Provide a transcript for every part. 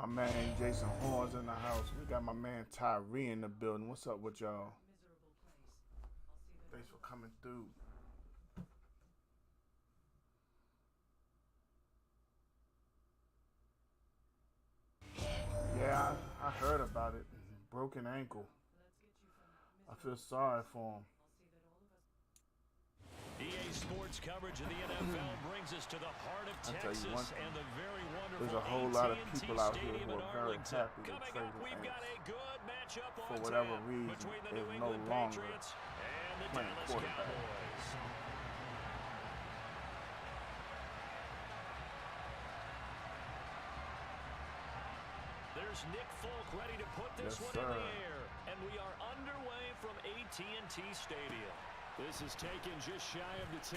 My man Jason Horns in the house. We got my man Tyree in the building. What's up with y'all? Thanks for coming through. Yeah, I heard about it. Broken ankle. I feel sorry for him. EA Sports coverage of the NFL brings us to the heart of Texas and the very wonderful there's a whole lot of AT&T people out here Stadium who in are very Arlington. happy to Coming trade up, we've got a good matchup for on whatever tap reason between the is New no England longer Patriots and the playing Dallas quarterback. Cowboys. There's Nick Folk ready to put this one in the air, and we are underway from AT&T Stadium. This is taken just shy of the 10.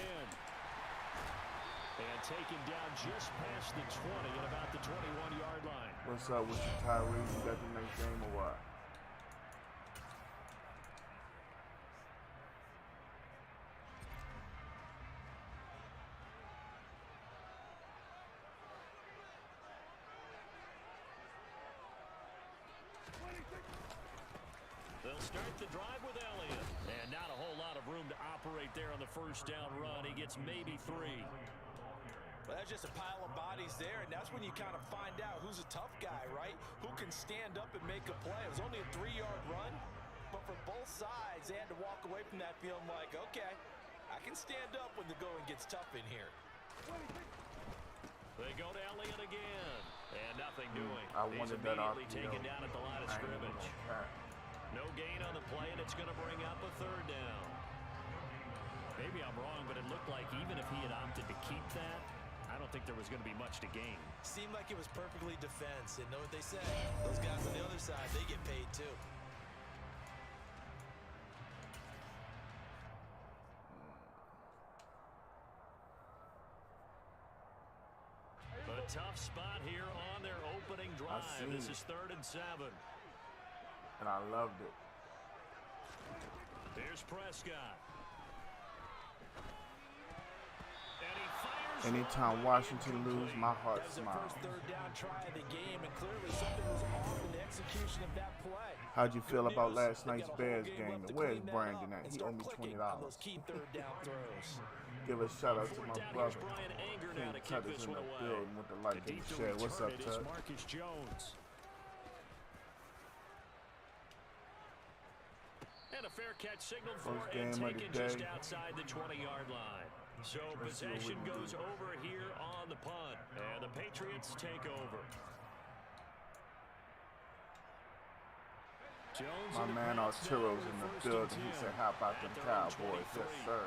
And taken down just past the 20 at about the 21-yard line. What's up with you, Tyree? You got the next game or what? They'll start the drive with Elliott. And not a whole lot of room to operate there on the first down run. He gets maybe 3. Well, that's just a pile of bodies there, and that's when you kind of find out who's a tough guy, right? Who can stand up and make a play. It was only a 3-yard run, but for both sides, they had to walk away from that feeling like, okay, I can stand up when the going gets tough in here. They go to Elliott again, and nothing doing. I He's wanted that immediately RPO. taken down at the line of scrimmage. No gain on the play, and it's going to bring up a 3rd down. Maybe I'm wrong, but it looked like even if he had opted to keep that, I don't think there was going to be much to gain. Seemed like it was perfectly defense, and know what they say. Those guys on the other side, they get paid too. A tough spot here on their opening drive. This is 3rd and 7. And I loved it. Here's Prescott. And he fires. Anytime Washington lose, my heart smiles. First 3rd down try of the game, and clearly something was off in the execution of that play. How'd you feel about last night's Bears game? And where's Brandon at? He owed me $20. Those key 3rd down throws. Give a shout out to my brother. King Tutters in the building with the like and share. What's up, Tut? Marcus Jones. And a fair catch signal for and taken just outside the 20-yard line. So possession goes over here on the punt, and the Patriots take over. Jones My man Arturo's in the building. He said, how about them Cowboys? Yes, sir.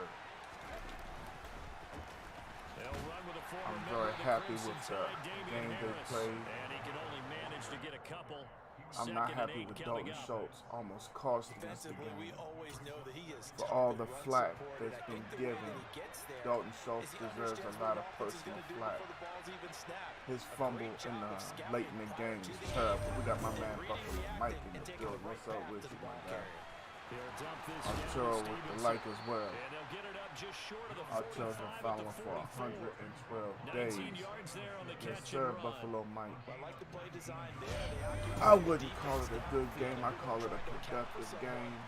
I'm very happy with the game they played. And he can only manage to get a couple. I'm not happy with Dalton Schultz. Almost cost us the game. We always know that he is for all the flack that's been given, Dalton Schultz deserves a lot of personal flack. His fumble late in the game is terrible. We got my man Buffalo Mike in the building. What's up with you, my guy? Arturo with the like as well. Arturo's been following for 112 days. Yes, sir, Buffalo Mike. I wouldn't call it a good game. I call it a productive game.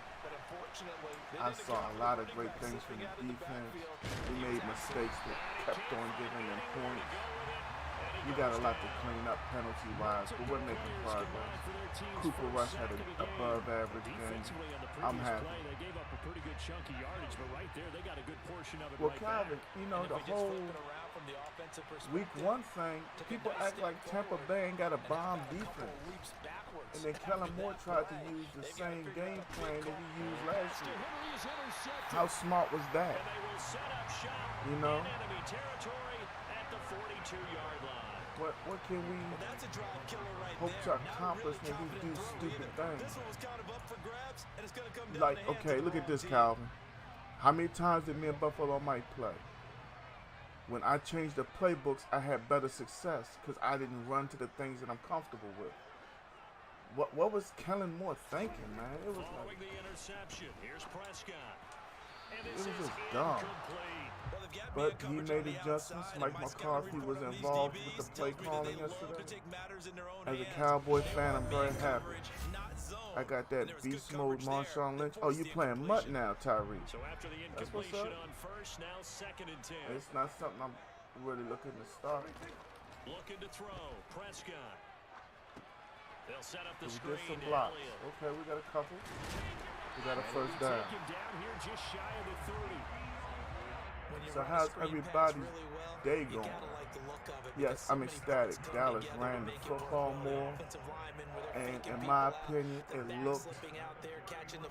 I saw a lot of great things from the defense. We made mistakes that kept on giving them points. We got a lot to clean up penalty-wise, but we're making progress. Cooper Rush had an above-average game. I'm happy. They gave up a pretty good chunky yardage, but right there, they got a good portion of it. Well, Calvin, you know, the whole week 1 thing, people act like Tampa Bay ain't got a bomb defense. And then Kellen Moore tried to use the same game plan that he used last year. How smart was that? You know? What can we hope to accomplish when we do stupid things? Like, okay, look at this, Calvin. How many times did me and Buffalo Mike play? When I changed the playbooks, I had better success because I didn't run to the things that I'm comfortable with. What was Kellen Moore thinking, man? It was like, the interception. Here's Prescott. It was just dumb. But he made adjustments. Mike McCarthy was involved with the play calling yesterday. As a Cowboy fan, I'm very happy. I got that beast mode Marshawn Lynch. Oh, you playing Mutt now, Tyree. That's what's up. It's not something I'm really looking to start. Looking to throw. Prescott. They'll set up the We screen. did some blocks. Okay, we got a couple. We got a first down. So how's everybody's day going? Yes, I'm ecstatic. Dallas ran the football more, and in my opinion, it looked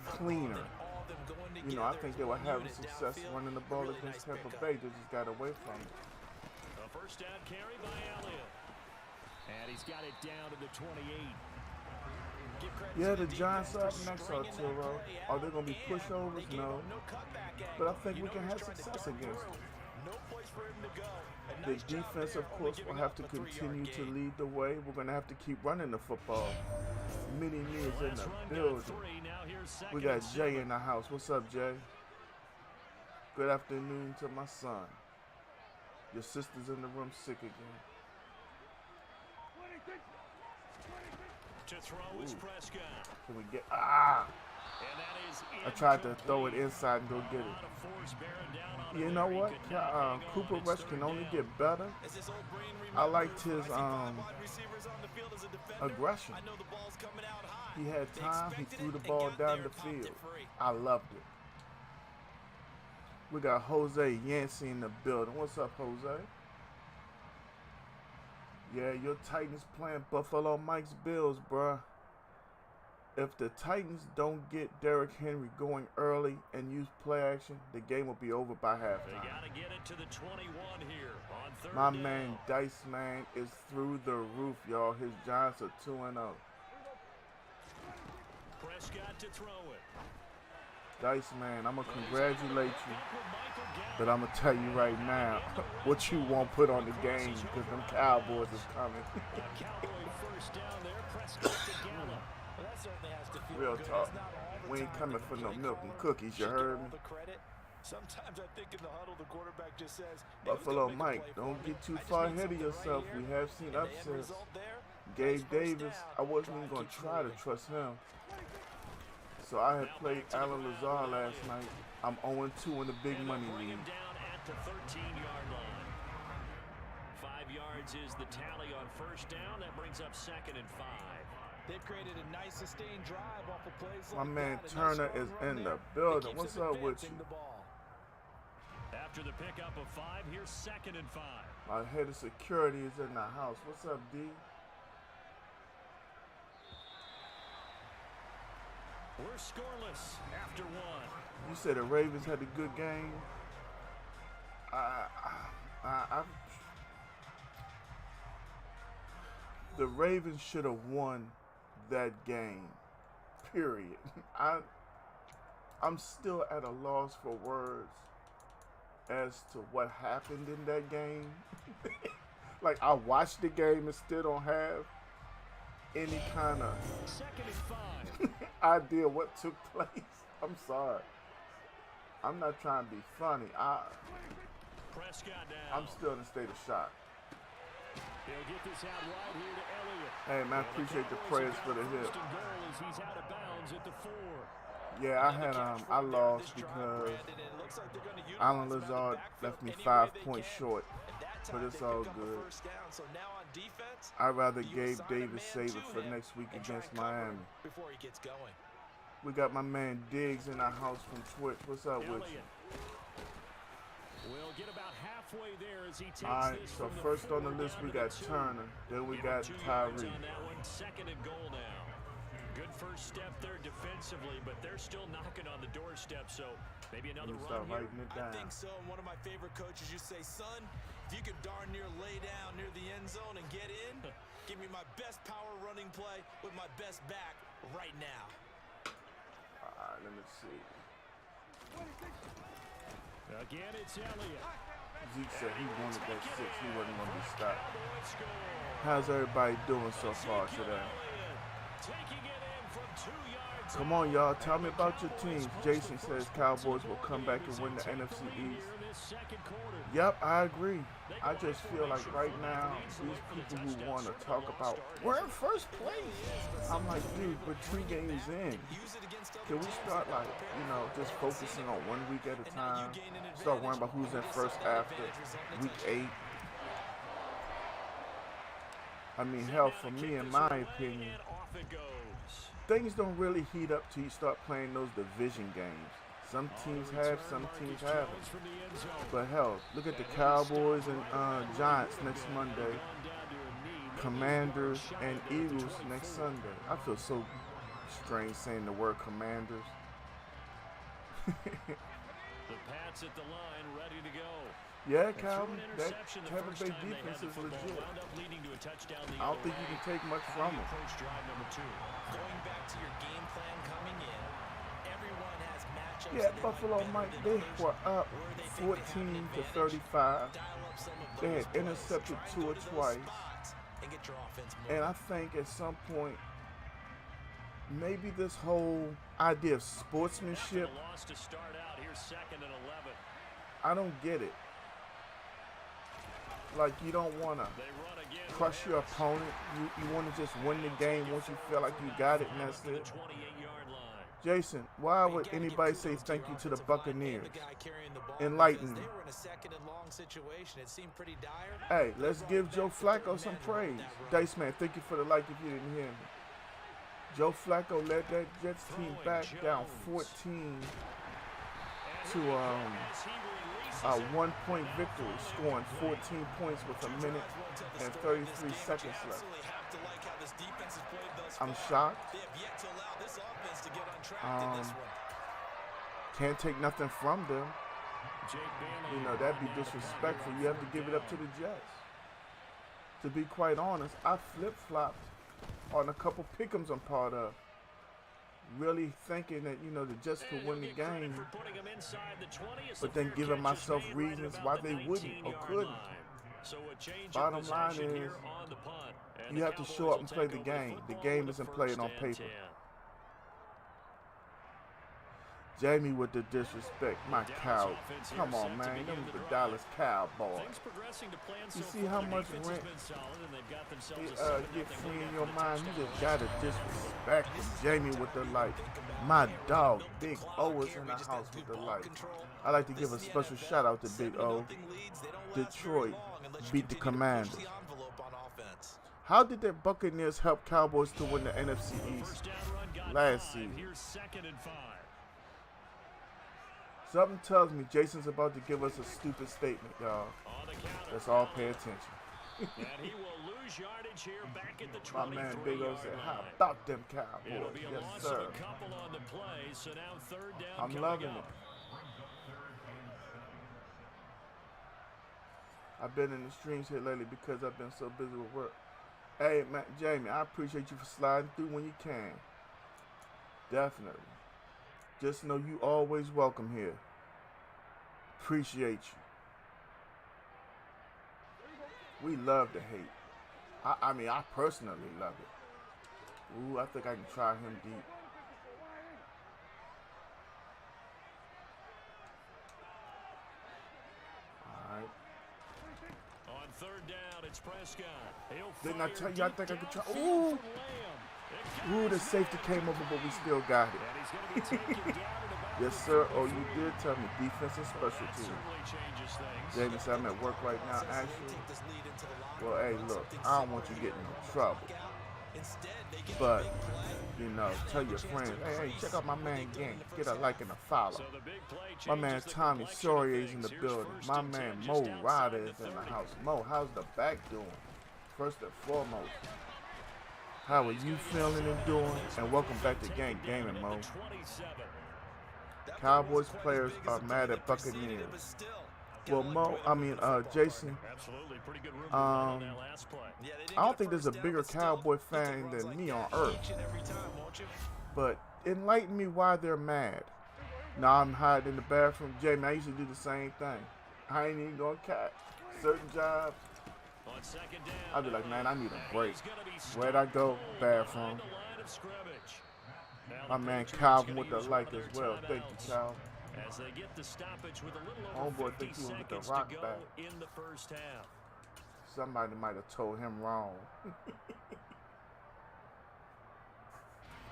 cleaner. You know, I think they were having success running the ball against Tampa Bay. They just got away from it. A first down carry by Elliott. And he's got it down to the 28. Yeah, the Giants are up next, Arturo. Are they going to be pushovers? No. But I think we can have success against them. The defense, of course, will have to continue to lead the way. We're going to have to keep running the football. Mini Me is in the building. We got Jay in the house. What's up, Jay? Good afternoon to my son. Your sister's in the room sick again. To throw is Prescott. Can we get I tried to throw it inside and go get it. You know what? Cooper Rush can only get better. I liked his aggression. He had time. He threw the ball down the field. I loved it. We got Jose Yancey in the building. What's up, Jose? Yeah, your Titans playing Buffalo Mike's Bills, bruh. If the Titans don't get Derrick Henry going early and use play action, the game will be over by halftime. They gotta get it to the 21 here on third My down. man Dice Man is through the roof, y'all. His Giants are 2-0. Prescott to throw it. Dice Man, I'm gonna congratulate you, but I'm gonna tell you right now what you won't put on the game because them Cowboys is coming. Real talk. We ain't coming for no milk and cookies, you heard me? Sometimes I think in the huddle the quarterback just says, Buffalo Mike, don't get too far ahead of yourself. We have seen upsets. Gabe Davis, I wasn't even gonna try to trust him. So I had played Alan Lazard last night. I'm 0-2 in the big money league. Down at the 13-yard line. 5 yards is the tally on first down. That brings up 2nd and 5. They've created a nice sustained drive off of plays My like man that. Turner is in the building. What's up with you? After the pickup of 5, here's 2nd and 5. My head of security is in the house. What's up, D? We're scoreless after 1. You said the Ravens had a good game. The Ravens should have won that game. Period. I'm still at a loss for words as to what happened in that game. Like, I watched the game and still don't have any kind of 2nd and 5. idea what took place. I'm sorry. I'm not trying to be funny. Prescott down. I'm still in a state of shock. He'll get this out right here to Elliott. Hey man, I appreciate the prayers for the hit. He's out of bounds at the 4. Yeah, I lost because Alan Lazard left me 5 points short, but it's all good. I'd rather Gabe Davis save it for next week against Miami. We got my man Diggs in our house from Twitch. What's up with you? We'll get about halfway there as he takes Alright, so first on the list we got Turner, then we got Tyree. 2nd and goal now. Good first step there defensively, but they're still knocking on the doorstep, so maybe another run here. I think so, and one of my favorite coaches used to say, son, if you could darn near lay down near the end zone and get in, give me my best power running play with my best back right now. Alright, let me see. Again, it's Elliott. Zeke said he wanted that 6. He wasn't going to be stopped. How's everybody doing so far today? Taking it in from 2 yards Come on, y'all. Tell me about your teams. Jason says Cowboys will come back and win the NFC East. Yep, I agree. I just feel like right now, these people who want to talk about, we're in first place. I'm like, dude, we're 2 games in. Can we start, like, just focusing on 1 week at a time? Start worrying about who's in first after week 8. I mean, hell, for me, in my opinion, things don't really heat up till you start playing those division games. Some teams have, some teams haven't. But hell, look at the Cowboys and Giants next Monday. Commanders and Eagles next Sunday. I feel so strange saying the word Commanders. The Pats at the line, ready to go. Yeah, Calvin, that Tampa Bay defense is legit. I don't think you can take much from them. Going back to your game plan coming in, everyone has matchups. Yeah, Buffalo, Mike, they were up 14 to 35. They had intercepted Tua twice. And I think at some point, maybe this whole idea of sportsmanship, I don't get it. Like, you don't want to crush your opponent. You want to just win the game once you feel like you got it, and that's it. Jason, why would anybody say thank you to the Buccaneers? Enlighten me. Hey, let's give Joe Flacco some praise. Dice Man, thank you for the like if you didn't hear me. Joe Flacco led that Jets team back down 14 to a 1-point victory, scoring 14 points with 1 minute and 33 seconds left. I'm shocked. Can't take nothing from them. That'd be disrespectful. You have to give it up to the Jets. To be quite honest, I flip-flopped on a couple pick'ems I'm part of. Really thinking that, the Jets could win the game, but then giving myself reasons why they wouldn't or couldn't. Bottom line is, you have to show up and play the game. The game isn't played on paper. Jamie with the disrespect, my cow. Come on, man. Them the Dallas Cowboys. You see how much rent get free in your mind? You just gotta disrespect him. Jamie with the light. My dog, Big O, is in the house with the light. I like to give a special shout out to Big O. Detroit beat the Commanders. How did the Buccaneers help Cowboys to win the NFC East last season? Something tells me Jason's about to give us a stupid statement, y'all. Let's all pay attention. My man Big O said, how about them Cowboys? Yes, sir. I'm loving it. I've been in the streams here lately because I've been so busy with work. Hey, man, Jamie, I appreciate you for sliding through when you can. Definitely. Just know you always welcome here. Appreciate you. We love to hate. I mean, I personally love it. Ooh, I think I can try him deep. All right. On third down, it's Prescott. Didn't I tell you I think I could try? Ooh. Ooh, the safety came over, but we still got it. Yes, sir. Oh, you did tell me. Defense and special teams. Jamie said, I'm at work right now, actually. Well, hey, look, I don't want you getting in trouble. But, tell your friends, hey, check out my man Gang. Get a like and a follow. My man Tommy Sawyer is in the building. My man Mo Ryder is in the house. Mo, how's the back doing? First and foremost. How are you feeling and doing? And welcome back to Gang Gaming, Mo. Cowboys players are mad at Buccaneers. Well, Jason, I don't think there's a bigger Cowboy fan than me on earth. But enlighten me why they're mad. Now I'm hiding in the bathroom. Jamie, I used to do the same thing. I ain't even gonna catch certain jobs. I'd be like, man, I need a break. Where'd I go? Bathroom. My man Calvin with the like as well. Thank you, Calvin. As they get the stoppage with a little over Homeboy 50 think he was with the seconds rock to go back. in the first half. Somebody might have told him wrong.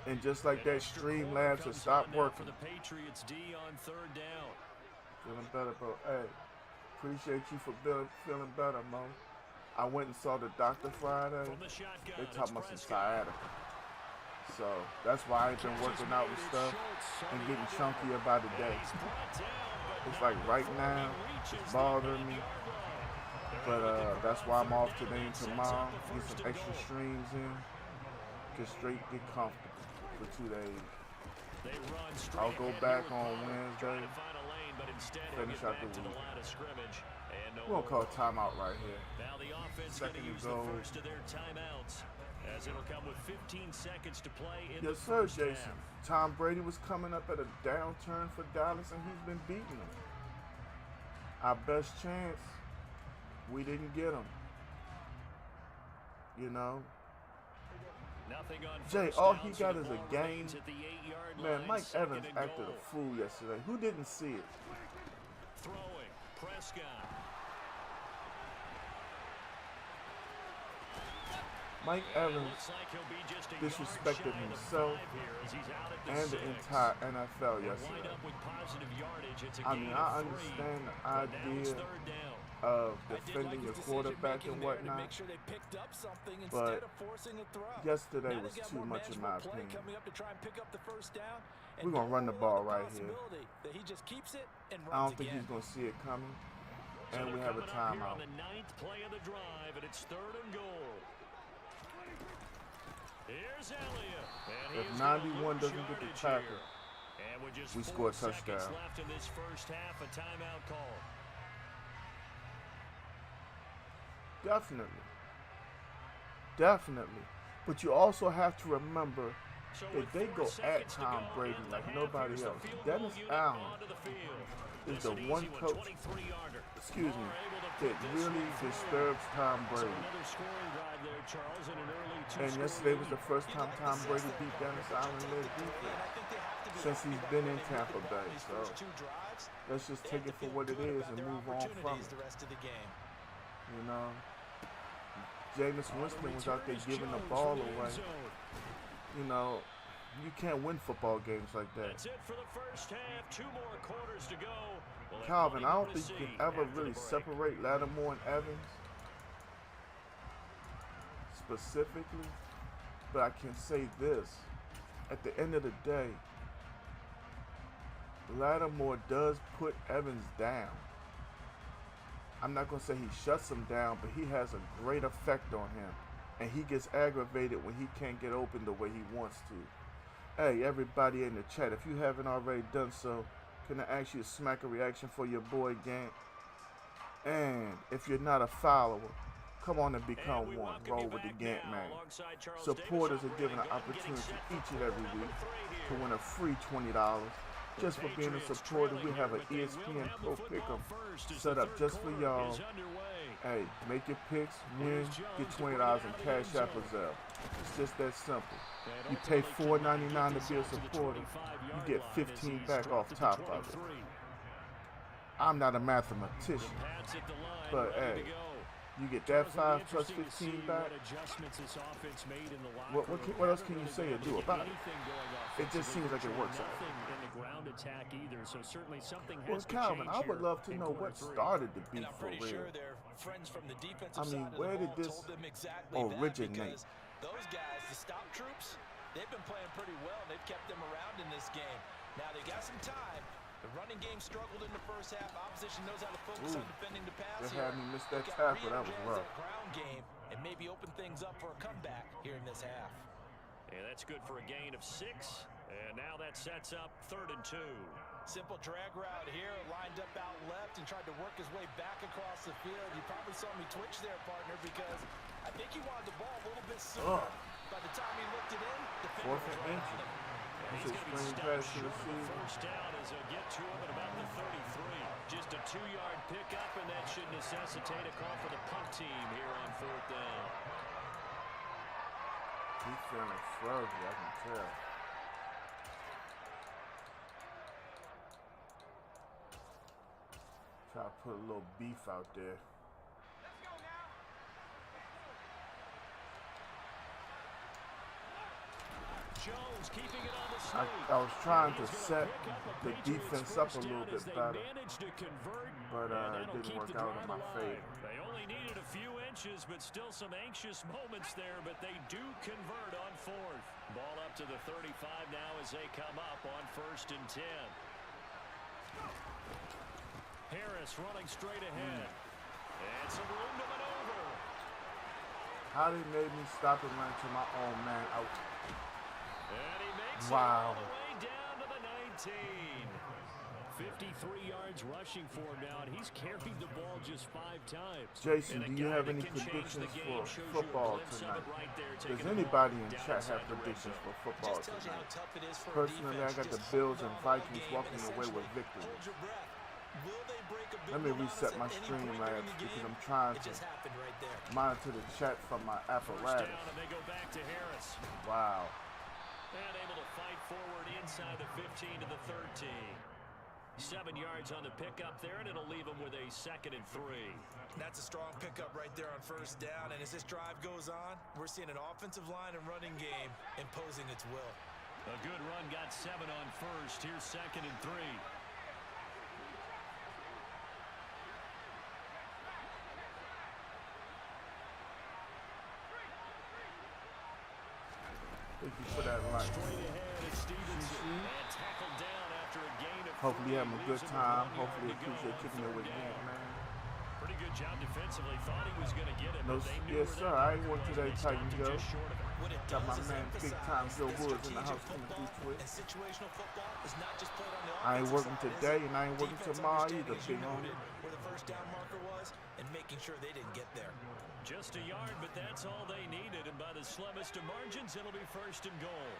And just like that, Streamlabs has stopped working. For the Patriots D on third down. Feeling better, bro. Hey, appreciate you for feeling better, Mo. I went and saw the doctor Friday. They talking about some sciatica. So that's why I ain't been working out and stuff and getting chunkier by the day. It's like right now, it's bothering me. But that's why I'm off today and tomorrow. Get some extra streams in. Get comfortable for 2 days. I'll go back on Wednesday. Finish out the week. We're going to call timeout right here. Now the offense Second use and goal. the first of their timeouts, as it'll come with 15 seconds to play in Yes, the sir, first Jason. half. Tom Brady was coming up at a downturn for Dallas, and he's been beating them. Our best chance, we didn't get him. You know? Nothing on Jay, first all down, he so got the is ball a game. remains at the 8-yard Man, line, Mike second Evans and acted goal. a fool yesterday. Who didn't see it? Throwing, Prescott. Mike Evans Looks like he'll be just a yard disrespected shy of the himself 5 here as he's out at the and the 6. entire NFL They'll wind yesterday. up with positive yardage. It's a I gain mean, of I 3, understand the but now it's idea third down. of defending your quarterback and whatnot, Make sure they picked up something but instead of forcing a throw. yesterday Now was they've got too more much in my manageable play opinion. coming up to try and pick up the first down. We're going to run the ball right here. That he just keeps it and runs I don't think again. he's going to see it coming. So And we they're have a coming up here timeout. on the 9th play of the drive, and it's third and goal. Here's Elliott. And If he's gonna 91 lose doesn't get the yardage tackle, here. And with just we 4 score a seconds touchdown. left in this first half, a timeout call. Definitely. Definitely. But you also have to remember So that with they 4 go at seconds to Tom go Brady in the like half, nobody here's the else. field Dennis goal unit Allen onto the field. is It's the an one easy one, coach, 23-yarder. excuse me, Are able to that put this really one through. disturbs Tom So Brady. another scoring drive there, Charles, and an early And two-score yesterday was lead. the first time Tom Brady beat Dennis Allen-led defense since he's been in Tampa Bay. So let's just take it for what it is and move on from it. The rest of the game. You know, Jameis Winston was out there giving the ball away. You know, you can't win football games like that. That's it for the first half. 2 more quarters to go. We'll have Calvin, I plenty don't more to think you see can ever after the really break. separate Lattimore and Evans specifically, but I can say this. At the end of the day, Lattimore does put Evans down. I'm not going to say he shuts him down, but he has a great effect on him. And he gets aggravated when he can't get open the way he wants to. Hey, everybody in the chat, if you haven't already done so, can I ask you to smack a reaction for your boy Gant? And if you're not a follower, come on and become one. Roll with the Gant man. Supporters are given an opportunity each and every week to win a free $20. Just for being a supporter, we have an ESPN Pro Pick'em set up just for y'all. Hey, make your picks, win, get $20 in Cash App or Zelle. It's just that simple. You pay $4.99 to be a supporter, you get $15 back off top of it. I'm not a mathematician, but hey, you get that 5 plus 15 back. What else can you say or do about it? It just seems like it works out. Well, Calvin, I would love to know what started the beef for real. I mean, where did this originate? Those guys, the stop troops, they've been playing pretty well. They've kept them around in this game. Now they got some time. The running game struggled in the first half. Opposition knows how to focus on defending the pass. They had me miss that tackle. That was rough. Ground game and maybe open things up for a comeback here in this half. Yeah, that's good for a gain of 6. And now that sets up 3rd and 2. Simple drag route here, lined up out left and tried to work his way back across the field. You probably saw me twitch there, partner, because I think he wanted the ball a little bit sooner. By the time he looked it in, the 4th and inches. This is screen pass to the receiver. First down as he'll get to him at about the 33. Just a 2-yard pickup, and that should necessitate a call for the punt team here on 4th down. He's feeling fuzzy, I can tell. Try to put a little beef out there. Jones keeping it on the sneak. I was trying to set the defense up a little bit better, but it didn't work out in my favor. They only needed a few inches, but still some anxious moments there, but they do convert on fourth. Ball up to the 35 now as they come up on 1st and 10. Harris running straight ahead. And some room to maneuver. How they made me stop and run to my own man out. And he makes it Wow. all the way down to the 19. 53 yards rushing for him now, and he's carried the ball just 5 times. Jason, do you have any predictions for football tonight? Does anybody in chat have predictions for football tonight? Personally, I got the Bills and Vikings walking away with victory. Let me reset my Streamlabs because I'm trying to monitor the chat from my apparatus. Wow. And able to fight forward inside the 15 to the 13. 7 yards on the pickup there, and it'll leave them with a 2nd and 3. That's a strong pickup right there on 1st down, and as this drive goes on, we're seeing an offensive line and running game imposing its will. A good run got 7 on 1st. Here's 2nd and 3. Thank you for that line. Hopefully you have a good time. Hopefully you appreciate kicking it with me, man. Pretty good job defensively. Thought he was going to get it. No, yes, sir. I ain't work today, Titan Joe. Got my man Big Time Joe Woods in the house coming through Twitch. I ain't working today and I ain't working tomorrow either, big homie. Where the 1st down marker was and making sure they didn't get there. Just a yard, but that's all they needed, and by the slimmest of margins, it'll be 1st and goal.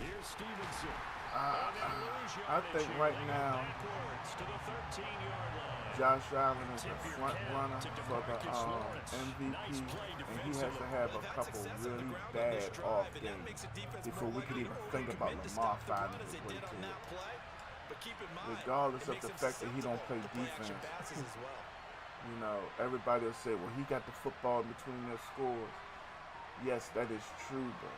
Here's Stevenson. I think right now Josh Allen is the front runner for the MVP, and he has to have a couple really bad off games before we could even think about Lamar finding his way to it. Regardless of the fact that he don't play defense, you know, everybody will say, well, he got the football in between their scores. Yes, that is true, but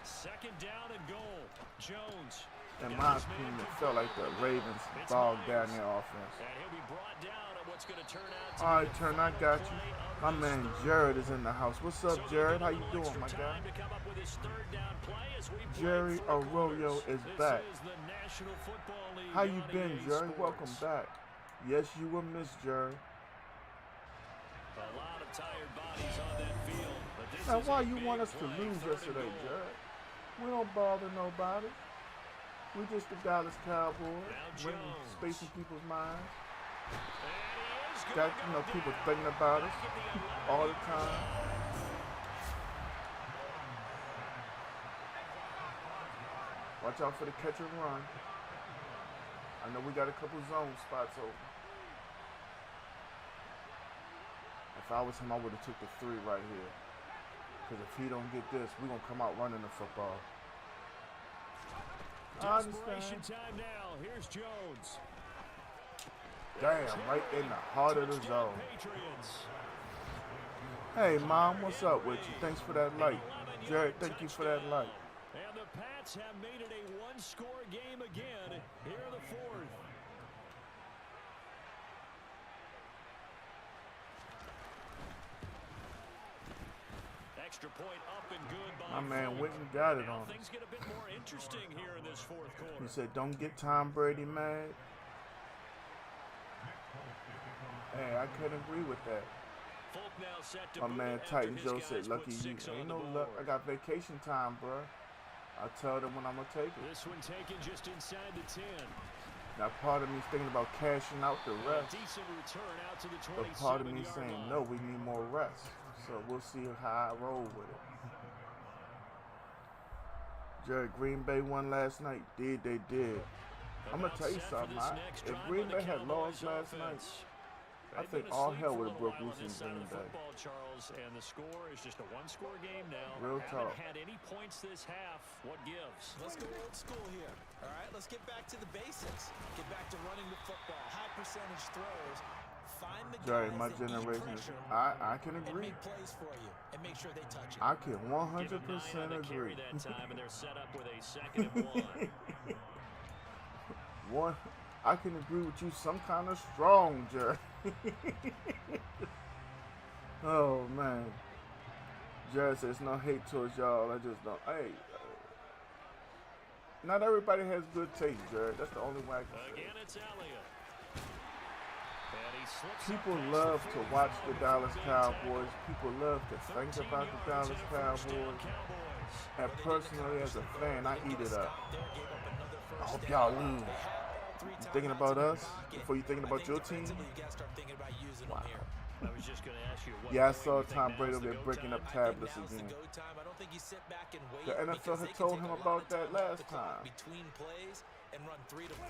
2nd down and goal. Jones. In my opinion, it felt like the Ravens bogged down their offense. And he'll be brought down on what's going to turn out to all right, Turn, I got you. My man Jared is in the house. What's up, Jared? How you doing, my guy? Jerry Arroyo is back. How you been, Jerry? Welcome back. Yes, you were missed, Jerry. A lot of tired bodies on that field. Now, why you want us to lose yesterday, Jared? We don't bother nobody. We just the Dallas Cowboys, spacing people's minds. Got, you know, people thinking about us all the time. Watch out for the catch and run. I know we got a couple zone spots open. If I was him, I would have took the 3 right here. Because if he don't get this, we're going to come out running the football. I understand. Time now. Here's Jones. Damn, right in the heart of the zone. Hey, Mom, what's up with you? Thanks for that like. Jared, thank you for that like. And the Pats have made it a 1-score game again here in the 4th. Extra point up and good by my man Whitney got it on. Things get a bit more interesting here in this 4th quarter. He said, don't get Tom Brady mad. Hey, I couldn't agree with that. My man Titan Joe said, lucky you. Ain't no luck. I got vacation time, bro. I'll tell them when I'm going to take it. This one taken just inside the 10. Now, part of me is thinking about cashing out the rest. But part of me saying, no, we need more rest. So we'll see how I roll with it. Jared, Green Bay won last night. They did. I'm going to tell you something. If Green Bay had lost last night, I think all hell would have broke loose in Green Bay. Charles, and the score is just a one-score game now. Real talk. Haven't had any points this half. What gives? Let's go old school here. All right, let's get back to the basics. Get back to running the football, high percentage throws. Find the Jerry, guys my that generation, I can and agree. make plays for you and make sure they touch it. I can 100% agree. agree. That time, and they're set up with a 2nd and 1. I can agree with you some kind of strong, Jerry. Oh, man. Jerry says no hate towards y'all. I just don't. Hey, not everybody has good taste, Jerry. That's the only way I can say Again, it's Elliott. People love to watch the Dallas Cowboys. People love to think about the Dallas Cowboys. And personally, as a fan, I eat it up. I hope y'all lose. You thinking about us before you thinking about your team? Wow. I was just going to ask you what yeah, I saw Tom Brady over there breaking up tablets again. The NFL had told him about that last time. Between plays and run 3 to 4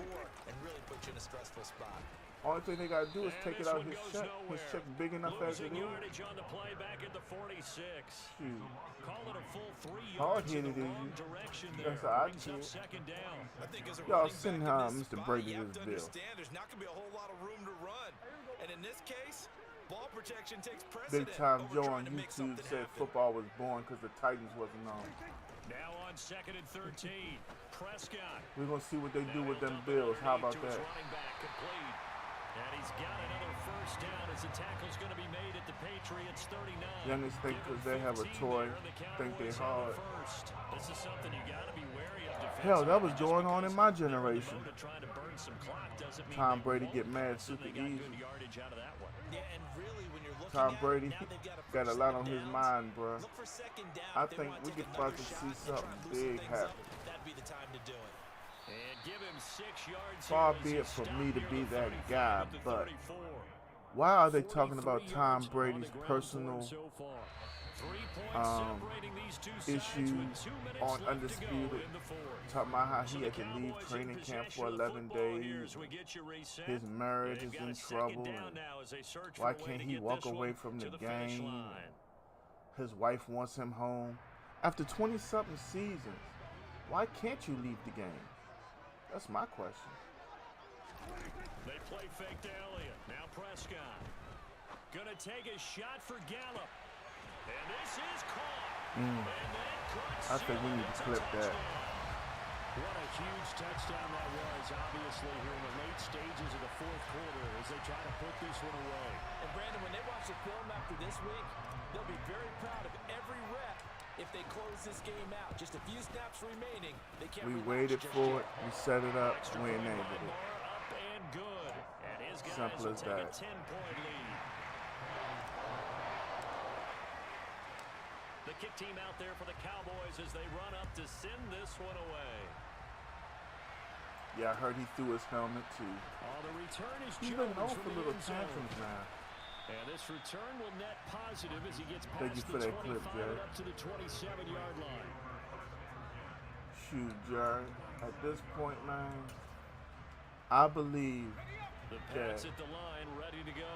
and really put you in a stressful spot. Only thing they got to do is take it out his check. His check big enough as it is. Yardage on the play back at the 46. Call it a full 3 hard yards in hitting the it, wrong direction there. That's how I Brings do up it. 2nd down. Y'all send Mr. Brady this bill. There's not going to be a whole lot of room to run. And in this case, ball protection takes precedent. Big Time over Joe trying on to make YouTube something said happen. football was born because the Titans wasn't on. Now on 2nd and 13. Prescott. We're going to see what they do with them Bills. How about that? Running back complete. And he's got another 1st down as the tackle's going to be made at the Patriots 39. Youngest think because they have a toy, think they hard. This is something you got to be wary of. Hell, that was going on in my generation. Trying to burn some clock doesn't mean Tom Brady get mad super easy. yardage out of that one. Yeah, and really when you're looking Tom at Brady it, now they've got a lot on his mind, bro. Look for 2nd down. I If they think want we take get about another to shot see and try something and loosen big things happen. up, that'd be the time to do it. And give him 6 yards. Far be it from me to be that guy, but why are they talking about Tom Brady's personal issues on Undisputed? Talking about how he had to leave training camp for 11 days. His marriage is in trouble. And why can't he walk away from the game? His wife wants him home. After 20-something seasons, why can't you leave the game? That's my question. They play fake to Elliott. Now Prescott. Gonna take a shot for Gallup. And this is caught. And then I think we need to clip that. What a huge touchdown that was, obviously, here in the late stages of the 4th quarter as they try to put this one away. And Brandon, when they watch the film after this week, they'll be very proud of every rep if they close this game out. Just a few snaps remaining. They can't We waited for it. We set it up. We enabled it. Up and good. And his guys Simple will as take that. a 10-point lead. The kick team out there for the Cowboys as they run up to send this one away. Yeah, I heard he threw his helmet too. The return is He's been known Jones for from the little end zone. tantrums now. And this return will net positive as he gets Thank you past for the that clip, 25 Jerry. and up to the 27-yard line. Shoot, Jerry. At this point, man, I believe The that pass at the line, ready to go.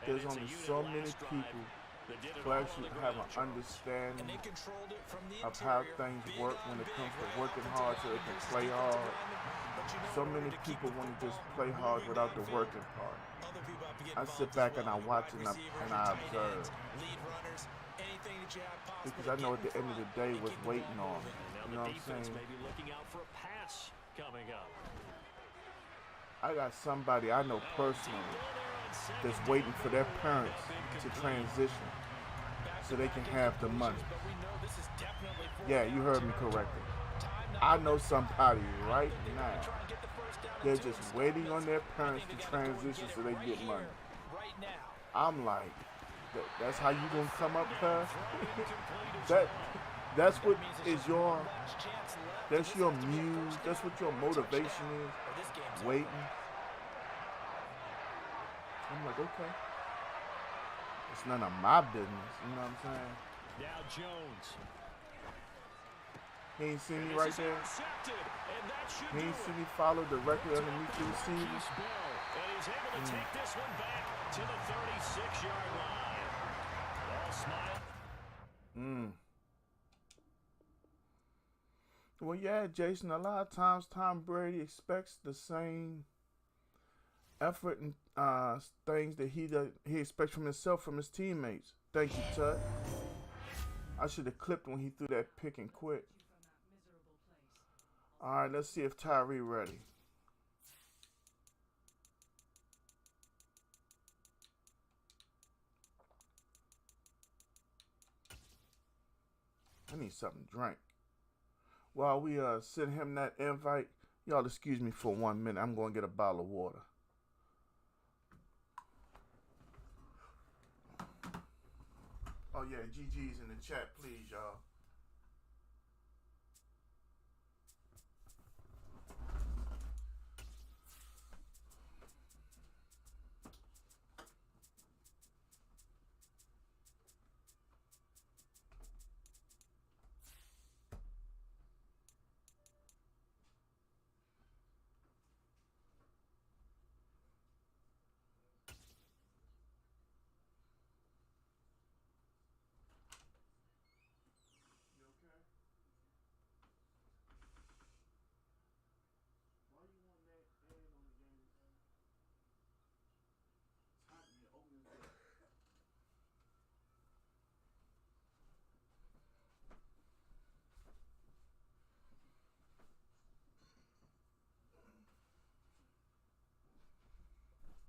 And there's it's a only unit so last many drive people that did it who all on actually the have ground, an Charles. understanding And they controlled it from the of how interior. things Big work on when the it big comes to route, working protect hard so the they can defense, play defensive hard. lineman, but you know So in many order to keep people the want to just football play hard moving without the downfield, working part. other people have to get I involved sit as back and I well. watch Wide and I receivers, and I tight observe. ends, lead runners, anything that you have possible Because to I know get at the in end of the front day and what's keep the waiting ball on moving. me. Now You know the what I'm defense saying? may be looking out for a pass coming up. I got somebody I know personally that's waiting for their parents to transition so they can have the money. Yeah, you heard me correctly. I know somebody right now. They're just waiting on their parents to transition so they get money. I'm like, that's how you gonna come up, cuz? That's what is your, that's your muse, that's what your motivation is, waiting. I'm like, okay. It's none of my business, you know what I'm saying? Now Jones. He ain't seen me right there. And that should He ain't seen me follow directly underneath the receiver. And he's able to take this one back to the 36-yard line. All smile. Well, yeah, Jason, a lot of times Tom Brady expects the same effort and things that he expects from himself, from his teammates. Thank you, Tut. I should have clipped when he threw that pick and quit. All right, let's see if Tyree ready. I need something to drink. While we send him that invite, y'all excuse me for 1 minute. I'm going to get a bottle of water. Oh, yeah, GG's in the chat, please, y'all.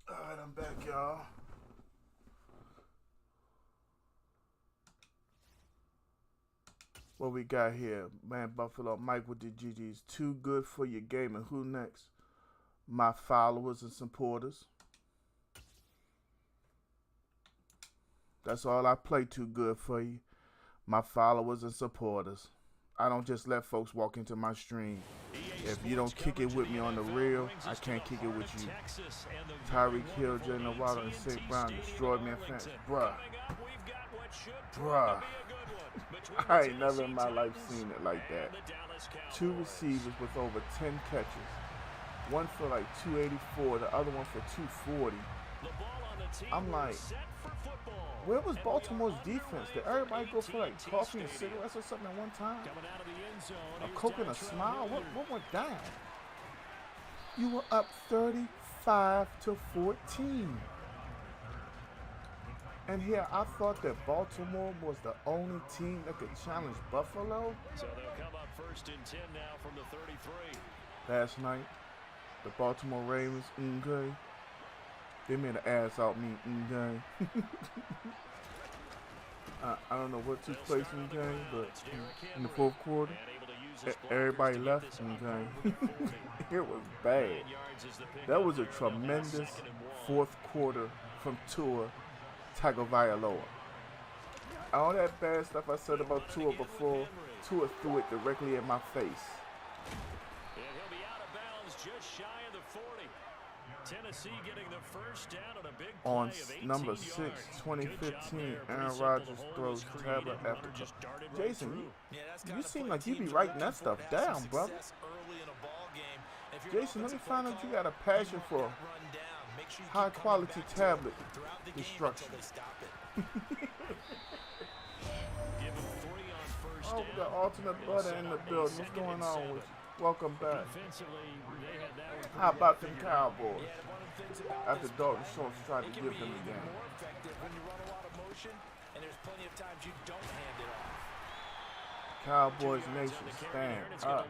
Alright, I'm back, y'all. What we got here? Man, Buffalo Mike with the GG's. Too good for your game. And who next? My followers and supporters. That's all I play. Too good for you. My followers and supporters. I don't just let folks walk into my stream. If you don't kick it with me on the real, I can't kick it with you. Tyreek Hill, Jalen Waddle, and St. Brown destroyed me in fans. Bruh. I ain't never in my life seen it like that. 2 receivers with over 10 catches. One for like 284, the other one for 240. I'm like, where was Baltimore's defense? Did everybody go for like coffee and cigarettes or something at one time? A Coke and a smile? What went down? You were up 35-14. And here I thought that Baltimore was the only team that could challenge Buffalo. So they'll come up 1st and 10 now from the 33. Last night, the Baltimore Ravens, they made an ass out me, I don't know what took place in the game, but in the 4th quarter, everybody left, it was bad. That was a tremendous 4th quarter from Tua Tagovailoa. All that bad stuff I said about Tua before, Tua threw it directly in my face. And he'll be out of bounds just shy of the 40. Tennessee getting the first down on a big play On of 18 number 6, yards. 2015, Aaron Rodgers throws tablet after. Jason, you seem like you be writing that stuff down, brother. Jason, let me find out you got a passion for high quality tablet destruction. Oh, we got Ultimate Butter in the building. What's going on with you? Welcome back. How about them Cowboys? After Dalton Schultz tried to give them the game. Cowboys Nation, stand up.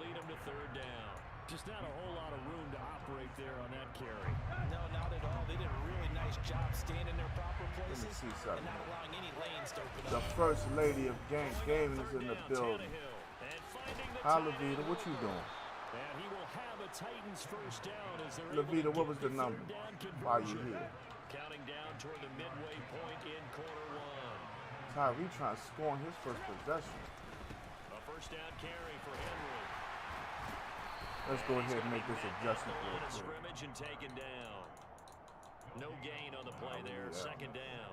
Just not a whole lot of room to operate there on that carry. No, not at all. They did a really nice job staying in their proper places. Let me see something. And not allowing any lanes to open The up. First Lady of Gaming is in the building. Hi, Levita, what you doing? And he will have a Titans first down as they're Levita, what was the number? Why you here? Counting down toward the midway point in quarter 1. Tyree trying to score on his first possession. A first down carry for Henry. Let's go ahead and make this adjustment real quick. Scrimmage and taken down. No gain on the play there. Second down.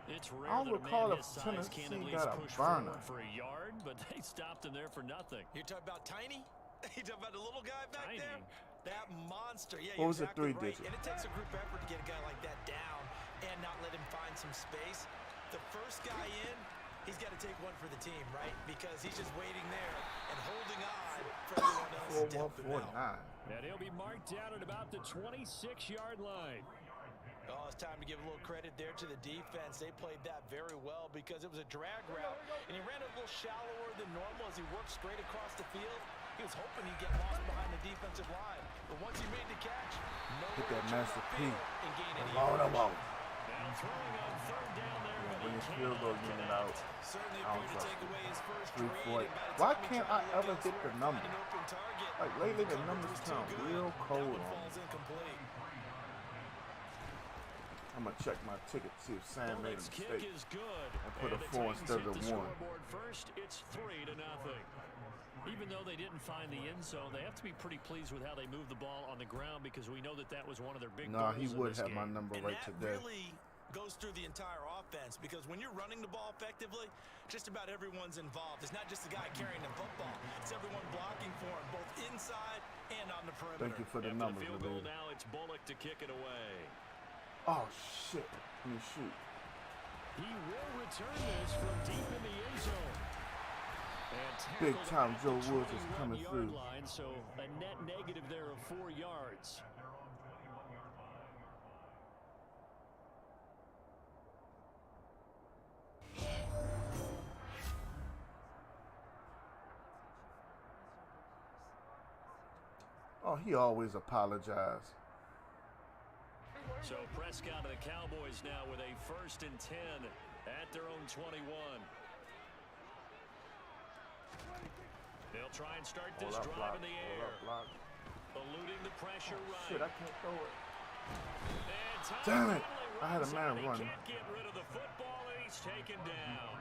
It's rare I don't that recall a man if his size Tennessee can at least got a push burner. forward for a yard, but they stopped him there for nothing. You're talking about Tiny? You talking about the little guy back Tiny. there? That monster. Yeah, what was exactly the 3 digit? And it takes a group effort to get a guy like that down and not let him find some space. The first guy in, he's got to take one for the team, right? Because he's just waiting there and holding on for everyone else to help him out. And he'll be marked down at about the 26-yard line. Oh, it's time to give a little credit there to the defense. They played that very well because it was a drag route, and he ran it a little shallower than normal as he worked straight across the field. He was hoping he'd get lost behind the defensive line, but once he made the catch, hit that Master P. and gain any Now throwing on third down there, but when he his field goal unit out, Certainly I don't appeared to trust take it. away his first 3-4. read, and by the Why time he can't tried I to look ever get elsewhere the and number? find an open target, Like lately the coverage numbers was too sound good. real That cold one on falls me. incomplete. I'm gonna check my ticket to see if Sam made a Bullock's kick mistake is good. and put a the 4 Titans instead hit of the 1. scoreboard first. It's 3-0. Even though they didn't find the end zone, they have to be pretty pleased with how they moved the ball on the ground because we know that that was one of their big goals He in would this have my game. number And right that today. really goes through the entire offense because when you're running the ball effectively, just about everyone's involved. It's not just the guy carrying the football. It's everyone blocking for him, both inside and on the perimeter. Thank you for the After numbers, the field goal baby. now, it's Bullock to kick it away. Oh shit! Let me shoot. He will return this from deep in the end zone. And Big time tackled Joe at the Woods is 21 coming yard through. Line, so a net negative there of 4 yards. Oh, he always apologized. So Prescott and the Cowboys now with a 1st and 10 at their own 21. They'll try and start this drive in the air. Eluding the pressure right. Shit, I can't throw it. And Damn it! finally I had a runs man out. He running. can't get rid of the football, and he's taken down.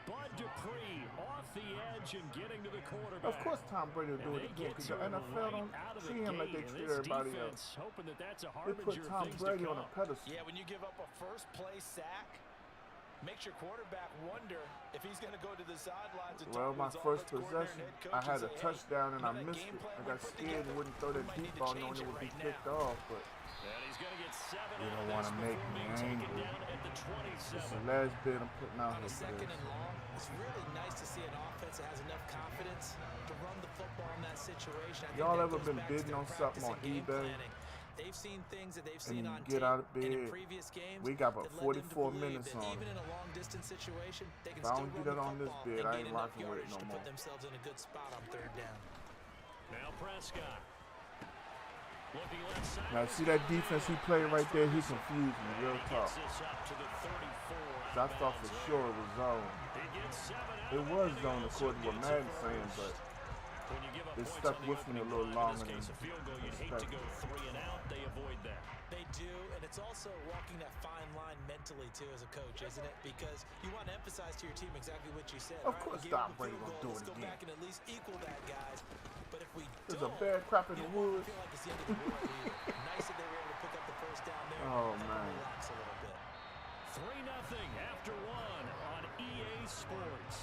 Bud Dupree off the edge and getting to the quarterback. Of course Tom Brady will do it again because the NFL don't treat him like they treat everybody else. Hoping that that's a They put harbinger of Tom things to Brady on a come. pedestal. Yeah, when you give up a first play sack, makes your quarterback wonder if he's going to go to the sidelines and Well, talk my to his first offensive coordinator possession, and head I coach had and a say, touchdown and hey, I that missed game it. plan I we got put scared together, and wouldn't throw that we might deep need to ball change knowing it it would be right picked now. off, but And he's going to get 7 you out don't of want this to make before me being taken angry. down at the It's 27. the last bit I'm putting out On here a for second this. and long, it's really nice to see an offense that has enough confidence to run the football in that situation. I think Y'all that ever goes been back to bidding their on something practice on and game eBay? planning. They've seen things that they've And seen you on get tape out of and in bed. previous games. We got about that led them to 44 believe minutes that on even it. in a long distance situation, they can If I still don't run get the it on this football bid, and I gain ain't enough rocking with it yardage no to more. put themselves in a good spot on 3rd down. Now Prescott. Looking left side. Now, see that defense he played right there? He confused me real He talk. gets this up to the 34. So I thought for sure it was zone. He gets 7 out It of was and he zone also according to what gets a Madden's saying, first. but When you give up it points stuck on the with me a opening little drive, longer in this than case, a field goal, you'd hate to go 3 and out. They avoid that. They do, and it's also walking that fine line mentally, too, as a coach, isn't it? Because you want to emphasize to your team exactly what you said. Of All right, course we gave up Tom a Brady field gonna goal. do Let's it go again. back and at least equal that, guys. But if we There's don't, a bear crap in the woods. feel like it's the end of the world either. Nice that they were able to pick up the first down there. Oh, Help them man. relax a little bit. 3-0 after 1 on EA Sports.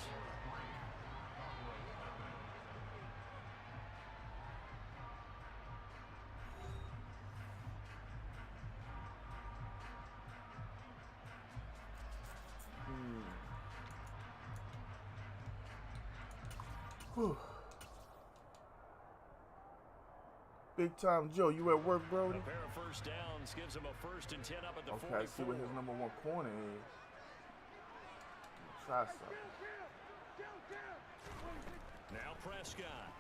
Whew. Big time Joe, you at work, Brody? A pair of first downs gives him a 1st and 10 up at the Okay, 44. I see what his number 1 corner is. Try something. Now Prescott.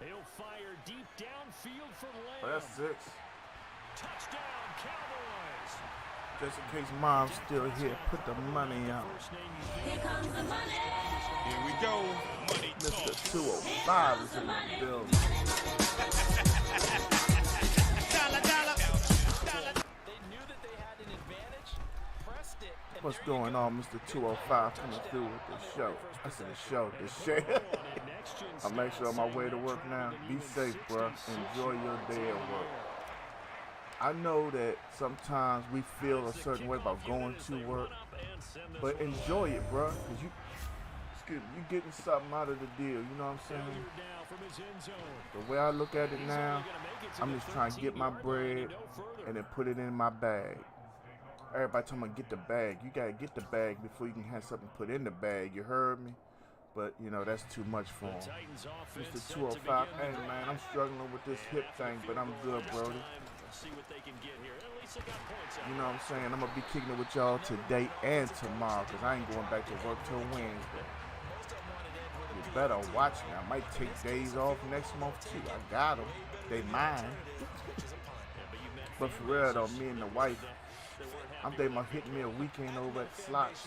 He'll fire deep downfield for Lamb. Oh, that's 6. Touchdown, Cowboys. Just in case mom's still here, put the money out. First name you Here comes the money. Here we go. Money talk. Mr. 205 is in the building. Dollar, dollar. They knew that they had an advantage, pressed it, and What's there you going go. on, Mr. 205 coming through with the show? I said the show, the share. I'm make sure on my way to work now. Be safe, bruh. Enjoy your day at work. I know that sometimes we feel a certain way about going to work, but enjoy it, bruh. Cause you getting something out of the deal. You know what I'm saying? The way I look at it now, I'm just trying to get my bread and then put it in my bag. Everybody talking about get the bag. You gotta get the bag before you can have something put in the bag. You heard me? But, you know, that's too much for him. Mr. 205, hey, man, I'm struggling with this hip thing, but I'm good, Brody. You know what I'm saying? I'm going to be kicking it with y'all today and tomorrow because I ain't going back to work till Wednesday. You better watch me. I might take days off next month, too. I got them. They mine. But for real, though, me and the wife, I'm thinking about hitting me a weekend over at Slots.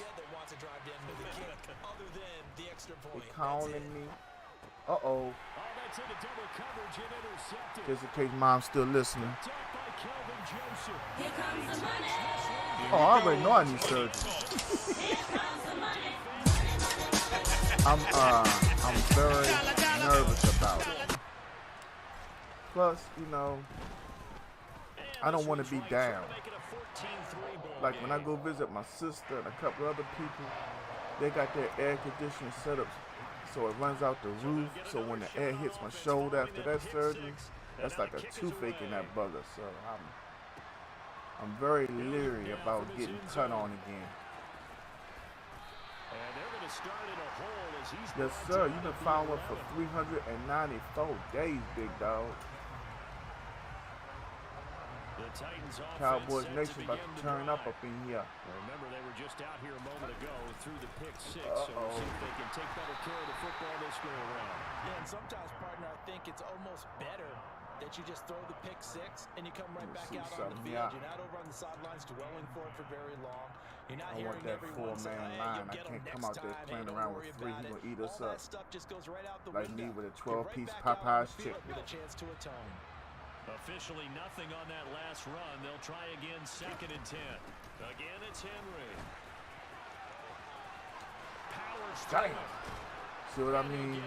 They calling me. Uh-oh. Just in case mom's still listening. Oh, I already know I need surgery. I'm very nervous about it. Plus, you know, I don't want to be down. Like when I go visit my sister and a couple other people, they got their air conditioning set up so it runs out the roof. So when the air hits my shoulder after that surgery, that's like a toothache in that bugger. So I'm very leery about getting cut on again. Yes, sir. You've been following for 394 days, big dog. Cowboys Nation about to turn up in here. Remember, they were just out here a moment ago through the pick six. So we'll see if they can take better care of the football this go around. Yeah, and sometimes, partner, I think it's almost better that you just throw the pick six and you come right back out on the field. You're not over on the sidelines dwelling for it for very long. You're not hearing everyone say, hey, line. I can't come out there playing around with three. He's going to eat us up. Like me with a 12-piece Popeye's chicken. With a chance to atone. Officially nothing on that last run. They'll try again, 2nd and 10. Again, it's Henry. Damn. See what I mean?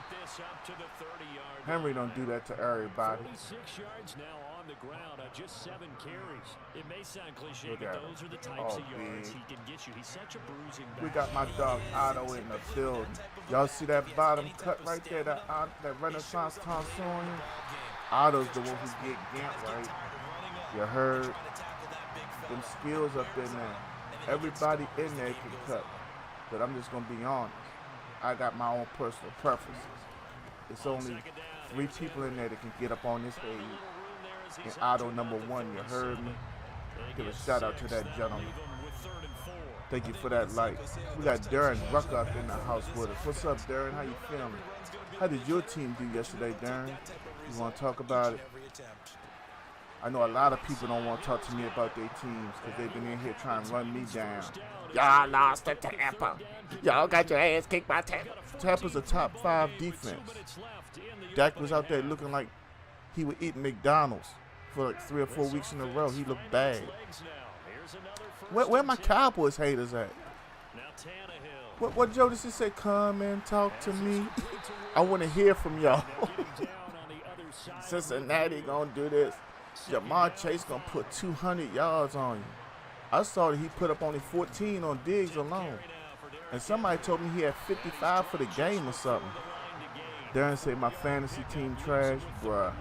Henry don't do that to everybody. 46 yards now on the ground on just 7 carries. It may sound cliche, but those are the types of yards he can get you. He's such a bruising back. We got my dog Otto in the building. Y'all see that bottom cut right there? That Renaissance tonsorium? Otto's the one who get Gant right. You heard? Them skills up in there. Everybody in there can cut. But I'm just going to be honest. I got my own personal preferences. It's only 3 people in there that can get up on this stage. And Otto number 1, you heard me? Give a shout out to that gentleman. Thank you for that light. We got Darren Rucker up in the house with us. What's up, Darren? How you feeling? How did your team do yesterday, Darren? You want to talk about it? I know a lot of people don't want to talk to me about their teams because they've been in here trying to run me down. Y'all lost to Tampa. Y'all got your ass kicked by Tampa. Tampa's a top 5 defense. Dak was out there looking like he would eat McDonald's for like 3 or 4 weeks in a row. He looked bad. Where my Cowboys haters at? What Joe just said? Come and talk to me. I want to hear from y'all. Cincinnati gonna do this. Jamar Chase gonna put 200 yards on you. I saw that he put up only 14 on Diggs alone. And somebody told me he had 55 for the game or something. Darren said my fantasy team trash. Bruh.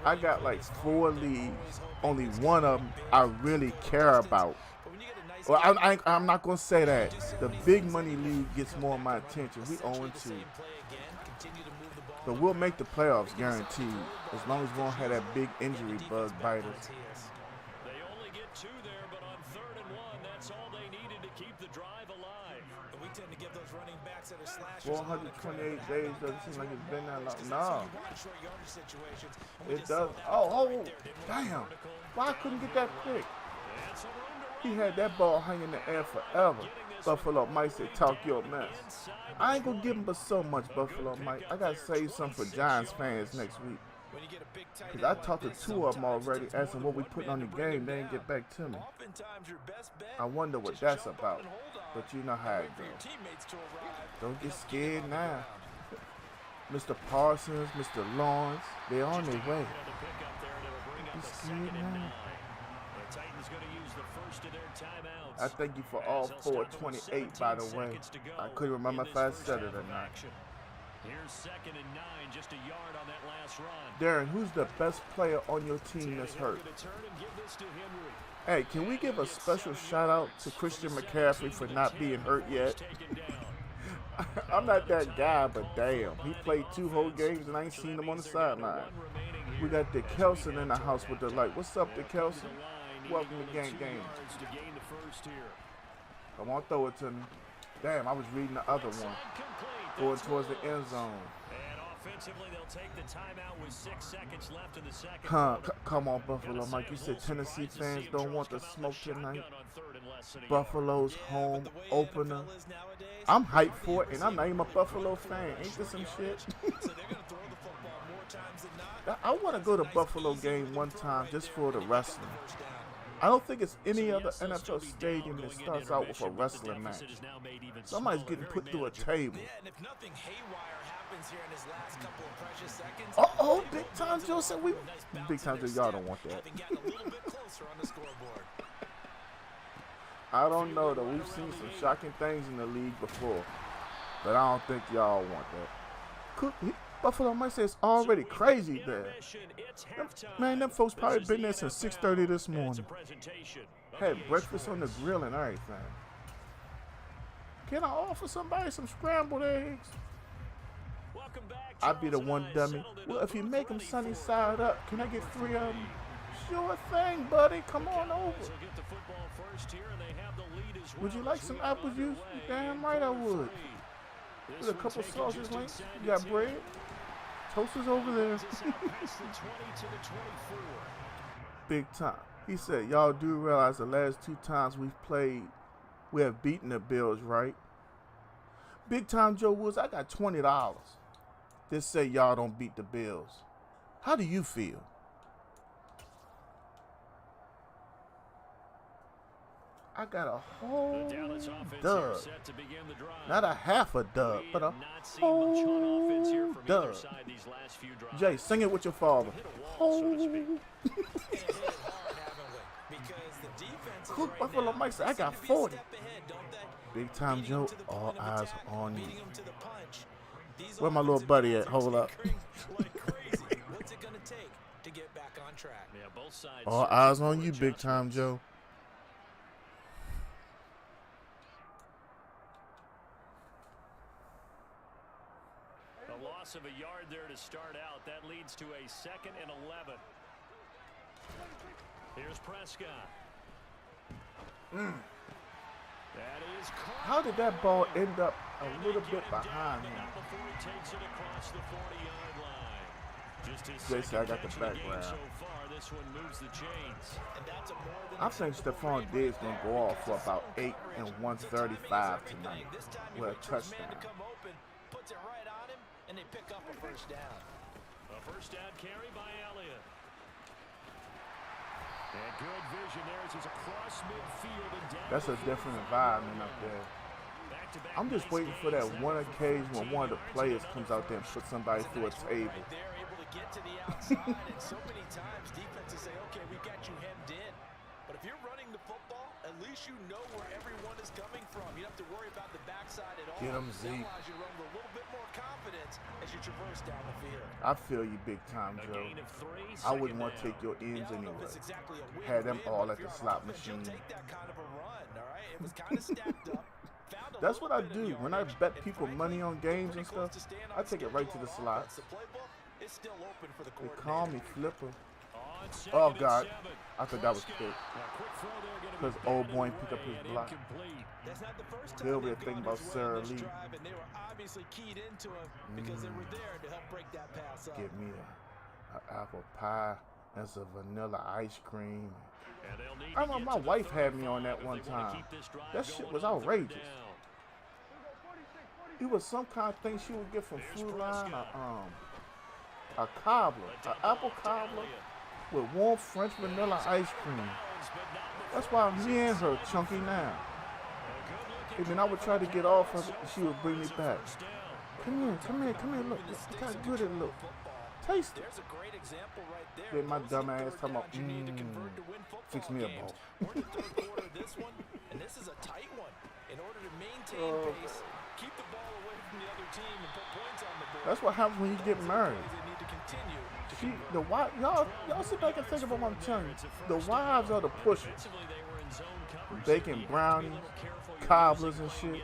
I got like 4 leagues. Only one of them I really care about. Well, I'm not going to say that. The big money league gets more of my attention. We 0-2. But we'll make the playoffs guaranteed. As long as we won't have that big injury bug bite us. They only get 2 there, but on 3rd and 1, that's all they needed to keep the drive alive. We tend to give those running backs that are slashers 428 days doesn't seem like it's been that long. No. It does. Oh, damn. Why I couldn't get that pick? He had that ball hanging in the air forever. Buffalo Mike said, talk your mess. I ain't going to give him but so much, Buffalo Mike. I got to save some for Giants fans next week. Because I talked to 2 of them already, asking what we putting on the game. They didn't get back to me. I wonder what that's about. But you know how it goes. Don't get scared now. Mr. Parsons, Mr. Lawrence, they're on their way. Don't be scared now. The Titans going to use the first of their timeouts. I thank you for all 428, by the way. I couldn't remember if I said it or not. Here's 2nd and 9, just a yard on that last run. Darren, who's the best player on your team that's hurt? Hey, can we give a special shout out to Christian McCaffrey for not being hurt yet? I'm not that guy, but damn, he played 2 whole games and I ain't seen him on the sideline. We got the Kelson in the house with the light. What's up, the Kelson? Welcome to Gang Game. Come on, throw it to me. Damn, I was reading the other one. Going towards the end zone. And offensively, they'll take the timeout with 6 seconds left in the second. Come on, Buffalo Mike. You said Tennessee fans don't want the smoke tonight. Buffalo's home opener. I'm hyped for it, and I'm not even a Buffalo fan. Ain't this some shit? I want to go to Buffalo game one time just for the wrestling. I don't think it's any other NFL stadium that starts out with a wrestling match. Somebody's getting put through a table. Uh-oh, Big Time Joe said we... Big Time Joe, y'all don't want that. I don't know, though. We've seen some shocking things in the league before. But I don't think y'all want that. Buffalo Mike says it's already crazy there. Man, them folks probably been there since 6:30 this morning. Had breakfast on the grill and everything. Can I offer somebody some scrambled eggs? I'd be the one dummy. Well, if you make them sunny side up, can I get 3 of them? Sure thing, buddy. Come on over. Would you like some apple juice? Damn right I would. With a couple sausage links. You got bread? Toasters over there. Big time. He said, y'all do realize the last 2 times we've played, we have beaten the Bills, right? Big Time Joe Woods, I got $20. Just say y'all don't beat the Bills. How do you feel? I got a whole dub. Not a half a dub, but a whole dub. Jay, sing it with your father. Buffalo Mike said, I got 40. Big Time Joe, all eyes on you. Where my little buddy at? Hold up. All eyes on you, Big Time Joe. Of a yard there to start out. That leads to a 2nd and 11. Here's Prescott. That is how did that ball end up a little bit behind him? Before he takes it across the 40-yard line. Just his Jason, I got the background. So far, this one moves the chains. I think Stephon Diggs gonna go off for about 8 and 135 tonight with a touchdown. Puts it right on him, and they pick up a first down. A first down carry by Elliott. And good vision there as he's across midfield and down. That's a different environment up there. I'm just waiting for that one occasion when one of the players comes out there and puts somebody through a table. They're able to get to the outside, and so many times defenses say, okay, we got you hemmed in. But if you're running the football, at least you know where everyone is coming from. You don't have to worry about the backside at all. Get him, Zeke. That allows you to run with a little bit more confidence as you traverse down the field. I feel you, Big Time Joe. I wouldn't want to take your ends anyway. Had them all at the slot machine. Take that kind of a run, all right? It was kind of stacked up. That's what I do. When I bet people money on games and stuff, I take it right to the slots. They call me Flipper. Oh, God. I thought that was quick. Because old boy picked up his block. He'll be a thing about Sarah Lee. Give me an apple pie and some vanilla ice cream. I remember my wife had me on that one time. That shit was outrageous. It was some kind of thing she would get from Food Line, a cobbler, an apple cobbler with warm French vanilla ice cream. That's why me and her chunky now. And then I would try to get off of it, and she would bring me back. Come here, look how good it look. taste it. There's a great example right there. Then my Those dumb are ass third talking about, downs you need to convert to win fix football me a games. ball. We're in the third quarter of this one, and this is a tight one. In order to maintain pace, keep the ball away from the other team, and put points on the board. That's what happens when you get married. They need to continue. See, the wives, y'all sit back and think about what I'm telling you. The wives are the pushers. Baking brownies, cobblers and shit.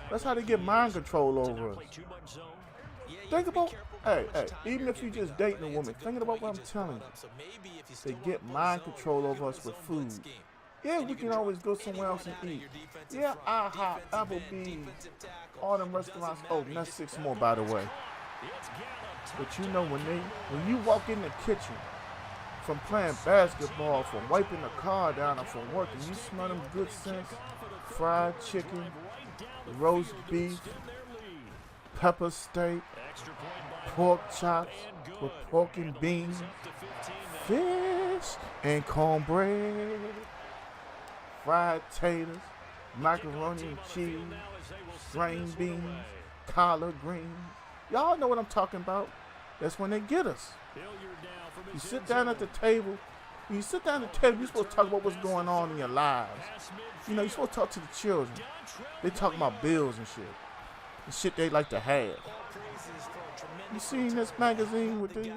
That's how they get mind control over us. Think about, hey, even if you just dating a woman, thinking about what I'm telling you. They get mind control over us with food. Yeah, we can always go somewhere else and eat. Yeah, IHOP, Applebee's, all them restaurants. Oh, and that's 6 more, by the way. But you know, when you walk in the kitchen, from playing basketball, from wiping the car down, or from working, you smell them good scents, fried chicken, roast beef, pepper steak, pork chops with pork and beans, fish and cornbread, fried taters, macaroni and cheese, string beans, collard greens. Y'all know what I'm talking about. That's when they get us. You sit down at the table. When you sit down at the table, you're supposed to talk about what's going on in your lives. You know, you're supposed to talk to the children. They talk about bills and shit. The shit they like to have. You seen this magazine with these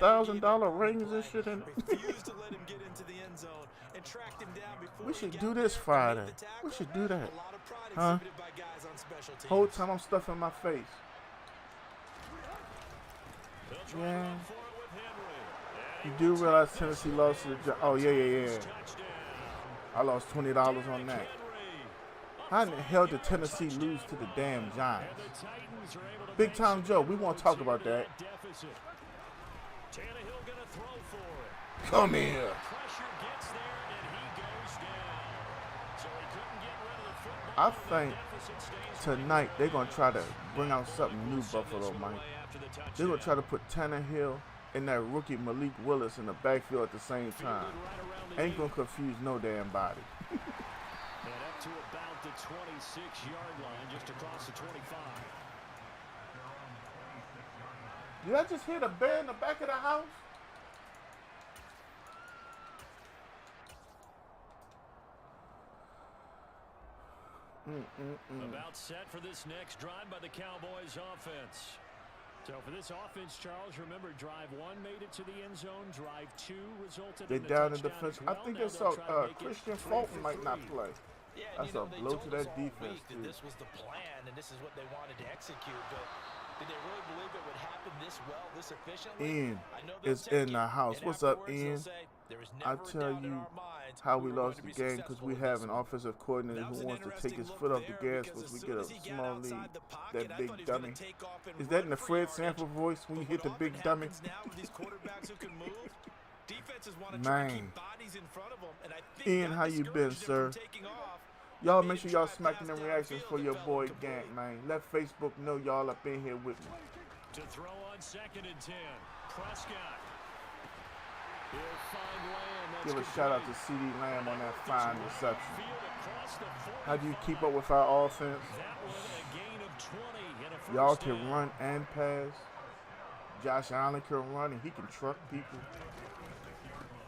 $1,000 rings and shit in it? We should do this Friday. We should do that. Huh? Whole time I'm stuffing my face. Yeah. You do realize Tennessee lost to the Giants. Oh, yeah. I lost $20 on that. How in the hell did Tennessee lose to the damn Giants? Big Time Joe, we won't talk about that. Come here. I think tonight they're going to try to bring out something new, Buffalo, Mike. They're going to try to put Tannehill and that rookie Malik Willis in the backfield at the same time. Ain't going to confuse no damn body. And up to about the 26-yard line, just across the 25. Did I just hear the bear in the back of the house? About set for this next drive by the Cowboys offense. So for this offense, Charles, remember, drive 1 made it to the end zone. Drive 2 resulted They in the down in touchdown defense. as well. I think Now they saw they'll try to make it Christian 3 Fulton for might not 3. play. Yeah, That's a blow to that defense, too. This was the plan, and this is what they wanted to execute. But did they really believe it would happen this well, this efficiently? Ian is in the house. What's up, Ian? I tell you how we lost the game because we have an offensive coordinator who wants to take his foot off the gas once we get a small lead. That big dummy. Is that in the Fred Sanford voice when you hit the big dummy? Man. Ian, how you been, sir? Y'all make sure y'all smacking them reactions for your boy Gant, man. Let Facebook know y'all up in here with me. To throw on 2nd and 10. Prescott. Give a shout out to CD Lamb on that fine reception. How do you keep up with our offense? Y'all can run and pass. Josh Allen can run and he can truck people.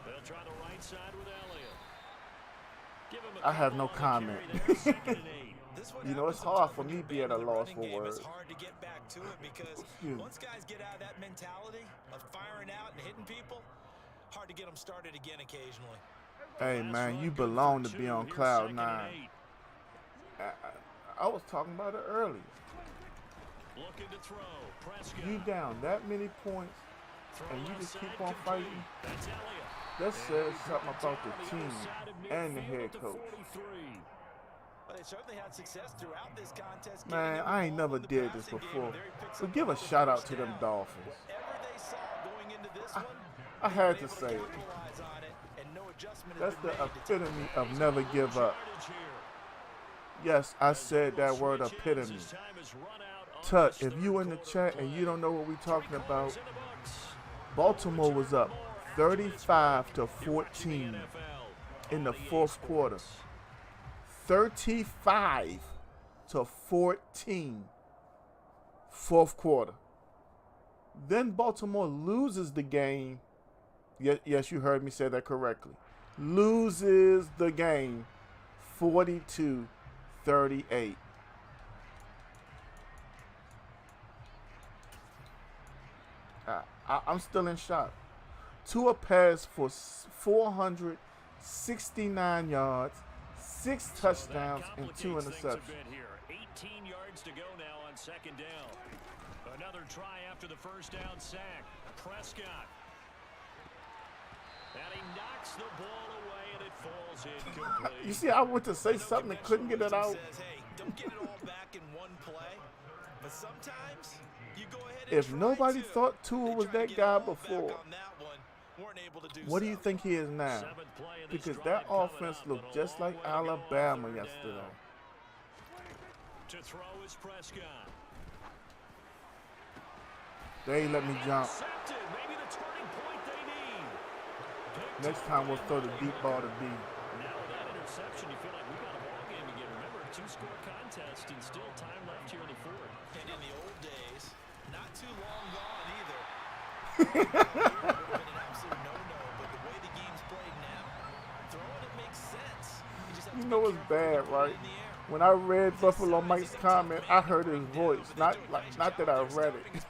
They'll try the right side with Elliott. I have no comment. You know, it's hard for me to be at a loss for words. It's hard to get back to it because once guys get out of that mentality of firing out and hitting people, hard to get them started again occasionally. Hey, man, you belong to be on cloud 9. I was talking about it earlier. You down that many points, and you just keep on fighting. That says something about the team and the head coach. But they certainly had success throughout this contest. Man, I ain't never did this before. So give a shout out to them Dolphins. I had to say it. That's the epitome of never give up. Yes, I said that word epitome. Tut, if you in the chat and you don't know what we talking about, Baltimore was up 35-14 in the 4th quarter. 35-14, 4th quarter. Then Baltimore loses the game. Yes, you heard me say that correctly. Loses the game 42-38. I'm still in shock. Tua passed for 469 yards, 6 touchdowns, and 2 interceptions. 18 yards to go now on second down. Another try after the first down sack. Prescott. And he knocks the ball away, and it falls incomplete. You see, I went to say something and couldn't get it out. Says, hey, don't get it all back in one play, but sometimes you go ahead and If nobody thought Tua was that guy before, what do you think he is now? Because that offense looked just like Alabama yesterday. To throw is Prescott. They ain't let me jump. Maybe the turning point they need. Next time we'll throw the deep ball to B. Now with that interception, you feel like we've got a ball game again. Remember, a 2-score contest and still time left here in the fourth. And in the old days, not too long gone either. It would have been an absolute no-no, but the way the game's played now, throwing it makes sense. You know it's bad, right? When I read Buffalo Mike's comment, I heard his voice. Not that I read it.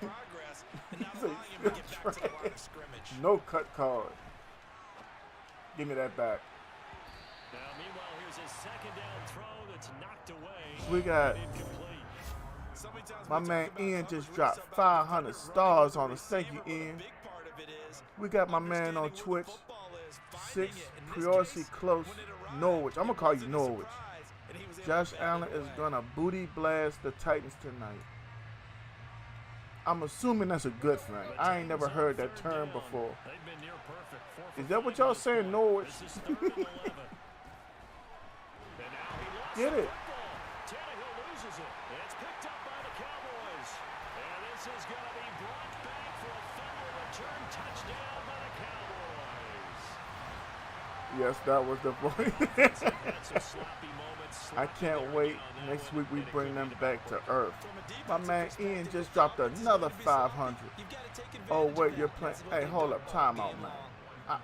No cut card. Give me that back. Now, meanwhile, here's a second down throw that's knocked away. We got my man Ian just dropped 500 stars on us. Thank you, Ian. We got my man on Twitch, 6 Priority Close, Norwich. I'm gonna call you Norwich. Josh Allen is gonna booty blast the Titans tonight. I'm assuming that's a good thing. I ain't never heard that term before. Is that what y'all saying, Norwich? Get it. Yes, that was the point. I can't wait. Next week we bring them back to earth. My man Ian just dropped another 500. Oh, wait, you're playing. Hey, hold up. Time out, man.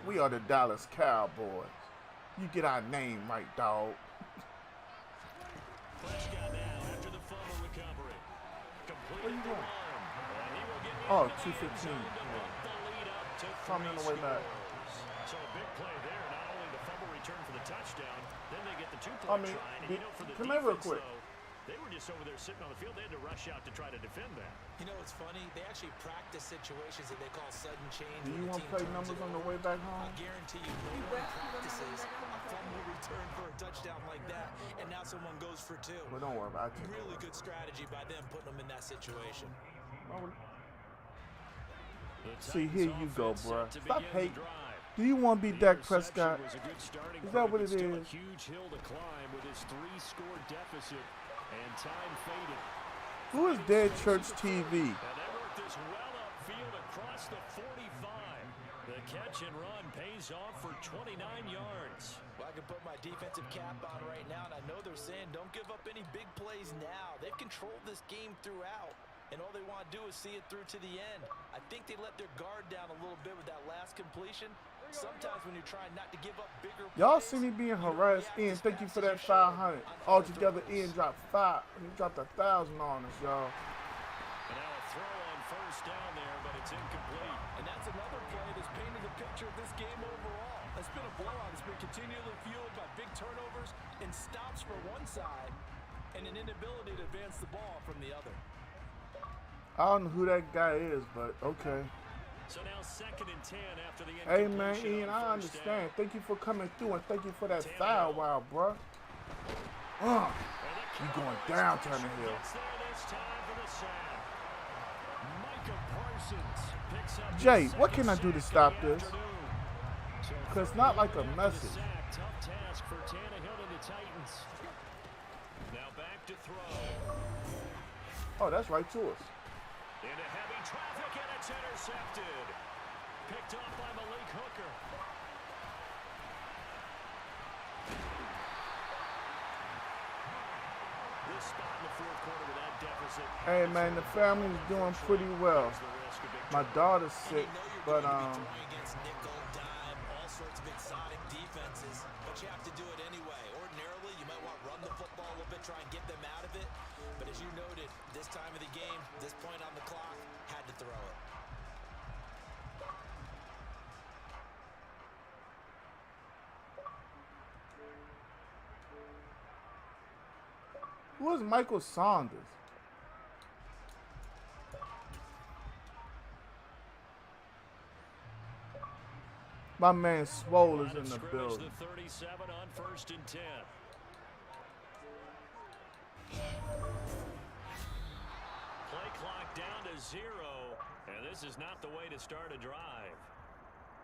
We are the Dallas Cowboys. You get our name right, dog. Where you going? Oh, 215. Coming on the way back. So a big play there, not only the fumble return for the touchdown, then they get the 2-point try. And for the come here real quick. Though, they were just over there sitting on the field. They had to rush out to try to defend that. You know, it's funny. They actually practice situations that they call sudden change. Do you want to play numbers on the way back home? I guarantee you, no one practices a fumble return for a touchdown like that, and now someone goes for 2. Well, don't worry about it. Really good strategy by them putting them in that situation. See, here you go, bro. Stop hating. Do you want to be Dak Prescott? Is that what it is? Huge hill to climb with his 3-score deficit and time faded. Who is Dead Church TV? And they work this well upfield across the 45. The catch and run pays off for 29 yards. Well, I can put my defensive cap on right now, and I know they're saying don't give up any big plays now. They've controlled this game throughout, and all they want to do is see it through to the end. I think they let their guard down a little bit with that last completion. Sometimes when you're trying not to give up bigger plays, y'all see me being harassed. Ian, thank you for that 500. Altogether, Ian dropped 5. He dropped 1,000 on us, y'all. And now a throw on first down there, but it's incomplete. And that's another play that's painted the picture of this game overall. It's been a blowout. It's been continually fueled by big turnovers and stops for one side and an inability to advance the ball from the other. I don't know who that guy is, but okay. So now 2nd and 10 after the hey, man, Ian, I understand. Thank you for coming through, and thank you for that foul, wow, bro. You going down, Tannehill. Jay, what can I do to stop this? Because it's not like a message. Tough task for Tannehill and the Titans. Now back to throw. Oh, that's right to us. Into heavy traffic, and it's intercepted. Picked off by Malik Hooker. The Hey man, the family's doing pretty well. My daughter's sick, but all sorts of exotic defenses, but you have to do it anyway. Ordinarily, you might want to run the football a little bit, try and get them out of it. But as you noted, this time of the game, this point on the clock, had to throw it. who is Michael Saunders? My man Swole is in the building. 37 on 1st and 10. Play clock down to 0, and this is not the way to start a drive.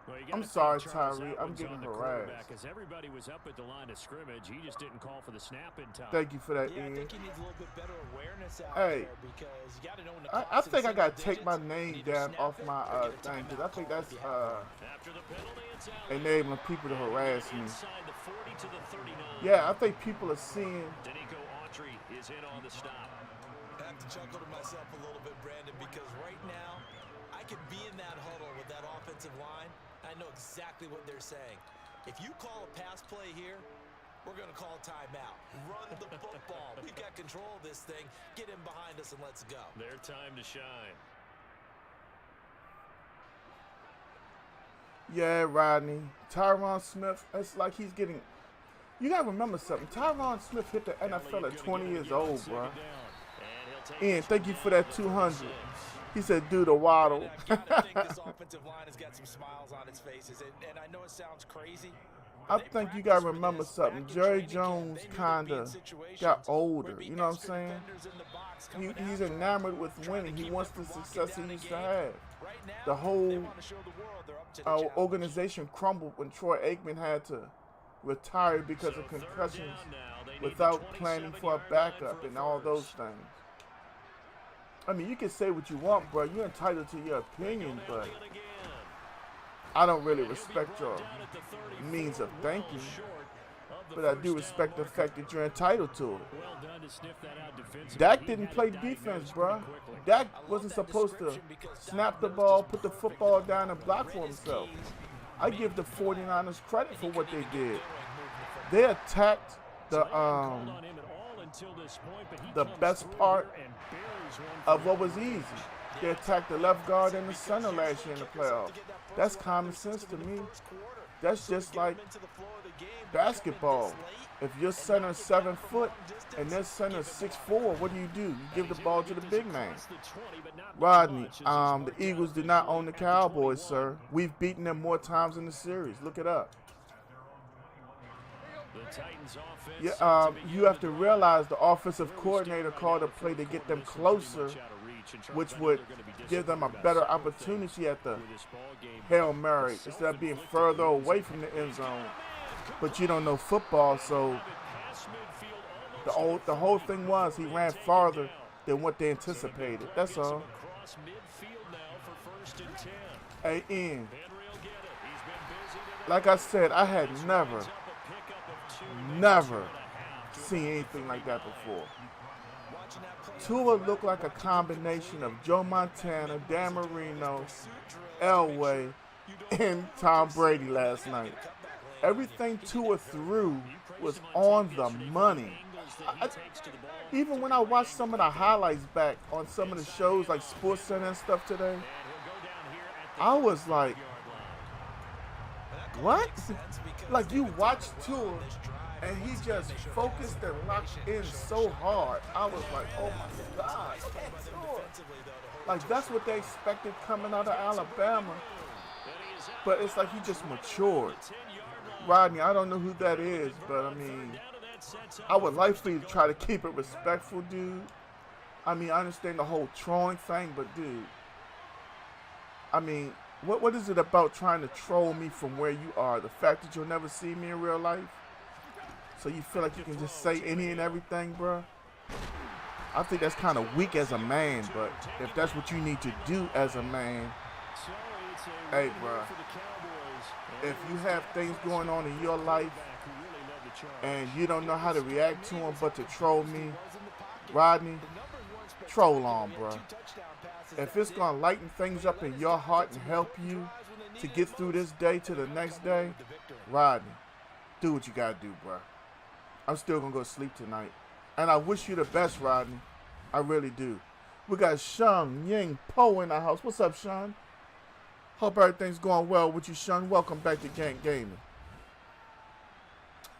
Well, I'm sorry, Tyree. I'm getting harassed. Because everybody was up at the line of scrimmage. He just didn't call for the snap in time. Thank you for that, Yeah, I Ian. think he needs a little bit better awareness out Hey, there because you got to know when the I clock's in think I gotta single take my digits, name either down snap off it my or get a thing, because I timeout. think that's After the penalty, it's out. enabling people to harass me. Inside the 40 to the 39. Yeah, I think people are seeing. Danico Autry is in on the stop. I have to chuckle to myself a little bit, Brandon, because right now I could be in that huddle with that offensive line. I know exactly what they're saying. If you call a pass play here, we're going to call a timeout. Run the football. We've got control of this thing. Get him behind us and let's go. Their time to shine. Yeah, Rodney. Tyron Smith, it's like he's getting. You gotta remember something. Tyron Smith hit the NFL at 20 years old, bro. Ian, thank you for that 200. He said, do the waddle. I gotta think this offensive line has got some smiles on its faces, and I know it sounds crazy. I think you gotta remember something. Jerry Jones kinda got older. You know what I'm saying? He's enamored with winning. He wants the success he used to have. The whole organization crumbled when Troy Aikman had to retire because of concussions without planning for a backup and all those things. I mean, you can say what you want, bro. You're entitled to your opinion, but I don't really respect your means of thinking. But I do respect the fact that you're entitled to it. Dak didn't play defense, bro. Dak wasn't supposed to snap the ball, put the football down, and block for himself. I give the 49ers credit for what they did. They attacked the best part of what was easy. They attacked the left guard and the center last year in the playoffs. That's common sense to me. That's just like basketball. If your center is 7 foot and their center is 6'4", what do? You give the ball to the big man. Rodney, the Eagles do not own the Cowboys, sir. We've beaten them more times in the series. Look it up. Yeah, you have to realize the offensive coordinator called a play to get them closer, which would give them a better opportunity at the Hail Mary instead of being further away from the end zone. But you don't know football, so the whole thing was he ran farther than what they anticipated. That's all. Hey, Ian, like I said, I had never seen anything like that before. Tua looked like a combination of Joe Montana, Dan Marino, Elway, and Tom Brady last night. Everything Tua threw was on the money. Even when I watched some of the highlights back on some of the shows like SportsCenter and stuff today, I was like, what? Like, you watch Tua and he just focused and locked in so hard. I was like, oh my God. Like, that's what they expected coming out of Alabama. But it's like he just matured. Rodney, I don't know who that is, but I mean, I would like for you to try to keep it respectful, dude. I mean, I understand the whole trolling thing, but dude, I mean, what is it about trying to troll me from where you are? The fact that you'll never see me in real life? So you feel like you can just say any and everything, bro? I think that's kind of weak as a man, but if that's what you need to do as a man, hey, bro, if you have things going on in your life and you don't know how to react to them but to troll me, Rodney, troll on, bro. If it's going to lighten things up in your heart and help you to get through this day to the next day, Rodney, do what you got to do, bro. I'm still going to go to sleep tonight. And I wish you the best, Rodney. I really do. We got Sean Ying Po in the house. What's up, Sean? Hope everything's going well with you, Sean. Welcome back to Gang Gaming.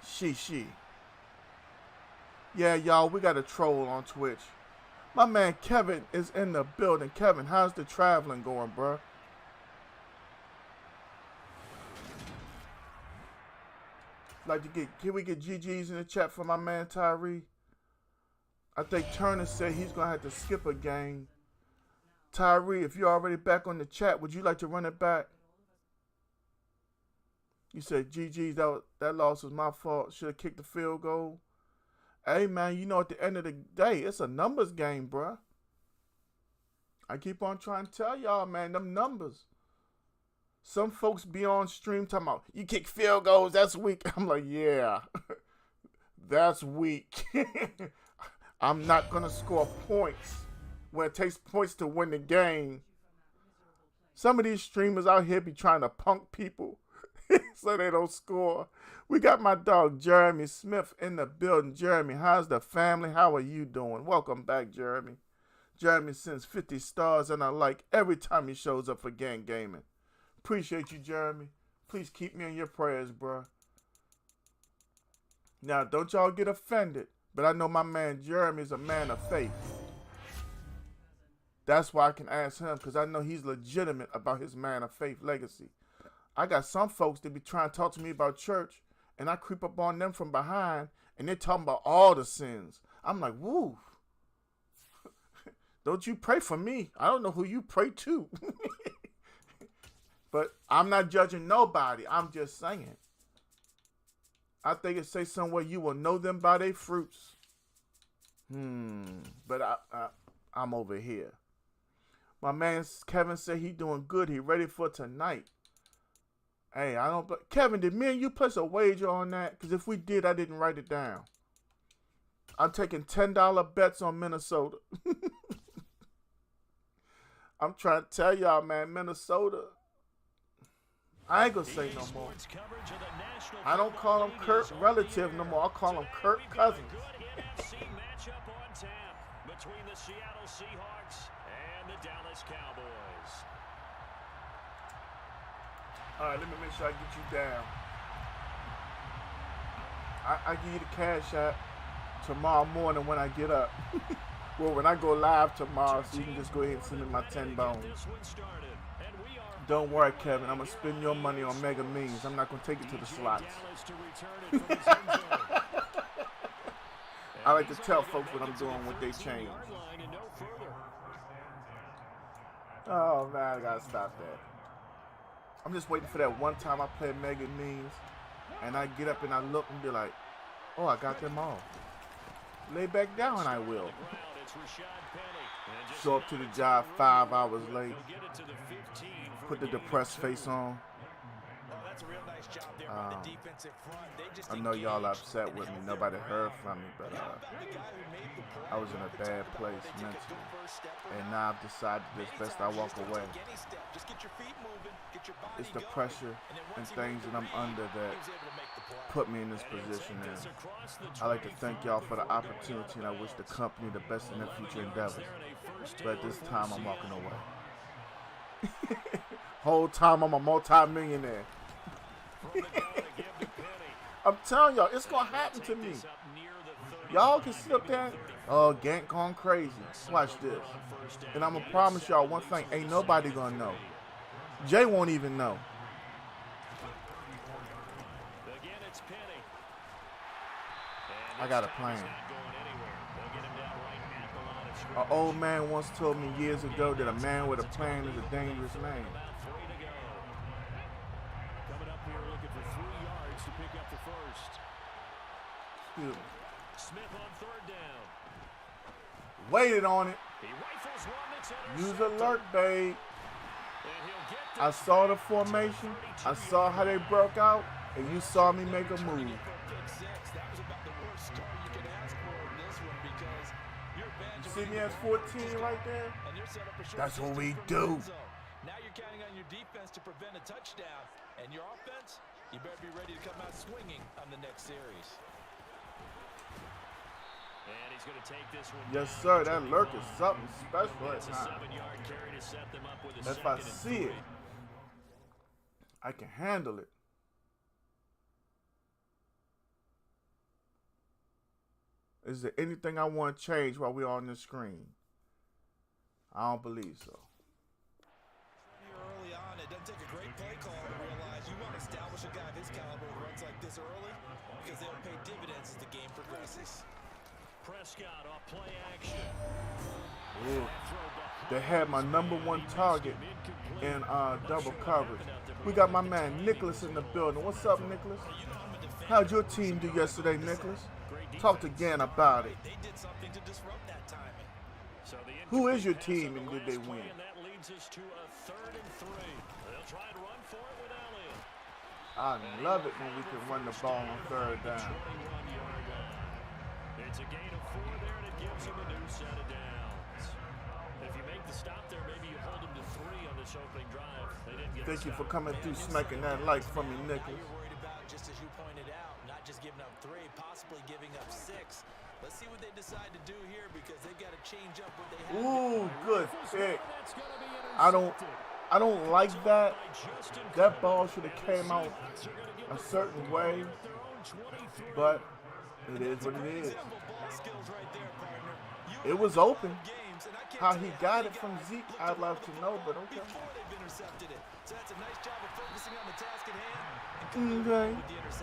She. Yeah, y'all, we got a troll on Twitch. My man Kevin is in the building. Kevin, how's the traveling going, bro? Can we get GG's in the chat for my man Tyree? I think Turner said he's going to have to skip a game. Tyree, if you're already back on the chat, would you like to run it back? You said, GG's, that loss was my fault. Should have kicked the field goal. Hey, man, you know, at the end of the day, it's a numbers game, bruh. I keep on trying to tell y'all, man, them numbers. Some folks be on stream talking about, you kick field goals, that's weak. I'm like, yeah, that's weak. I'm not going to score points when it takes points to win the game. Some of these streamers out here be trying to punk people so they don't score. We got my dog Jeremy Smith in the building. Jeremy, how's the family? How are you doing? Welcome back, Jeremy. Jeremy sends 50 stars, and I like every time he shows up for Gang Gaming. Appreciate you, Jeremy. Please keep me in your prayers, bro. Now, don't y'all get offended, but I know my man Jeremy is a man of faith. That's why I can ask him, because I know he's legitimate about his man of faith legacy. I got some folks that be trying to talk to me about church, and I creep up on them from behind, and they're talking about all the sins. I'm like, woo. Don't you pray for me. I don't know who you pray to. But I'm not judging nobody. I'm just saying. I think it says somewhere you will know them by their fruits. But I'm over here. My man Kevin said he doing good. He ready for tonight. Hey, I don't... Kevin, did me and you place a wager on that? Because if we did, I didn't write it down. I'm taking $10 bets on Minnesota. I'm trying to tell y'all, man, Minnesota... I ain't gonna say no more. I don't call him Kurt relative no more. I call him Kirk Cousins. Between the Seattle Seahawks and the Dallas Cowboys. All right, let me make sure I get you down. I give you the cash app tomorrow morning when I get up. Well, when I go live tomorrow, so you can just go ahead and send me my 10 bones. Don't worry, Kevin. I'm going to spend your money on Mega Millions. I'm not going to take it to the slots. I like to tell folks what I'm doing when they change. Oh, man, I got to stop that. I'm just waiting for that one time I play Mega Millions, and I get up and I look and be like, oh, I got them all. Lay back down, I will. Show up to the job 5 hours late. Put the depressed face on. I know y'all are upset with me. Nobody heard from me, but I was in a bad place mentally. And now I've decided it's best I walk away. It's the pressure and things that I'm under that put me in this position. And I like to thank y'all for the opportunity, and I wish the company the best in their future endeavors. But this time I'm walking away. Whole time I'm a multi-millionaire. I'm telling y'all, it's gonna happen to me. Y'all can sit up there, oh, Gank gone crazy. Watch this. And I'm gonna promise y'all one thing, ain't nobody gonna know. Jay won't even know. I got a plan. An old man once told me years ago that a man with a plan is a dangerous man. Coming up here looking for 3 yards to pick up the first. Excuse me. Smith on third down. Waited on it. He rifles one that's Use alert, babe. I saw the formation. I saw how they broke out, and you saw me make a move. That was about the worst start you could ask for in this one because you're see me as 14 right there? That's what we do. Now you're counting on your defense to prevent a touchdown. And your offense, you better be ready to come out swinging on the next series. And he's going to take this one. Yes, sir. That lurk is something special right It's a now. 7-yard carry to set them up with a If I second and see it, 3. I can handle it. Is there anything I want to change while we're on the screen? I don't believe so. Early on, it doesn't take a great play call to realize you want to establish a guy of his caliber who runs like this early because they'll pay dividends as the game progresses. Prescott off play action. Yeah. They had my #1 target in double coverage. We got my man Nicholas in the building. What's up, Nicholas? How'd your team do yesterday, Nicholas? Talk again about it. They did something to disrupt that timing. Who is your team and did they win? That leads us to a 3rd and 3. They'll try and run for it with Elliott. I love it when we can run the ball on 3rd down. 21-yard line. It's a gain of 4 there, and it gives them a new set of downs. If you make the stop there, maybe you hold them to 3 on this opening drive. They didn't get Thank you for coming through, smacking that like from me, Nicholas. You're worried about, just as you pointed out, not just giving up 3, possibly giving up 6. Let's see what they decide to do here because they've got to change up what they have. Ooh, good pick. I don't like that. That ball should have came out a certain way, but it is what it is. It was open. How he got it from Zeke, I'd love to know, but okay. So that's a nice job of focusing on the task at hand. Okay,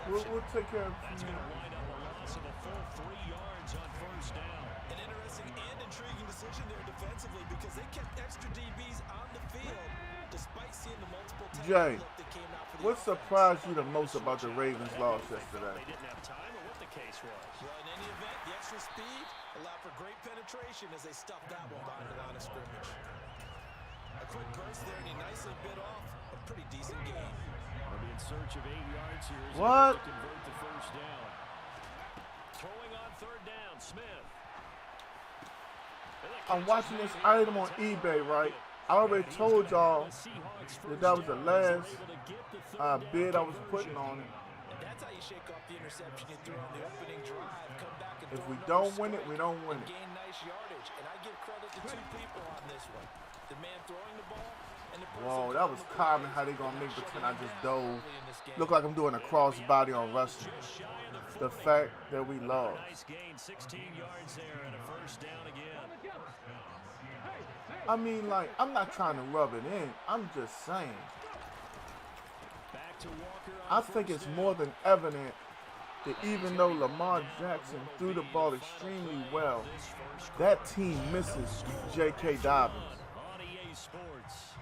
we'll take care of it. Wind up a loss of a full 3 yards on 1st down. An interesting and intriguing decision there defensively because they kept extra DBs on the field despite seeing the multiple Jay, tackles that came out for the what offense. surprised you the most about the Ravens' loss yesterday? They didn't have time, or what the case was. Well, in any event, the extra speed allowed for great penetration as they stuffed that one behind the line of scrimmage. A quick burst there, and he nicely bit off a pretty decent game. They'll be in search of 8 yards here. What? To convert the 1st down. Throwing on 3rd down, Smith. I'm watching this item on eBay, right? I already told y'all that was the last bid I was putting on it. And that's how you shake off the interception you threw on the opening drive. Come back and If throw we it don't up win it, we don't win it. gain nice yardage. And I give credit to 2 people on this one. The man throwing the ball and the person Whoa, that was throwing the common ball. how they gonna make pretend I just dove. Early in this game. Look like I'm doing a crossbody on wrestling. The fact that we lost. Nice gain, 16 yards there, and a 1st down again. I mean, like, I'm not trying to rub it in. I'm just saying. Back to Walker I on think 1st it's down. more than evident that even though Lamar Jackson threw the ball extremely well, that team misses J.K. Dobbins. On EA Sports.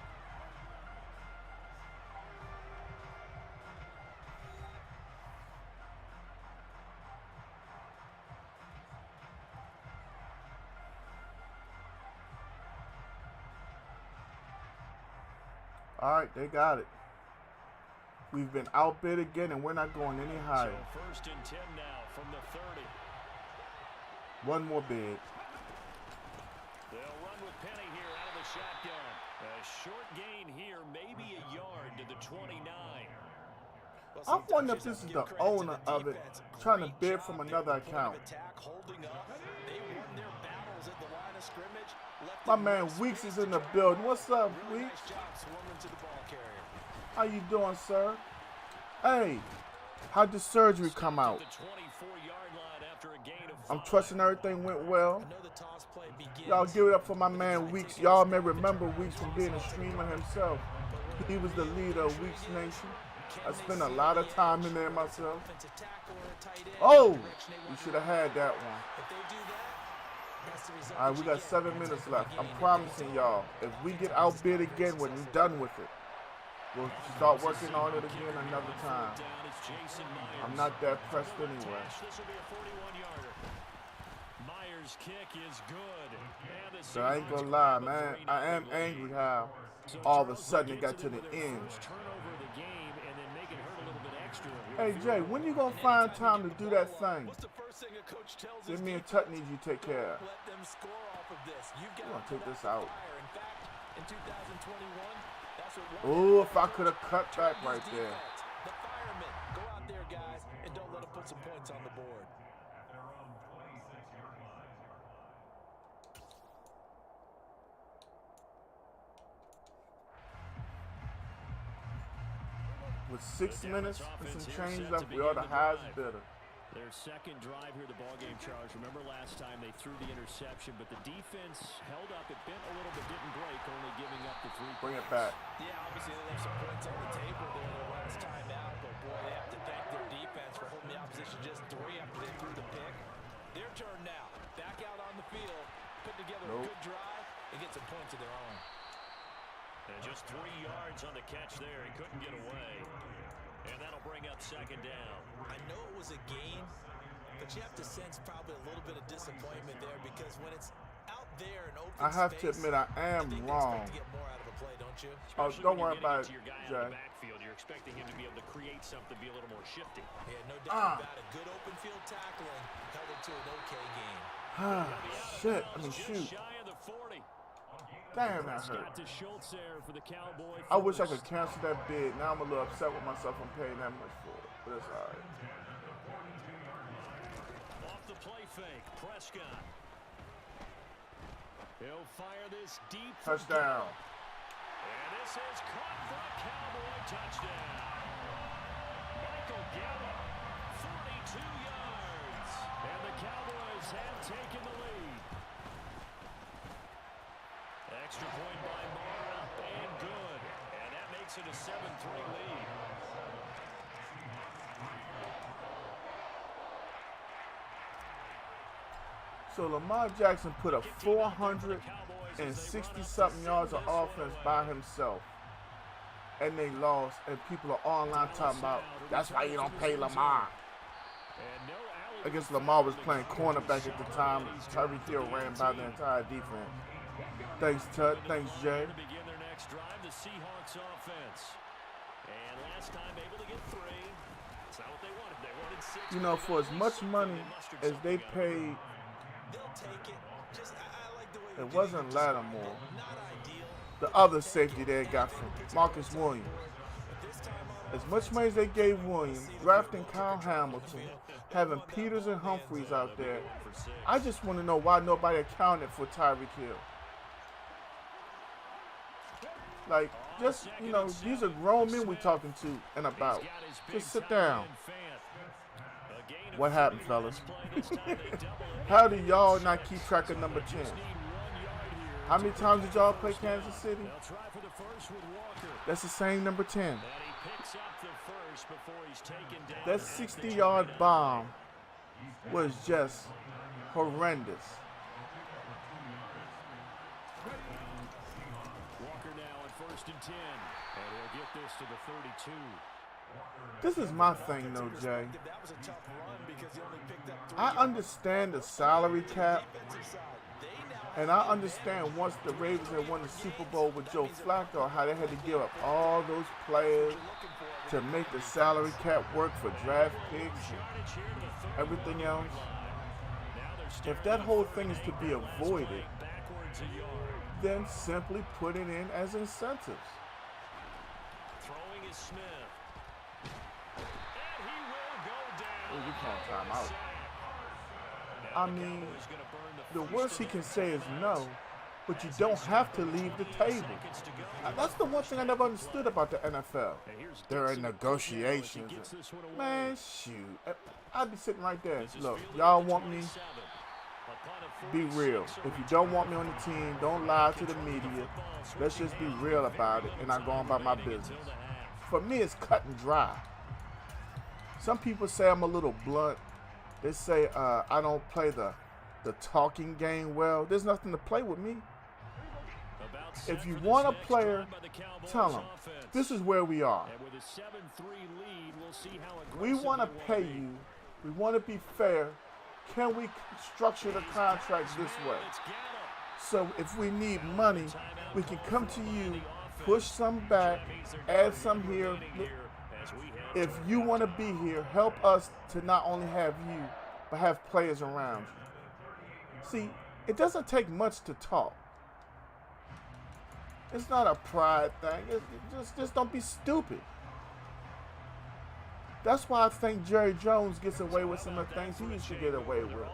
All right, they got it. We've been outbid again, and we're not going any higher. So 1st and 10 now from the 30. One more bid. They'll run with Penny here out of the shotgun. A short gain here, maybe a yard to the 29. I wonder if this is the owner of it trying to bid from another account. My man Weeks is in the building. What's up, Weeks? How you doing, sir? Hey, how'd the surgery come out? I'm trusting everything went well. Y'all give it up for my man Weeks. Y'all may remember Weeks from being a streamer himself. He was the leader of Weeks Nation. I spent a lot of time in there myself. Oh, we should have had that one. All right, we got 7 minutes left. I'm promising y'all, if we get outbid again, we're done with it. We'll start working on it again another time. I'm not that pressed anyway. This will be a 41-yarder. Myers' kick is good. So I ain't gonna lie, man. I am angry how all of a sudden it got to the end. Turnover of the game, and then make it hurt a little bit Hey, Jay, when you going to find time to do that thing? What's the first thing a coach tells Then his me and defense? Tut need you to take care of. Let them score off of this. You've got I'm going to to take put this out out. the fire. In fact, in 2021, that's what Oh, if I could have cut back Turn right this there. defense. The firemen, go out there, guys, and don't let them put some points on the board. With 6 minutes and some change left, we are the highest bidder. Their second drive here, the ballgame, Charles. Remember last time they threw the interception, but the defense held up. It bent a little but didn't break, only giving up the 3 Bring it points. back. Yeah, obviously they left some points on the table there their last time out, but boy, they have to thank their defense for holding the opposition just 3 after they threw the pick. Their turn now. Back out on the field, put together a good drive, and get some points of their own. And just 3 yards on the catch there. He couldn't get away. And that'll bring up second down. I know it was a gain, but you have to sense probably a little bit of disappointment there because when it's out there in open I have to space, admit, I am think they wrong. expect to get more out of a play, don't you? Oh, Especially don't when worry you're about getting it, to your guy out Jay. of the backfield. You're expecting him to be able to create something, be a little more shifty. Yeah, no doubt about it. Good open field tackling held it to an okay game. Ah, shit. I mean, Just shoot. shy of the 40. Damn, that hurt. Got to Schultz there for the Cowboy. I wish I could cancel that bid. Now I'm a little upset with myself for paying that much for it. But it's all right. Off the play fake, Prescott. He'll fire this deep. Touchdown. And this is caught for a Cowboy touchdown. Michael Gallup, 42 yards. And the Cowboys have taken the lead. Extra point by Marr, up and good. And that makes it a 7-3 lead. So Lamar Jackson put up 460-something yards of offense by himself. And they lost, and people are online talking about, that's why you don't pay Lamar. I guess Lamar was playing cornerback at the time. Tyreek Hill ran by the entire defense. Thanks, Tut. Thanks, Jay. To begin their next drive, the Seahawks offense. And last time able to get 3. It's not what they wanted. They wanted 6. You know, for as much money as they paid, They'll take it. Just, I like the way it wasn't Lattimore. not ideal. The other safety they got from Marcus Williams. As much money as they gave Williams, drafting Kyle Hamilton, having Peters and Humphreys out there, I just want to know why nobody accounted for Tyreek Hill. Like, just, you know, these are grown men we're talking to and about. Just sit down. What happened, fellas? How do y'all not keep track of number 10? How many times did y'all play Kansas City? That's the same number 10. That 60-yard bomb was just horrendous. Walker now at 1st and 10. And he'll get this to the 32. This is my thing, though, Jay. That was a tough run because he only picked up 3 I understand the salary cap, defensive side. They now and I understand once the Ravens had won the Super Bowl with Joe Flacco, how they had to give up all those players to make the salary cap work for draft picks and everything else. If that whole thing is to be avoided, then simply put it in as incentives. Throwing is Smith. And he will go down. Oh, we can't time out. I mean, the worst he can say is no, but you don't have to leave the table. That's the one thing I never understood about the NFL. There are negotiations. Man, shoot. I'd be sitting right there. Look, y'all want me? Be real. If you don't want me on the team, don't lie to the media. Let's just be real about it, and I go on about my business. For me, it's cut and dry. Some people say I'm a little blunt. They say I don't play the talking game well. There's nothing to play with me. If you want a player, tell them, this is where we are. We want to pay you. We want to be fair. Can we structure the contracts this way? So if we need money, we can come to you, push some back, add some here. if you want to be here, help us to not only have you, but have players around you. See, it doesn't take much to talk. It's not a pride thing. Just don't be stupid. That's why I think Jerry Jones gets away with some of the things he used to get away with.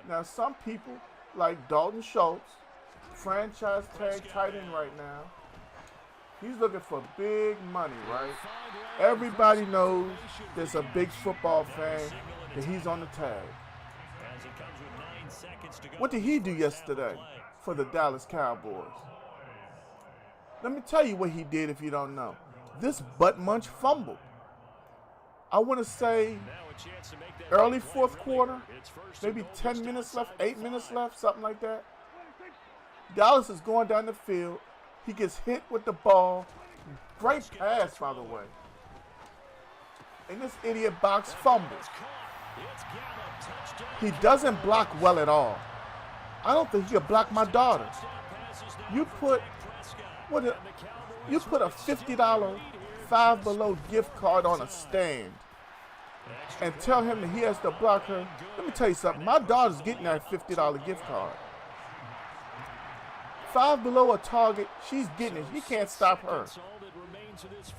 Now, some people, like Dalton Schultz, franchise tag tight end right now, he's looking for big money, right? Everybody knows there's a big football fan that he's on the tag. What did he do yesterday for the Dallas Cowboys? Let me tell you what he did if you don't know. This butt munch fumble. I want to say early fourth quarter, maybe 10 minutes left, 8 minutes left, something like that. Dallas is going down the field. He gets hit with the ball. Great pass, by the way. And this idiot box fumbles. He doesn't block well at all. I don't think he could block my daughter. You put a $50 Five Below gift card on a stand and tell him that he has to block her. Let me tell you something. My daughter's getting that $50 gift card. Five Below a Target, she's getting it. He can't stop her.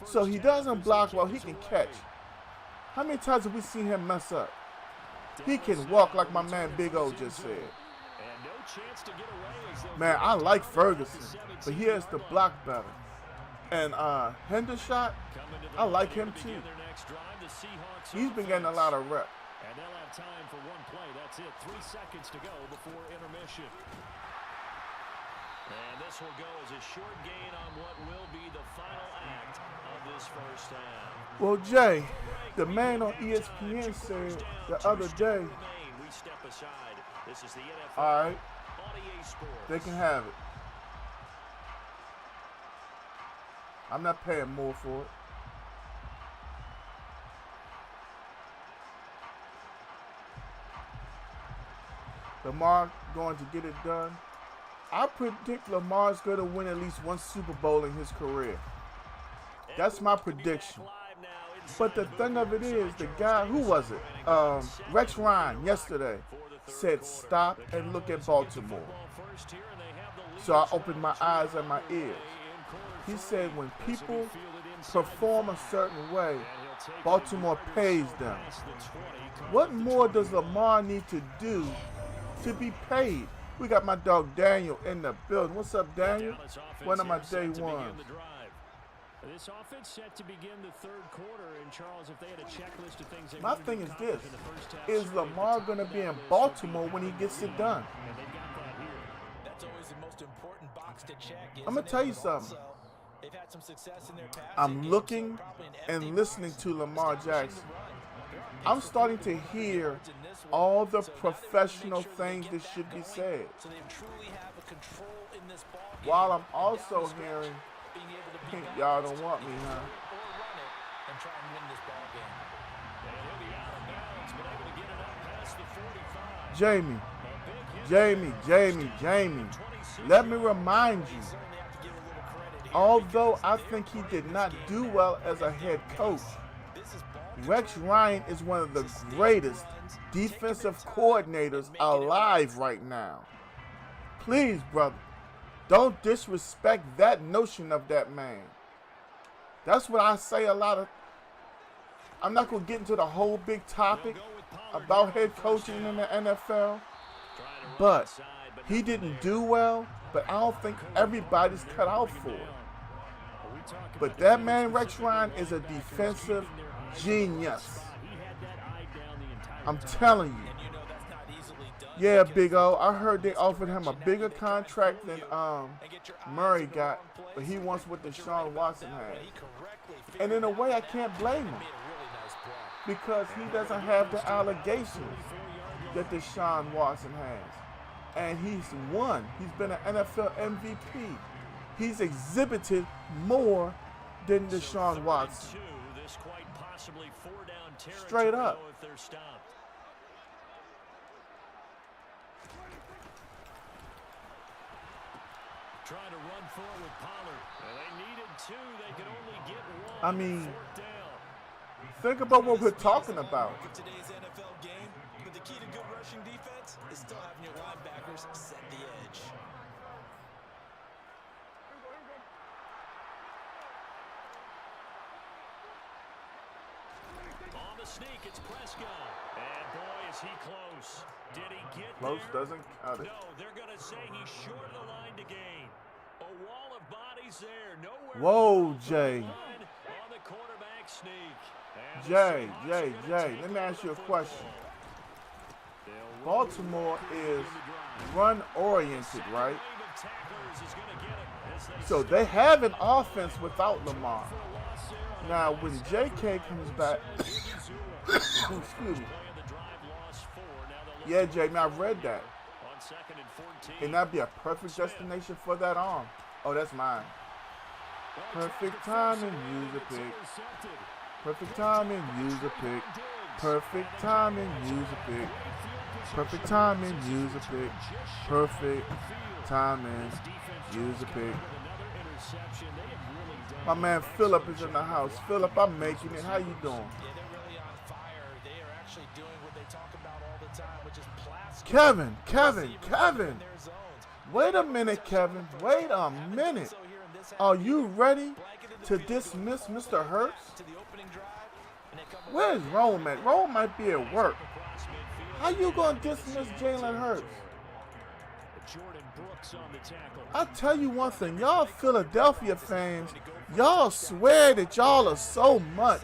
So he doesn't block well. He can catch. How many times have we seen him mess up? He can walk like my man Big O just said. Man, I like Ferguson, but he has to block better. And Hendershot, I like him too. He's been getting a lot of rep. And they'll have time for one play. That's it. 3 seconds to go before intermission. And this will go as a short gain on what will be the final act of this first half. Well, Jay, the man on ESPN said the other day, all right, they can have it. I'm not paying more for it. Lamar going to get it done. I predict Lamar's going to win at least one Super Bowl in his career. That's my prediction. But the thing of it is, the guy, who was it? Rex Ryan yesterday said stop and look at Baltimore. So I opened my eyes and my ears. He said when people perform a certain way, Baltimore pays them. What more does Lamar need to do to be paid? We got my dog Daniel in the building. What's up, Daniel? One of my day ones. This offense set to begin the third quarter, and Charles, if they had a checklist of things, my thing is this: is Lamar going to be in Baltimore when he gets it done? That's always the most important box to check. I'm gonna tell you something. I'm looking and listening to Lamar Jackson. I'm starting to hear all the professional things that should be said, while I'm also hearing, y'all don't want me, huh? Jamie, let me remind you, although I think he did not do well as a head coach, Rex Ryan is one of the greatest defensive coordinators alive right now. Please, brother, don't disrespect that notion of that man. That's what I say a lot of. I'm not going to get into the whole big topic about head coaching in the NFL, but he didn't do well, but I don't think everybody's cut out for it. But that man, Rex Ryan, is a defensive genius. I'm telling you. Yeah, Big O, I heard they offered him a bigger contract than Murray got, but he wants what Deshaun Watson has. And in a way, I can't blame him, because he doesn't have the allegations that Deshaun Watson has. And he's won. He's been an NFL MVP. He's exhibited more than Deshaun Watson. Straight up. Trying to run forward with Pollard. And they needed two. They could only get one. I mean, Fourth down. think about what we're talking about. Today's NFL game, but the key to good rushing defense is still having your linebackers set the edge. On the sneak, it's Prescott. And boy, is he close. Did he get Close there? doesn't cut it. No, they're going to say he's short of the line to gain. A wall of bodies there. Nowhere. Whoa, Jay. On the quarterback sneak. And Jay, the Jay, Seahawks are Jay, gonna let me take ask you a the question. football. They'll Baltimore is run-oriented, right? wave of tacklers is gonna get him as they So they have an offense without Lamar. Now, when J.K. comes back, excuse me. Yeah, Jay, now I've read that. On 2nd and 14. And that'd be a perfect destination for that arm. Oh, that's mine. Perfect timing, use a pick. Perfect timing, use a pick. Perfect timing, use a pick. Perfect timing, use a pick. Perfect timing, use a pick. My man Phillip is in the house. Phillip, I'm making it. How you doing? Yeah, they're really on fire. They are actually doing what they talk about all the time, which is plastic. Kevin. Wait a minute, Kevin. Wait a minute. Are you ready to dismiss Mr. Hurts? Where's Rome at? Rome might be at work. How you gonna dismiss Jalen Hurts? I tell you one thing, y'all Philadelphia fans, y'all swear that y'all are so much.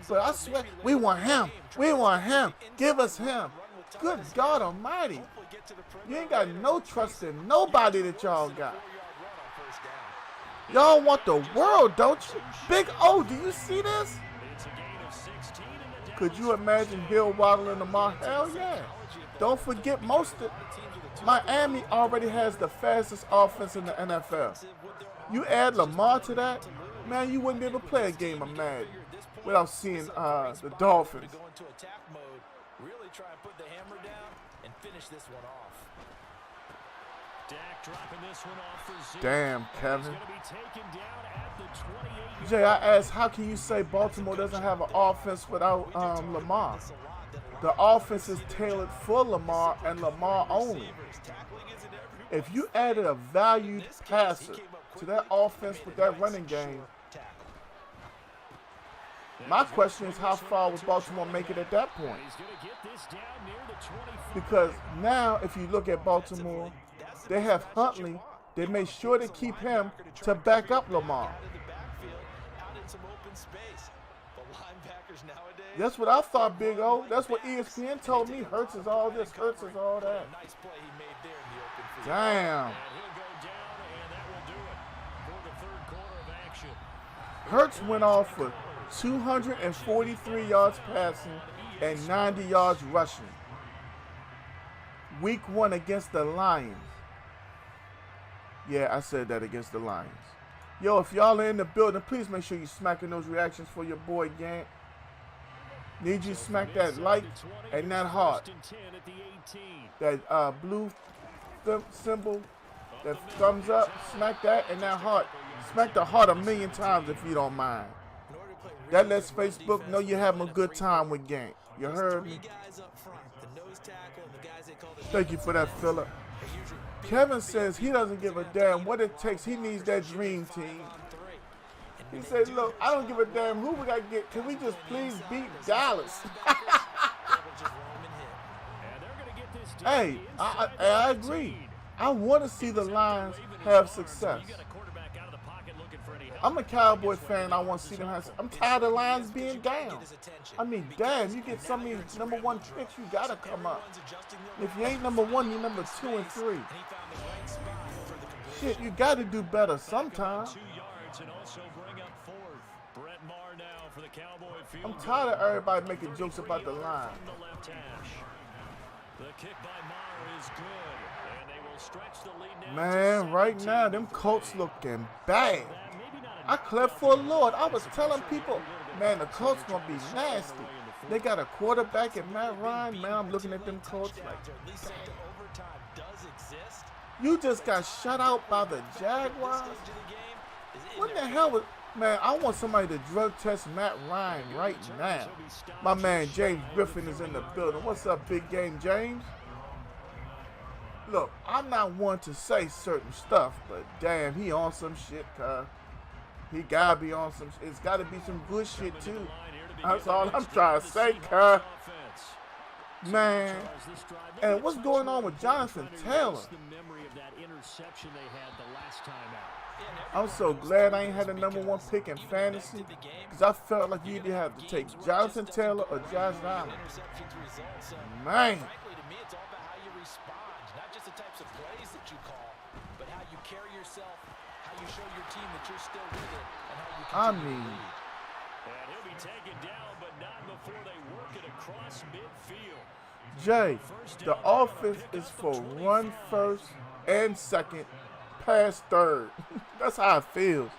But I swear, we want him. We want him. Give us him. Good God Almighty. You ain't got no trust in nobody that y'all got. Y'all want the world, don't you? Big O, do you see this? Could you imagine Hill, Waddle, and Lamar? Hell yeah. Don't forget Miami already has the fastest offense in the NFL. You add Lamar to that, man, you wouldn't be able to play a game of Madden without seeing the Dolphins. Go into attack mode, really try and put the hammer down and finish this one off. Dak dropping this one off for Zeke. Damn, Kevin. He's gonna be taken down at the 28. Jay, I asked, how can you say Baltimore doesn't have an offense without Lamar? The offense is tailored for Lamar and Lamar only. If you added a valued passer to that offense with that running game, my question is, how far would Baltimore make it at that point? Because now, if you look at Baltimore, they have Huntley. They made sure to keep him to back up Lamar. That's what I thought, Big O. That's what ESPN told me. Hurts is all this, Hurts is all that. Damn. Hurts went off for 243 yards passing and 90 yards rushing. Week 1 against the Lions. Yeah, I said that, against the Lions. Yo, if y'all are in the building, please make sure you smacking those reactions for your boy Gant. Need you to smack that like and that heart. That blue symbol, that thumbs up, smack that and that heart. Smack the heart 1,000,000 times if you don't mind. That lets Facebook know you're having a good time with Gant. You heard me? Thank you for that, Phillip. Kevin says he doesn't give a damn what it takes. He needs that dream team. He said, look, I don't give a damn who we got to get. Can we just please beat Dallas? Hey, I agree. I want to see the Lions have success. I'm a Cowboy fan. I want to see them have success. I'm tired of the Lions being down. I mean, damn, you get some of these #1 picks, you got to come up. If you ain't #1, you're #2 and 3. Shit, you got to do better sometime. I'm tired of everybody making jokes about the line. Man, right now, them Colts looking bad. I clap for the Lord. I was telling people, man, the Colts gonna be nasty. They got a quarterback at Matt Ryan. Man, I'm looking at them coach like, you just got shut out by the Jaguars? What the hell was... Man, I want somebody to drug test Matt Ryan right now. My man James Griffin is in the building. What's up, big game, James? Look, I'm not one to say certain stuff, but damn, he on some shit, cuz. He gotta be on some shit. It's gotta be some good shit, too. That's all I'm trying to say, cuz. Man. And what's going on with Jonathan Taylor? I'm so glad I ain't had the #1 pick in fantasy, because I felt like you either have to take Jonathan Taylor or Josh Allen. Man. I mean, Jay, the offense is for run first and second, pass third. That's how it feels.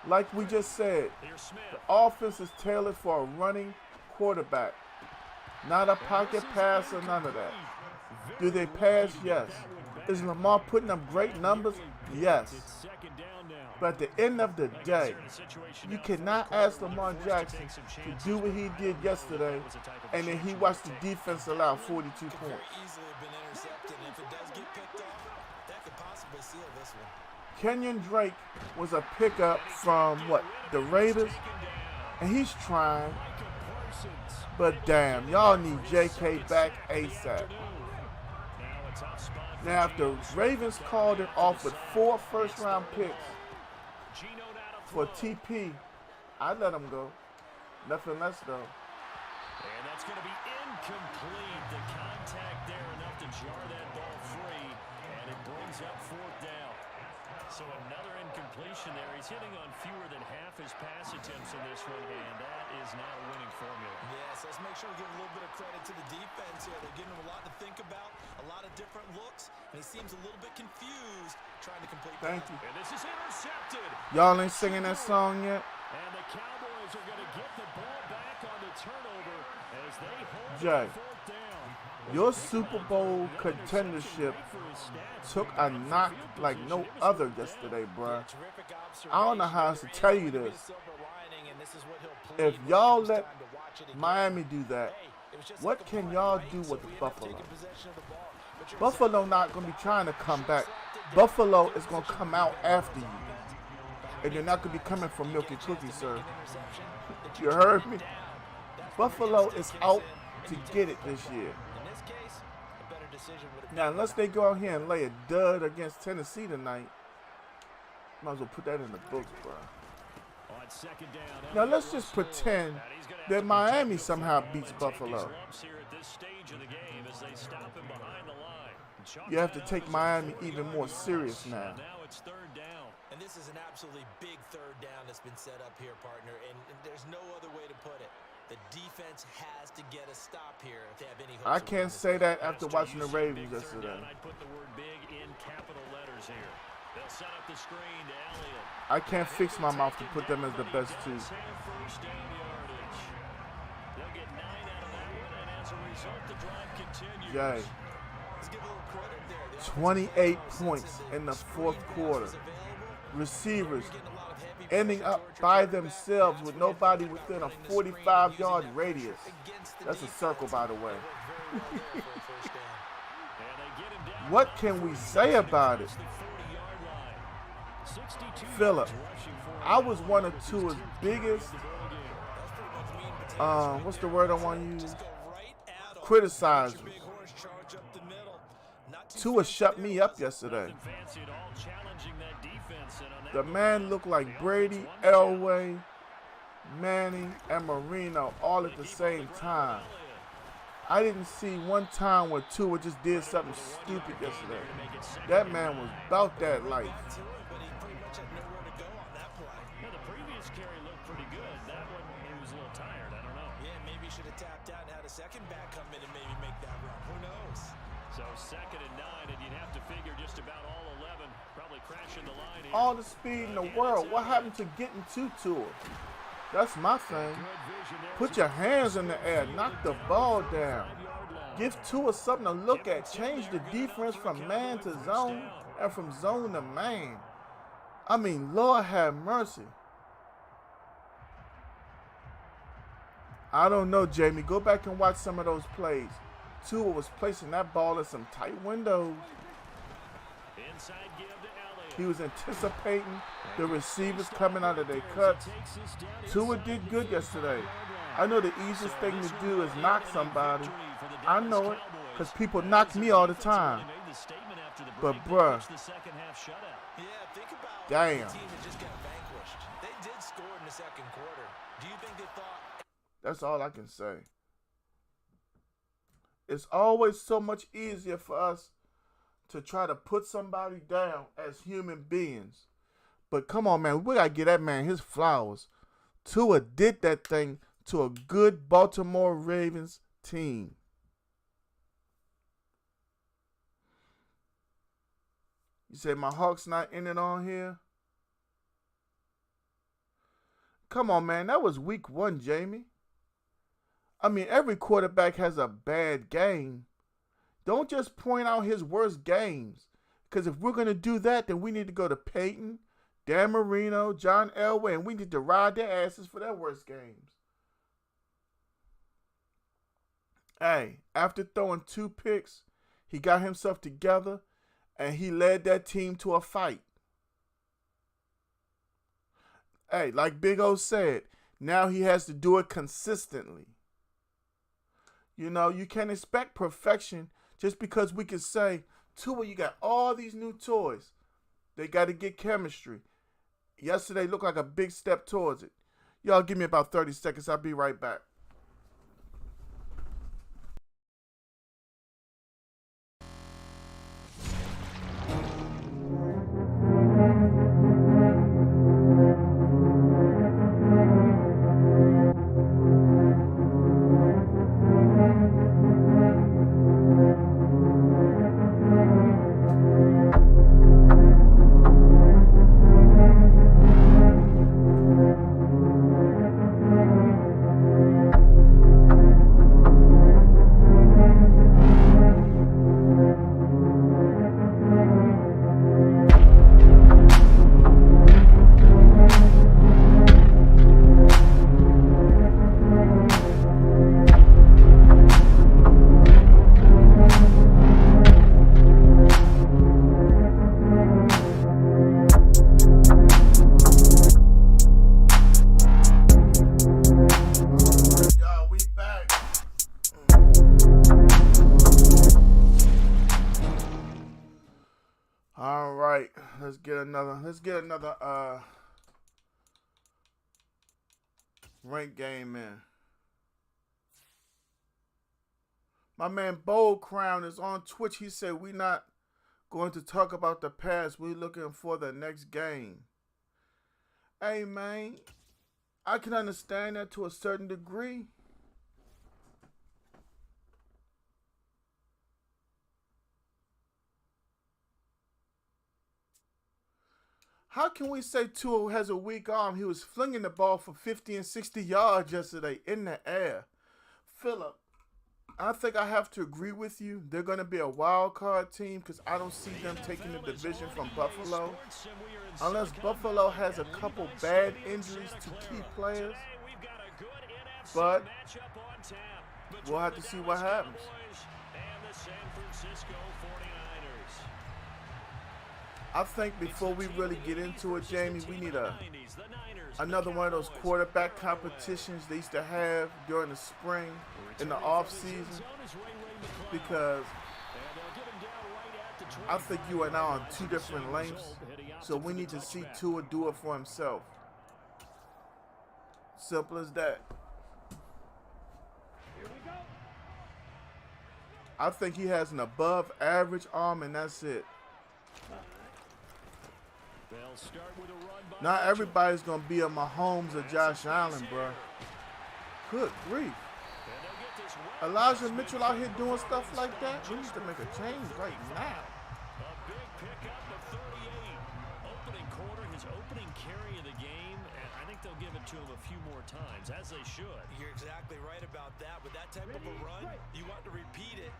Like we just said, the offense is tailored for a running quarterback, not a pocket passer, none of that. Do they pass? Yes. Is Lamar putting up great numbers? Yes. But at the end of the day, you cannot ask Lamar Jackson to do what he did yesterday, and then he watched the defense allow 42 points. Kenyon Drake was a pickup from, what, the Raiders? And he's trying. But damn, y'all need JK back ASAP. Now, if the Ravens called it off with 4 first-round picks for TP, I'd let him go. Nothing less, though. And that's going to be incomplete. The contact there enough to jar that ball free, and it brings up 4th down. So another incompletion there. He's hitting on fewer than half his pass attempts in this one, and that is now a winning formula. Yes, let's make sure we give a little bit of credit to the defense here. They're giving him a lot to think about, a lot of different looks, and he seems a little bit confused trying to complete that. Thank you. And this is intercepted. Y'all ain't singing that song yet? And the Cowboys are going to get the ball back on the turnover as they hold Jay, 4th down. your Super Bowl contendership took a knock like no other yesterday, bruh. I don't know how else to tell you this. If y'all let Miami do that, what can y'all do with the Buffalo? Buffalo not going to be trying to come back. Buffalo is going to come out after you. And they're not going to be coming for milk and cookies, sir. You heard me? Buffalo is out to get it this year. Now, unless they go out here and lay a dud against Tennessee tonight, might as well put that in the books, bro. Now, let's just pretend that Miami somehow beats Buffalo. You have to take Miami even more serious now. And this is an absolutely big 3rd down that's been set up here, partner, and there's no other way to put it. The defense has to get a stop here if they have any hope. I can't say that after watching the Ravens yesterday. I can't fix my mouth to put them as the best team. Jay, 28 points in the 4th quarter. Receivers ending up by themselves with nobody within a 45-yard radius. That's a circle, by the way. What can we say about it? Phillip, I was one of Tua's biggest, what's the word I want to use? Criticizers. Tua shut me up yesterday. The man looked like Brady, Elway, Manning, and Marino all at the same time. I didn't see one time where Tua just did something stupid yesterday. That man was about that life. The previous carry looked pretty good. That one, he was a little tired. I don't know. Yeah, maybe he should have tapped out and had a second back come in and maybe make that run. Who knows? So 2nd and 9, and you'd have to figure just about all 11 probably crashing the line here. All the speed in the world. What happened to getting to Tua? That's my thing. Put your hands in the air. Knock the ball down. Give Tua something to look at. Change the defense from man to zone and from zone to man. I mean, Lord have mercy. I don't know, Jamie. Go back and watch some of those plays. Tua was placing that ball in some tight windows. He was anticipating the receivers coming out of their cuts. Tua did good yesterday. I know the easiest thing to do is knock somebody. I know it, because people knock me all the time. But, bruh, damn. They did score in the second quarter. Do you think they thought? That's all I can say. It's always so much easier for us to try to put somebody down as human beings. But come on, man. We got to give that man his flowers. Tua did that thing to a good Baltimore Ravens team. You say my Hawks not in it on here? Come on, man. That was week 1, Jamie. I mean, every quarterback has a bad game. Don't just point out his worst games. Because if we're going to do that, then we need to go to Peyton, Dan Marino, John Elway, and we need to ride their asses for their worst games. Hey, after throwing 2 picks, he got himself together, and he led that team to a fight. Hey, like Big O said, now he has to do it consistently. You know, you can't expect perfection just because we can say, Tua, you got all these new toys. They got to get chemistry. Yesterday looked like a big step towards it. Y'all give me about 30 seconds. I'll be right back. Let's get another ranked game in. My man Bold Crown is on Twitch. He said we're not going to talk about the past. We're looking for the next game. Hey man, I can understand that to a certain degree. How can we say Tua has a weak arm? He was flinging the ball for 50 and 60 yards yesterday in the air. Phillip, I think I have to agree with you. They're going to be a wild card team because I don't see them taking the division from Buffalo. Unless Buffalo has a couple bad injuries to key players. But we'll have to see what happens. I think before we really get into it, Jamie, we need another one of those quarterback competitions they used to have during the spring, in the off season, because I think you are now on 2 different lengths, so we need to see Tua do it for himself. Simple as that. I think he has an above average arm, and that's it. Not everybody's going to be a Mahomes or Josh Allen, bro. Good grief. Elijah Mitchell out here doing stuff like that? We need to make a change right now. his opening carry of the game, and I think they'll give it to him a few more times, as they should. You're exactly right about that. With that type of a run, you want to repeat it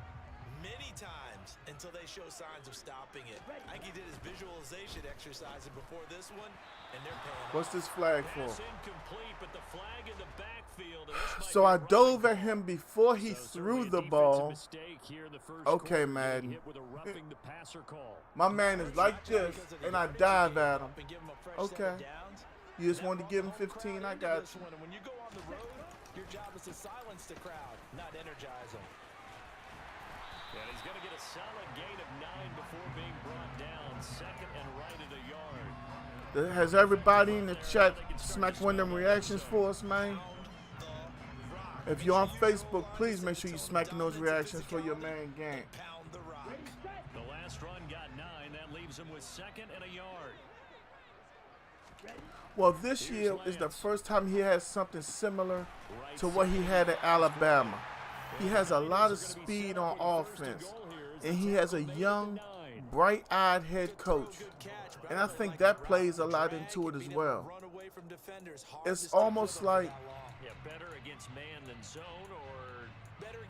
many times until they show signs of stopping it. I think he did his visualization exercising before this one, and they're paying. What's this flag for? Incomplete, but the flag in the backfield. So I dove at him before he threw the ball. Okay, Madden. My man is like this, and I dive at him. Okay. You just wanted to give him 15, I got you. When you go on the road, your job is to silence the crowd, not energize them. And he's going to get a solid gain of 9 before being brought down. Second and right at a yard. Has everybody in the chat smacked one of them reactions for us, man? If you're on Facebook, please make sure you're smacking those reactions for your man game. The last run got 9. That leaves him with second and a yard. Well, this year is the first time he has something similar to what he had at Alabama. He has a lot of speed on offense, and he has a young, bright-eyed head coach. And I think that plays a lot into it as well. It's almost like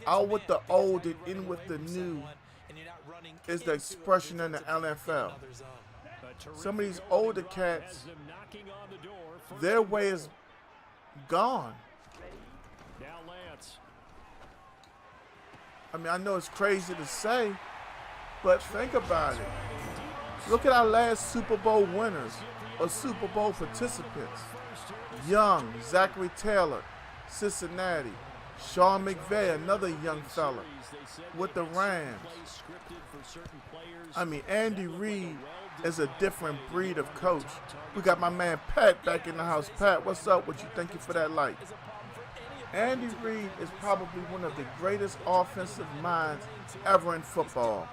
out with the old and in with the new is the expression in the NFL. Some of these older cats, their way is gone. I mean, I know it's crazy to say, but think about it. Look at our last Super Bowl winners or Super Bowl participants. Young, Zachary Taylor, Cincinnati. Sean McVay, another young fella with the Rams. I mean, Andy Reid is a different breed of coach. We got my man Pat back in the house. Pat, what's up? What you thinking for that light? Andy Reid is probably one of the greatest offensive minds ever in football.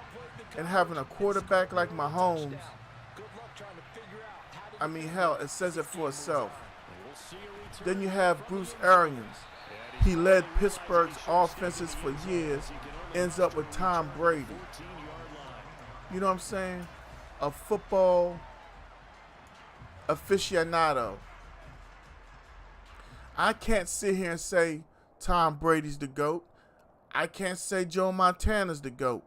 And having a quarterback like Mahomes, I mean, hell, it says it for itself. Then you have Bruce Arians. He led Pittsburgh's offenses for years, ends up with Tom Brady. You know what I'm saying? A football aficionado. I can't sit here and say Tom Brady's the GOAT. I can't say Joe Montana's the GOAT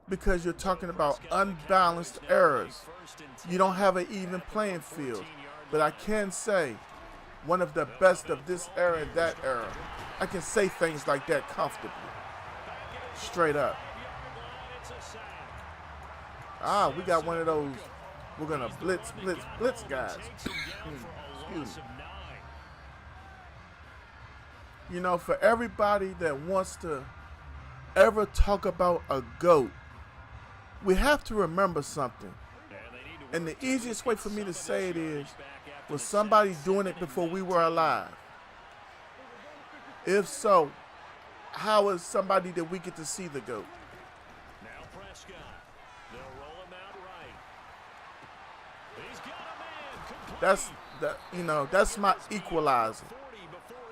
because you're talking about unbalanced eras. You don't have an even playing field. But I can say one of the best of this era and that era. I can say things like that comfortably. Straight up. Ah, we got one of those. We're going to blitz guys. Excuse me. You know, for everybody that wants to ever talk about a GOAT, we have to remember something. And the easiest way for me to say it is, was somebody doing it before we were alive? If so, how is somebody that we get to see the GOAT? Now Prescott. They'll roll him out right. He's got a man. That's my equalizer.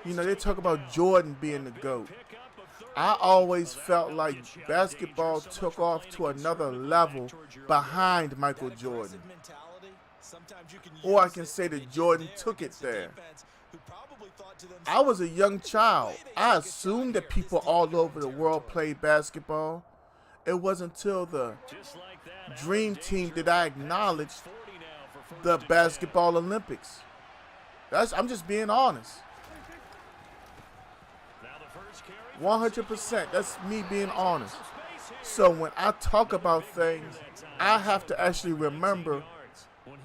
You know, they talk about Jordan being the GOAT. I always felt like basketball took off to another level behind Michael Jordan. Or I can say that Jordan took it there. I was a young child. I assumed that people all over the world played basketball. It wasn't until the Dream Team that I acknowledged the Basketball Olympics. I'm just being honest. 100%. That's me being honest. So when I talk about things, I have to actually remember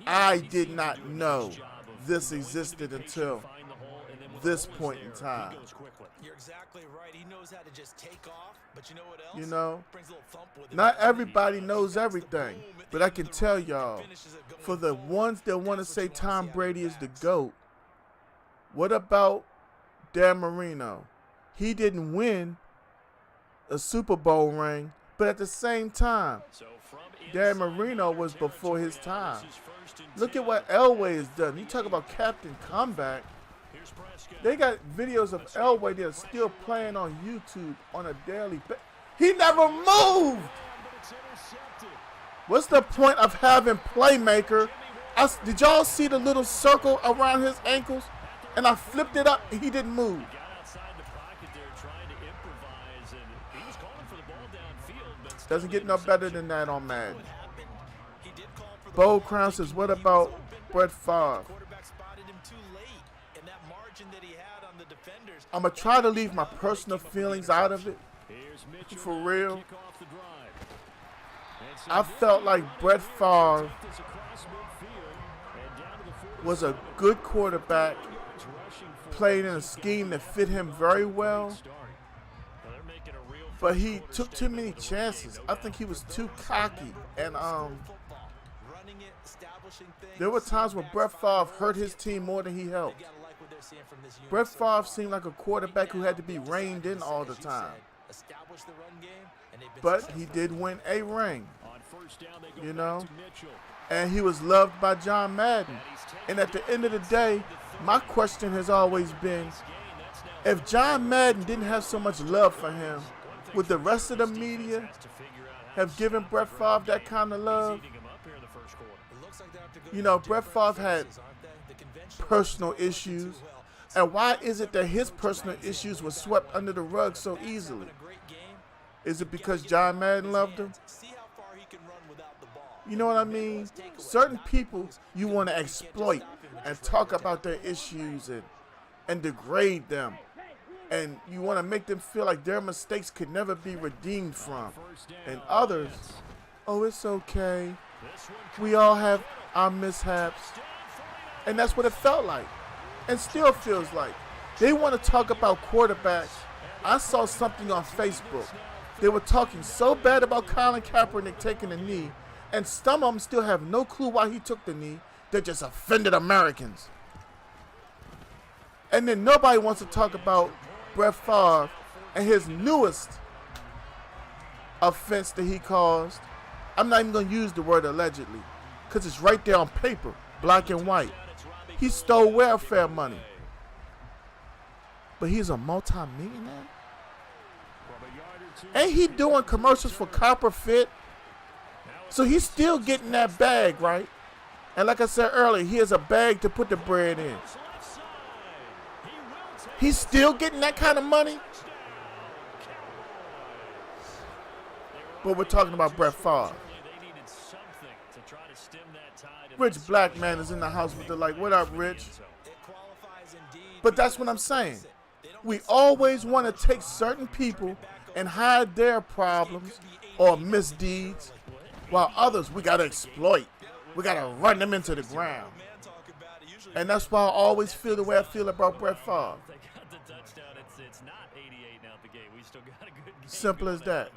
I did not know this existed until this point in time. You're exactly right. He knows how to just take off, but you know what else? You know, not everybody knows everything, but I can tell y'all, for the ones that want to say Tom Brady is the GOAT, what about Dan Marino? He didn't win a Super Bowl ring, but at the same time, Dan Marino was before his time. Look at what Elway has done. You talk about Captain Comeback. They got videos of Elway that are still playing on YouTube on a daily basis. He never moved. What's the point of having playmaker Did y'all see the little circle around his ankles? And I flipped it up and he didn't move. Got outside the pocket there trying to improvise, and he was calling for the ball downfield, but still Doesn't get no better than that on Madden. He did call for the Bold Crown says, what about Brett Favre? quarterback spotted him too late, and that margin that he had on the defenders. I'm going to try to leave my personal feelings out of it. here's Mitchell For now to real. kick off the drive. And so I felt like Brett Favre take this across midfield and down to the 40. was a good quarterback, Yards rushing for played in a scheme that fit him very well, start. Now they're making a real but he took too many chances. I think he was too cocky. And Running it, establishing things. there were times when Brett Favre hurt his team more than he helped. Gotta like what they're seeing from this unit Brett so Favre far. seemed like a quarterback who had to be reined in all the As you time. said, establish the run game, and they've been But successful. he did win a ring, on first down. They go you back know, to Mitchell. and he was loved by John Madden. And at the end of the day, my question has always been, if John Madden didn't have so much love for him, would the rest of the media have given Brett Favre that kind of love? Heating him up here in the first quarter. It looks like they're up to go You know, to Brett different Favre had faces, aren't they? The conventional personal doesn't issues. too well. And why is it that his personal issues were swept under the rug so easily? A great game. Is it because John Madden loved him? See how far he can run without the ball. You know what I mean? Certain people you want to exploit and talk about their issues and degrade them. And you want to make them feel like their mistakes could never be redeemed from. And others, oh, it's okay. We all have our mishaps. And that's what it felt like. And still feels like. They want to talk about quarterbacks. I saw something on Facebook. They were talking so bad about Colin Kaepernick taking a knee, and some of them still have no clue why he took the knee. They just offended Americans. And then nobody wants to talk about Brett Favre and his newest offense that he caused. I'm not even going to use the word allegedly, because it's right there on paper, black and white. He stole welfare money. But he's a multi-millionaire? Ain't he doing commercials for Copper Fit? So he's still getting that bag, right? And like I said earlier, he has a bag to put the bread in. He's still getting that kind of money? But we're talking about Brett Favre. Rich Black Man is in the house with the like, what up, Rich? But that's what I'm saying. We always want to take certain people and hide their problems or misdeeds, while others we got to exploit. We got to run them into the ground. And that's why I always feel the way I feel about Brett Favre. Simple as that.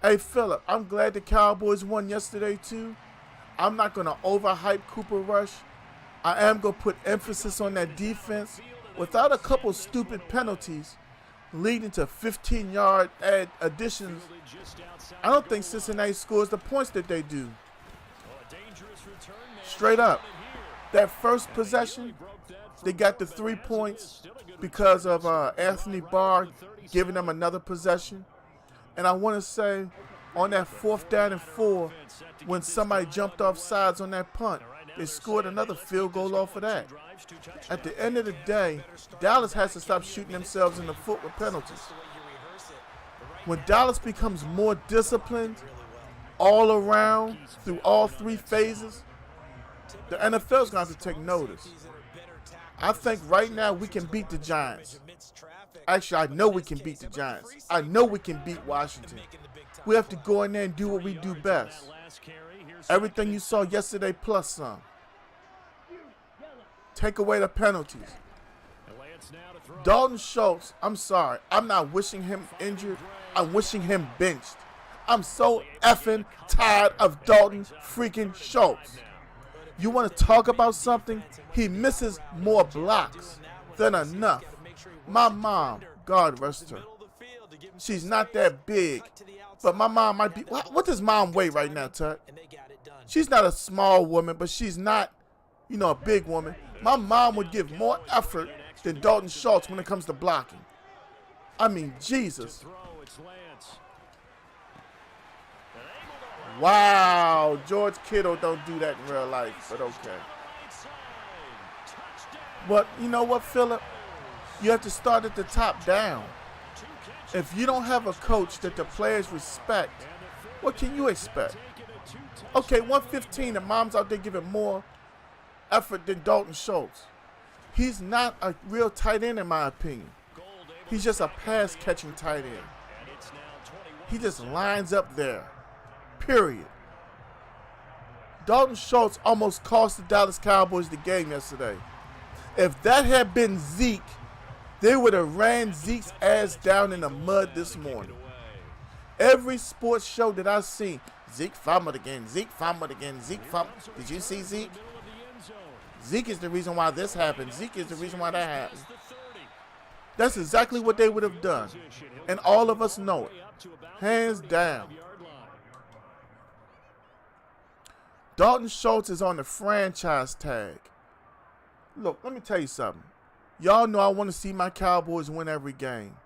Hey, Phillip, I'm glad the Cowboys won yesterday, too. I'm not going to overhype Cooper Rush. I am going to put emphasis on that defense without a couple stupid penalties leading to 15-yard additions. I don't think Cincinnati scores the points that they do. Straight up. That first possession, they got the 3 points because of Anthony Barr giving them another possession. And I want to say, on that 4th down and 4, when somebody jumped off sides on that punt, they scored another field goal off of that. At the end of the day, Dallas has to stop shooting themselves in the foot with penalties. When Dallas becomes more disciplined all around through all 3 phases, the NFL is going to have to take notice. I think right now we can beat the Giants. Actually, I know we can beat the Giants. I know we can beat Washington. We have to go in there and do what we do best. Everything you saw yesterday plus some. Take away the penalties. Dalton Schultz, I'm sorry. I'm not wishing him injured. I'm wishing him benched. I'm so effing tired of Dalton freaking Schultz. You want to talk about something? He misses more blocks than enough. My mom, God rest her, she's not that big, but my mom might be. What does mom weigh right now, Tuck? She's not a small woman, but she's not, a big woman. My mom would give more effort than Dalton Schultz when it comes to blocking. I mean, Jesus. Wow, George Kittle don't do that in real life, but okay. But you know what, Phillip? You have to start at the top down. If you don't have a coach that the players respect, what can you expect? Okay, 115, and Mom's out there giving more effort than Dalton Schultz. He's not a real tight end in my opinion. He's just a pass-catching tight end. He just lines up there, period. Dalton Schultz almost cost the Dallas Cowboys the game yesterday. If that had been Zeke, they would have ran Zeke's ass down in the mud this morning. Every sports show that I've seen, Zeke fumbled again, Zeke fumbled again, Zeke fumbled. Did you see Zeke? Zeke is the reason why this happened. Zeke is the reason why that happened. That's exactly what they would have done. And all of us know it. Hands down. Dalton Schultz is on the franchise tag. Look, let me tell you something. Y'all know I want to see my Cowboys win every game.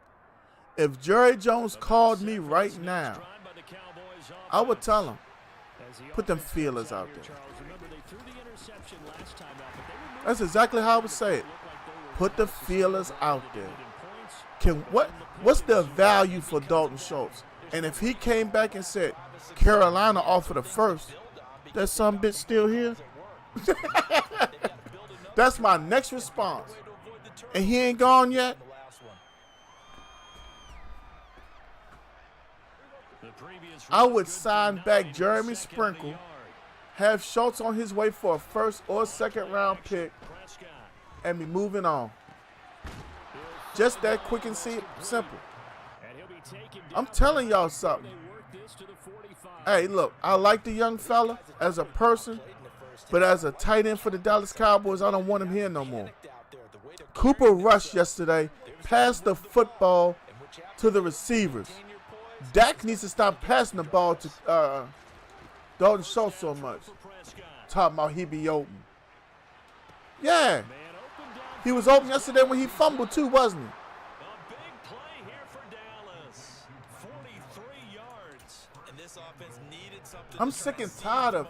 If Jerry Jones called me right now, I would tell him, put them feelers out there. That's exactly how I would say it. Put the feelers out there. What's the value for Dalton Schultz? And if he came back and said, Carolina offered a first, that some bitch still here? That's my next response. And he ain't gone yet? I would sign back Jeremy Sprinkle, have Schultz on his way for a first or second round pick, and be moving on. Just that quick and simple. I'm telling y'all something. Hey, look, I like the young fella as a person, but as a tight end for the Dallas Cowboys, I don't want him here no more. Cooper Rush yesterday passed the football to the receivers. Dak needs to stop passing the ball to Dalton Schultz so much. Talking about he be open. Yeah. He was open yesterday when he fumbled too, wasn't he? A big play here for Dallas. 43 yards. And this offense needed something. I'm sick and tired of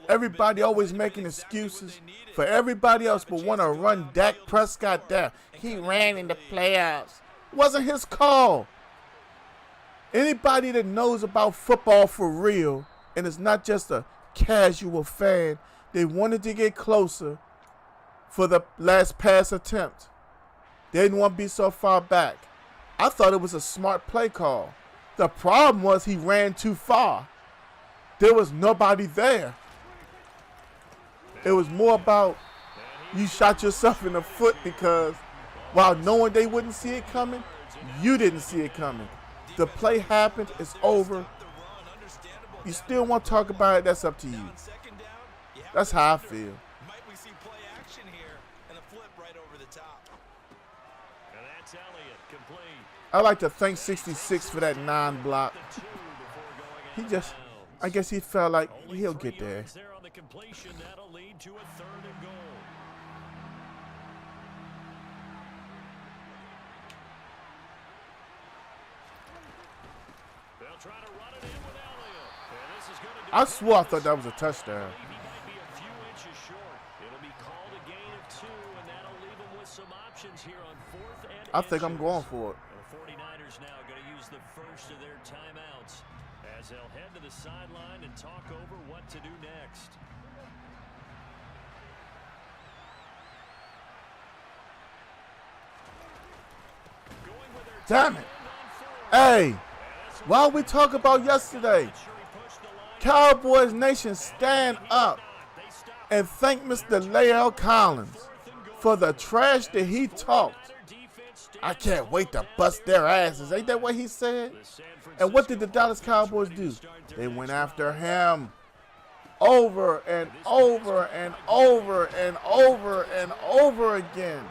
everybody always making excuses for everybody else but want to run Dak Prescott down. He ran in the playoffs. Wasn't his call. Anybody that knows about football for real and is not just a casual fan, they wanted to get closer for the last pass attempt. They didn't want to be so far back. I thought it was a smart play call. The problem was he ran too far. There was nobody there. It was more about you shot yourself in the foot because while knowing they wouldn't see it coming, you didn't see it coming. The play happened. It's over. You still want to talk about it? That's up to you. That's how I feel. I like to thank 66 for that non-block. I guess he felt like he'll get there. I swore I thought that was a touchdown. I think I'm going for it. The 49ers now going to use the first of their timeouts as they'll head to the sideline and talk over what to do next. Damn it. Hey, while we talk about yesterday, Cowboys Nation, stand up and thank Mr. Lael Collins for the trash that he talked. I can't wait to bust their asses. Ain't that what he said? And what did the Dallas Cowboys do? They went after him over and over and over and over and over again,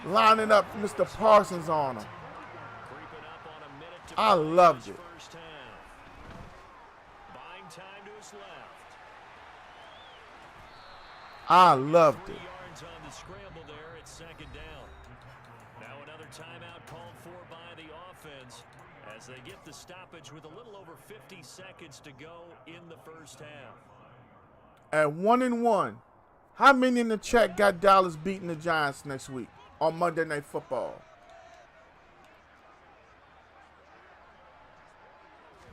lining up Mr. Parsons on him. I loved it. I loved it. Now another timeout called for by the offense. as they get the stoppage with a little over 50 seconds to go in the first half. At 1-1, how many in the chat got Dallas beating the Giants next week on Monday Night Football?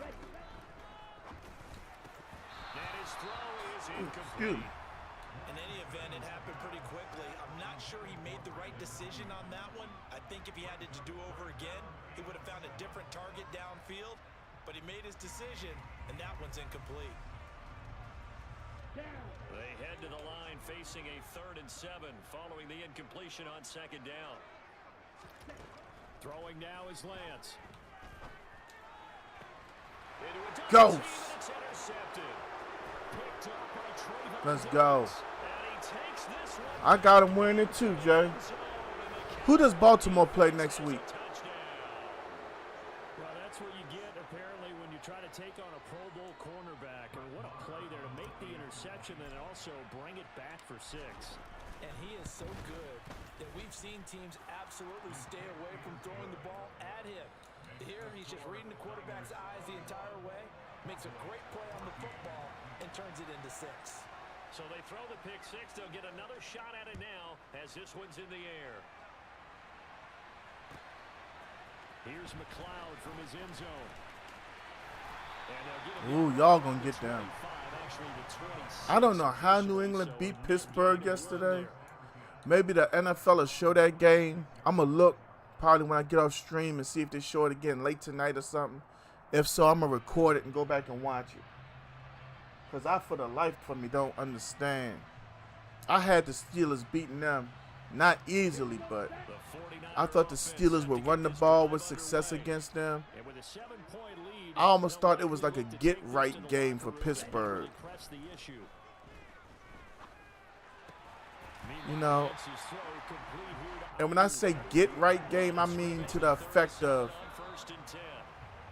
And his throw is incomplete. In any event, it happened pretty quickly. I'm not sure he made the right decision on that one. I think if he had it to do over again, he would have found a different target downfield. But he made his decision, and that one's incomplete. They head to the line facing a 3rd and 7 following the incompletion on 2nd down. Throwing now is Lance. Go. Let's go. I got him winning it too, Jay. Who does Baltimore play next week? Well, that's what you get apparently when you try to take on a Pro Bowl cornerback. And what a play there to make the interception and also bring it back for 6. And he is so good that we've seen teams absolutely stay away from throwing the ball at him. Here, he's just reading the quarterback's eyes the entire way, makes a great play on the football, and turns it into 6. So they throw the pick 6. They'll get another shot at it now as this one's in the air. Here's McLeod from his end zone. Ooh, y'all gonna get them. I don't know how New England beat Pittsburgh yesterday. Maybe the NFL will show that game. I'm going to look probably when I get off stream and see if they show it again late tonight or something. If so, I'm going to record it and go back and watch it. Because I, for the life of me, don't understand. I had the Steelers beating them. Not easily, but I thought the Steelers would run the ball with success against them. I almost thought it was like a get-right game for Pittsburgh. You know, and when I say get-right game, I mean to the effect of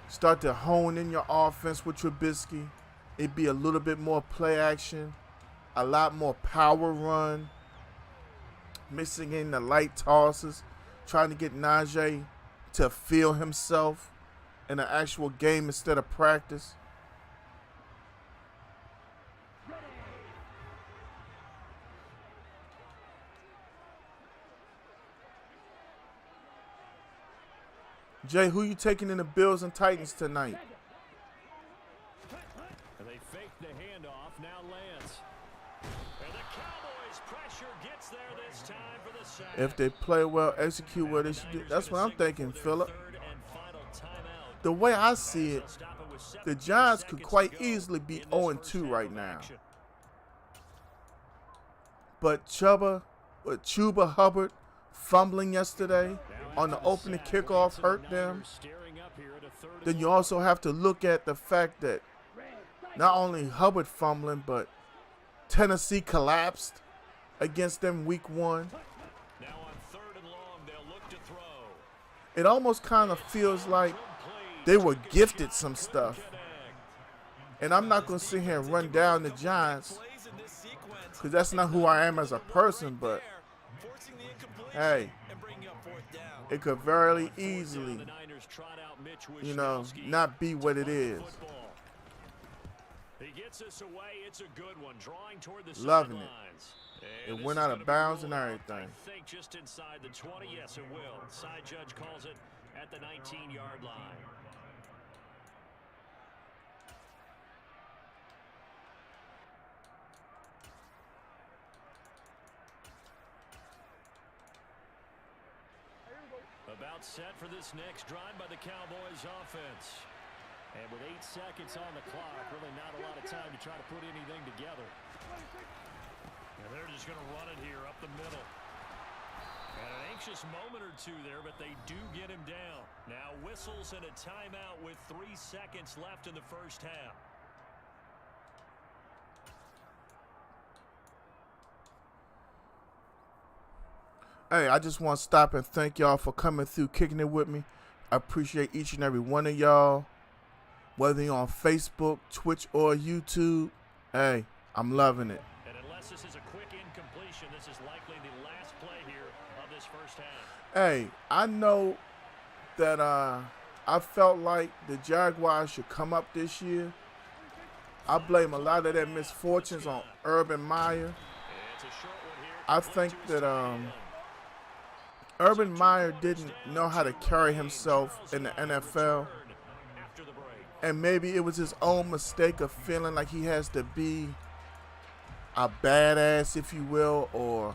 start to hone in your offense with Trubisky. It'd be a little bit more play action, a lot more power run, mixing in the light tosses, trying to get Najee to feel himself in an actual game instead of practice. Jay, who you taking in the Bills and Titans tonight? They fake the handoff. Now Lance. And the Cowboys pressure gets there this time for the sack. If they play well, execute what they should do. That's what I'm thinking, Phillip. The way I see it, the Giants could quite easily be 0-2 right now. But Chuba Hubbard fumbling yesterday on the opening kickoff hurt them. Then you also have to look at the fact that not only Hubbard fumbling, but Tennessee collapsed against them week 1. Now on 3rd and long, they'll look to throw. It almost kind of feels like they were gifted some stuff. And I'm not going to sit here and run down the Giants because that's not who I am as a person, but hey, it could very easily, you know, not be what it is. He gets us away. It's a good one. Drawing toward the Loving sidelines. it. It went out of bounds and everything. I think just inside the 20. Yes, it will. Side judge calls it at the 19-yard line. About set for this next drive by the Cowboys offense. And with 8 seconds on the clock, really not a lot of time to try to put anything together. And they're just going to run it here up the middle. And an anxious moment or two there, but they do get him down. Now whistles and a timeout with 3 seconds left in the first half. Hey, I just want to stop and thank y'all for coming through, kicking it with me. I appreciate each and every one of y'all. Whether you're on Facebook, Twitch, or YouTube, hey, I'm loving it. And unless this is a quick incompletion, this is likely the last play here of this first half. Hey, I know that I felt like the Jaguars should come up this year. I blame a lot of their misfortunes on Urban Meyer. I think that Urban Meyer didn't know how to carry himself in the NFL. And maybe it was his own mistake of feeling like he has to be a badass, if you will, or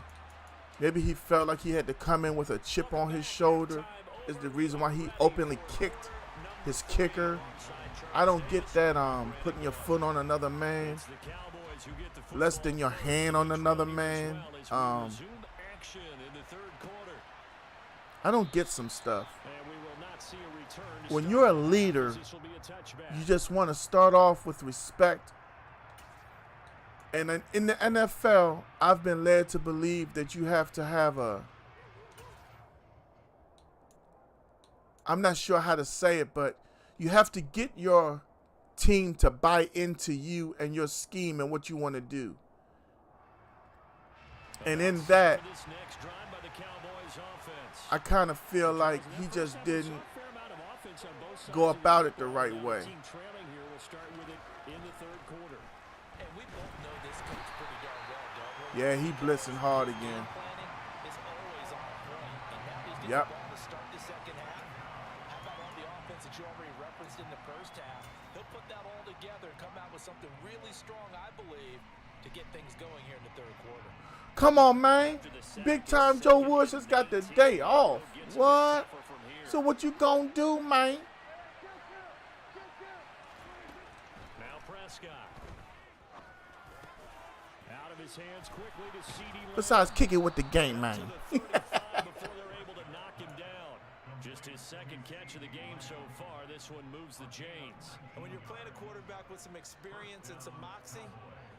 maybe he felt like he had to come in with a chip on his shoulder is the reason why he openly kicked his kicker. I don't get that putting your foot on another man, less than your hand on another man. I don't get some stuff. When you're a leader, you just want to start off with respect. And in the NFL, I've been led to believe that you have to have I'm not sure how to say it, but you have to get your team to buy into you and your scheme and what you want to do. And in that, I kind of feel like he just didn't go about it the right way. Yeah, he blitzing hard again. Yep. You already referenced in the first half. He'll put that all together and come out with something really strong, I believe, to get things going here in the third quarter. Come on, man. Big time Joe Woods has got the day off. What? So what you gonna do, man? Now Prescott. Out of his hands quickly to CD. Besides kicking with the game, man. Just his second catch of the game so far. This one moves the chains. And when you're playing a quarterback with some experience and some moxie,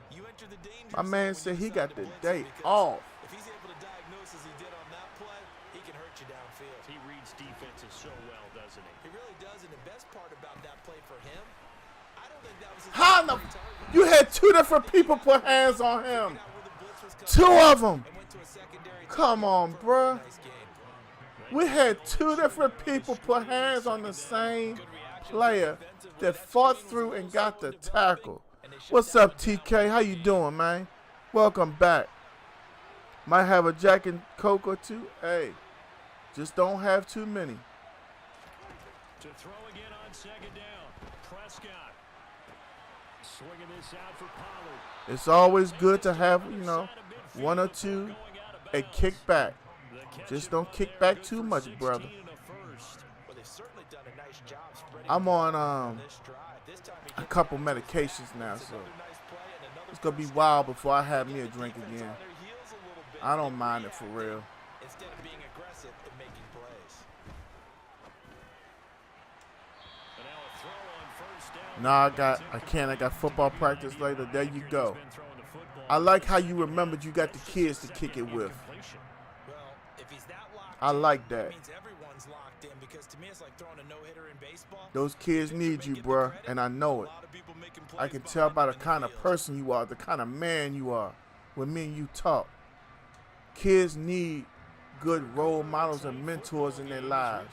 you enter the danger. My man said he got the day off. If he's able to diagnose as he did on that play, he can hurt you downfield. He reads defenses so well, doesn't he? He really does, and the best part about that play for him, I don't think that was his How the you had two different people put hands on him. Two of them. Come on, bruh. We had two different people put hands on the same player that fought through and got the tackle. What's up, TK? How you doing, man? Welcome back. Might have a Jack and Coke or two. Hey, just don't have too many. To throw again on second down. Prescott swinging this out for Pollard. It's always good to have, one or two a kick back. Just don't kick back too much, brother. I'm on a couple medications now, so it's going to be wild before I have me a drink again. I don't mind it for real. Instead of being aggressive and making plays. Nah, I got football practice later. There you go. I like how you remembered you got the kids to kick it with. I like that. Those kids need you, bruh, and I know it. I can tell by the kind of person you are, the kind of man you are, when me and you talk. Kids need good role models and mentors in their lives.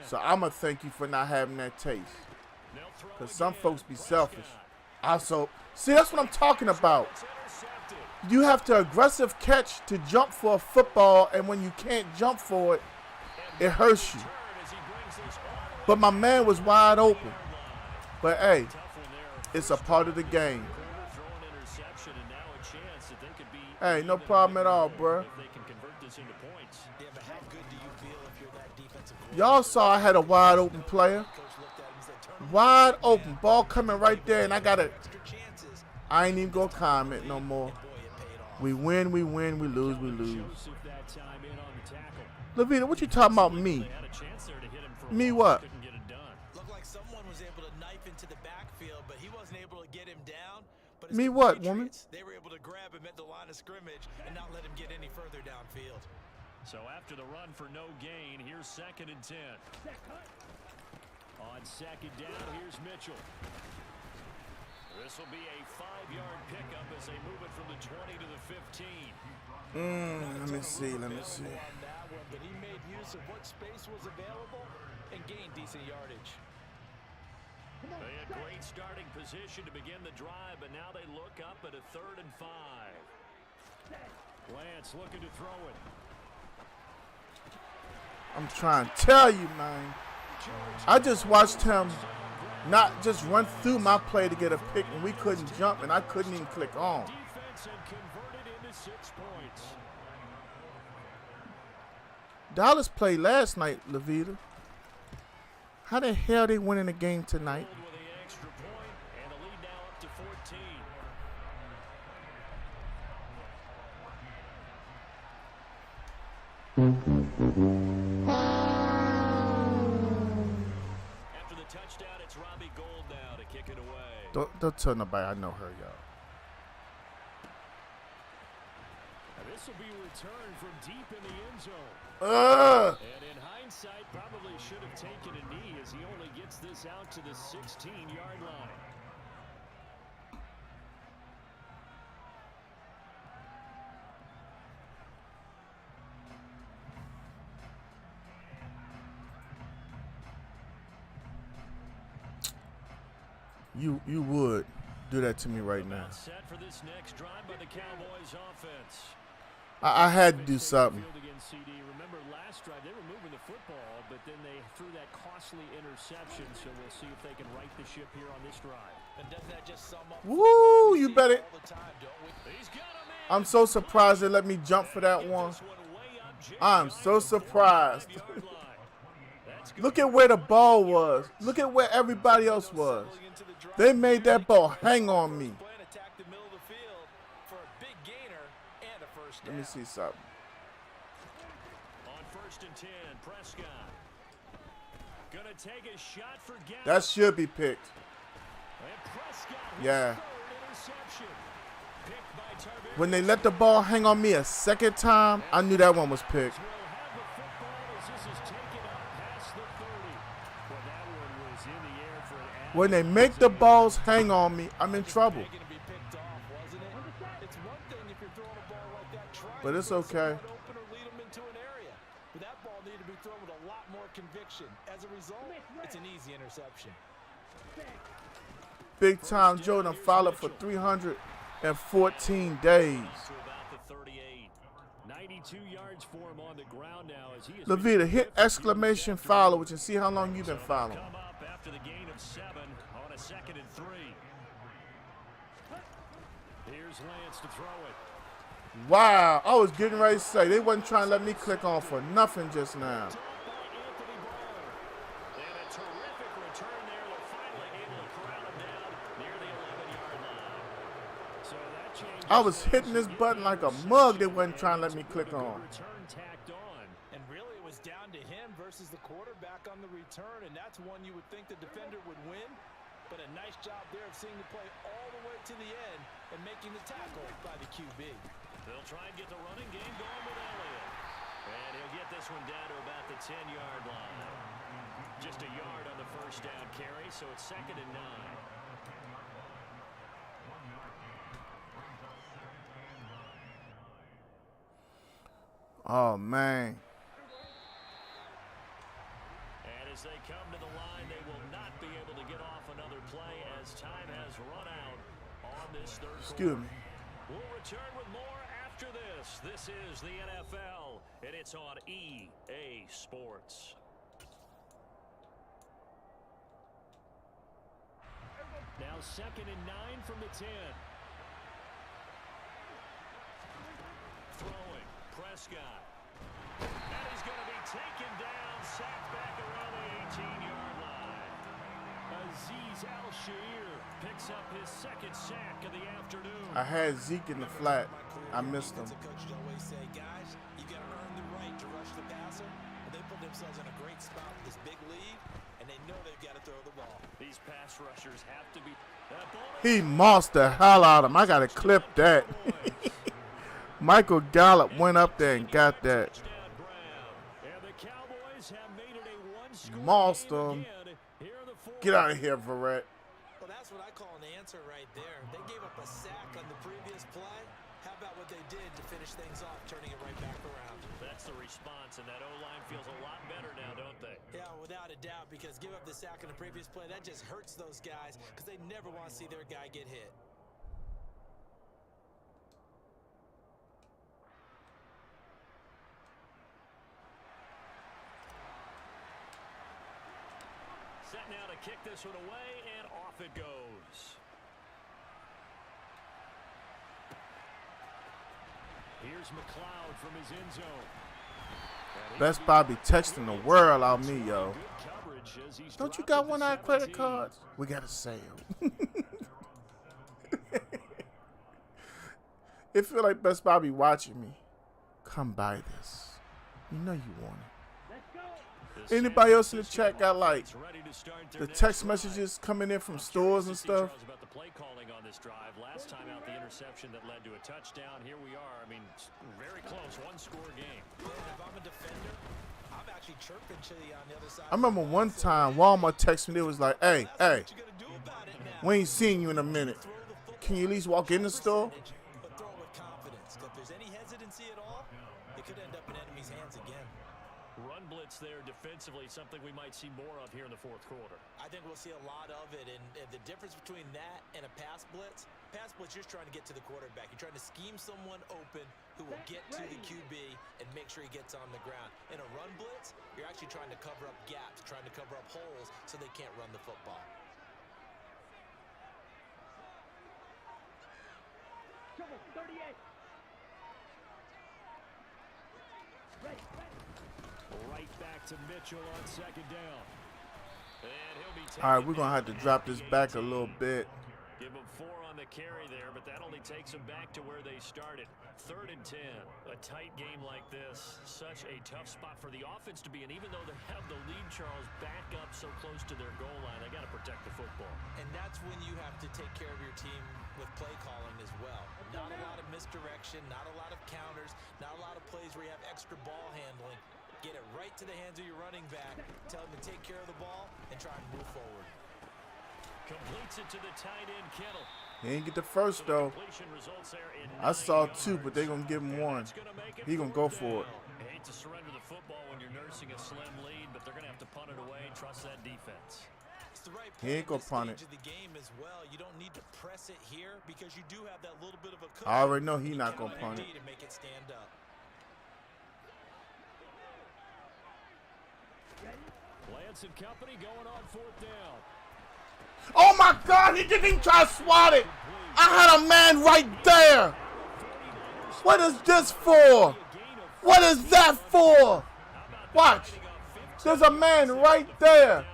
So I'm going to thank you for not having that taste. Because some folks be selfish. Also, see, that's what I'm talking about. You have to aggressive catch to jump for a football, and when you can't jump for it, it hurts you. But my man was wide open. But, hey, it's a part of the game. Hey, no problem at all, bro. Y'all saw I had a wide open player. Wide open. Ball coming right there, and I ain't even going to comment no more. We win, we lose, we lose. Levita, what you talking about me? Me what? Looked like someone was able to knife into the backfield, but he wasn't able to get him down. But me what, woman? They were able to grab him at the line of scrimmage and not let him get any further downfield. So after the run for no gain, here's 2nd and 10. On second down, here's Mitchell. This will be a 5-yard pickup as they move it from the 20 to the 15. Let me see. But he made use of what space was available and gain decent yardage. They had great starting position to begin the drive, but now they look up at a 3rd and 5. Lance looking to throw it. I'm trying to tell you, man. I just watched him not just run through my play to get a pick, and we couldn't jump, and I couldn't even click on. Defense and converted into 6 points. Dallas played last night, Levita. How the hell they winning the game tonight? With the extra point, and the lead now up to 14. After the touchdown, it's Robbie Gould now to kick it away. Don't tell nobody I know her, y'all. This will be returned from deep in the end zone. And in hindsight, probably should have taken a knee as he only gets this out to the 16-yard line. You would do that to me right now. Set for this next drive by the Cowboys offense. I had to do something. Remember last drive they were moving the football, but then they threw that costly interception. So we'll see if they can right the ship here on this drive. And doesn't that just sum up? Woo! You better. All the time, don't we? He's got him in. I'm so surprised they let me jump for that one. I'm so surprised. Look at where the ball was. Look at where everybody else was. They made that ball hang on me. Let me see something. On 1st and 10, Prescott. Gonna take a shot for Gallup. That should be picked. And Prescott, Yeah. interception. Picked by Tarvin. When they let the ball hang on me a second time, I knew that one was picked. Will have the football as this is taken up past the 30. Well, that one was in the air for an When they make the balls hang on me, I'm in trouble. But it's okay. But that ball needed to be thrown with a lot more conviction. As a result, it's an easy interception. Big time Jordan followed for 314 days. About the 38. 92 yards for him on the ground now as he is Levita, hit exclamation follow, which and see how long you've been following. come up after the gain of 7 on a 2nd and 3. Here's Lance to throw it. Wow, I was getting ready to say, they wasn't trying to let me click on for nothing just now. I was hitting this button like a mug they wasn't trying to let me click on. And really it was down to him versus the quarterback on the return, and that's one you would think the defender would win. But a nice job there of seeing the play all the way to the end and making the tackle by the QB. They'll try and get the running game going with Elliott. And he'll get this one down to about the 10-yard line. Just a yard on the first down carry, so it's 2nd and 9. Oh, man. And as they come to the line, they will not be able to get off another play as time has run out on this third quarter. Excuse me. We'll return with more after this. This is the NFL, and it's on EA Sports. Now 2nd and 9 from the 10. Throwing, Prescott. And he's going to be taken down, sacked back around the 18-yard line. Azeez Al-Shaair picks up his 2nd sack of the afternoon. I had Zeke in the flat. I missed him. Coaches always say, guys, you got to earn the right to rush the passer. And they put themselves in a great spot with this big lead, and they know they've got to throw the ball. These pass rushers have to be. He mossed the hell out of him. I got to clip that. Michael Gallup went up there and got that. Mossed him. Get out of here, Verrett. Well, that's what I call an answer right there. They gave up a sack on the previous play. How about what they did to finish things off, turning it right back around? That's the response, and that O-line feels a lot better now, don't they? Yeah, without a doubt, because give up the sack in the previous play, that just hurts those guys because they never want to see their guy get hit. Set now to kick this one away, and off it goes. Here's McLeod from his end zone. Best Bobby texting the world out me, yo. Don't you got one-eye credit cards? We got a sale. It feel like Best Bobby watching me. Come buy this. You know you want it. Anybody else in the chat got like the text messages coming in from stores and stuff? About the play calling on this drive. Last time out, the interception that led to a touchdown. Here we are. I mean, very close, one-score game. Yeah, if I'm a defender, I'm actually chirping Chili on the other side. I remember one time Walmart texted me. It was like, "Hey, What you gonna do about it now? we ain't seen you in a minute. Can you at least walk in the store?" But throw it with confidence. If there's any hesitancy at all, it could end up in enemy's hands again. Run blitz there defensively, something we might see more of here in the fourth quarter. I think we'll see a lot of it, and the difference between that and a pass blitz, you're just trying to get to the quarterback. You're trying to scheme someone open who will get to the QB and make sure he gets on the ground. In a run blitz, you're actually trying to cover up gaps, trying to cover up holes so they can't run the football. Right back to Mitchell on second down. And he'll be All right, we're gonna have to drop this back a little bit. Give them 4 on the carry there, but that only takes them back to where they started. 3rd and 10. A tight game like this, such a tough spot for the offense to be in. Even though they have the lead, Charles, back up so close to their goal line, they got to protect the football. And that's when you have to take care of your team with play calling as well. Not a lot of misdirection, not a lot of counters, not a lot of plays where you have extra ball handling. Get it right to the hands of your running back, tell him to take care of the ball, and try and move forward. Completes it to the tight end, Kittle. He ain't get the first though. I saw 2, but they gonna give him 1. He gonna go for it. I hate to surrender the football when you're nursing a slim lead, but they're gonna have to punt it away and trust that defense. It's the right He ain't gonna punt it. of the game as well. You don't need to press it here because you do have that little bit of a cushion. I already know he not gonna punt it. To make it stand up. Lance and company going on 4th down. Oh my God, he didn't even try to swat it. I had a man right there. What is this for? What is that for? Watch. There's a man right there.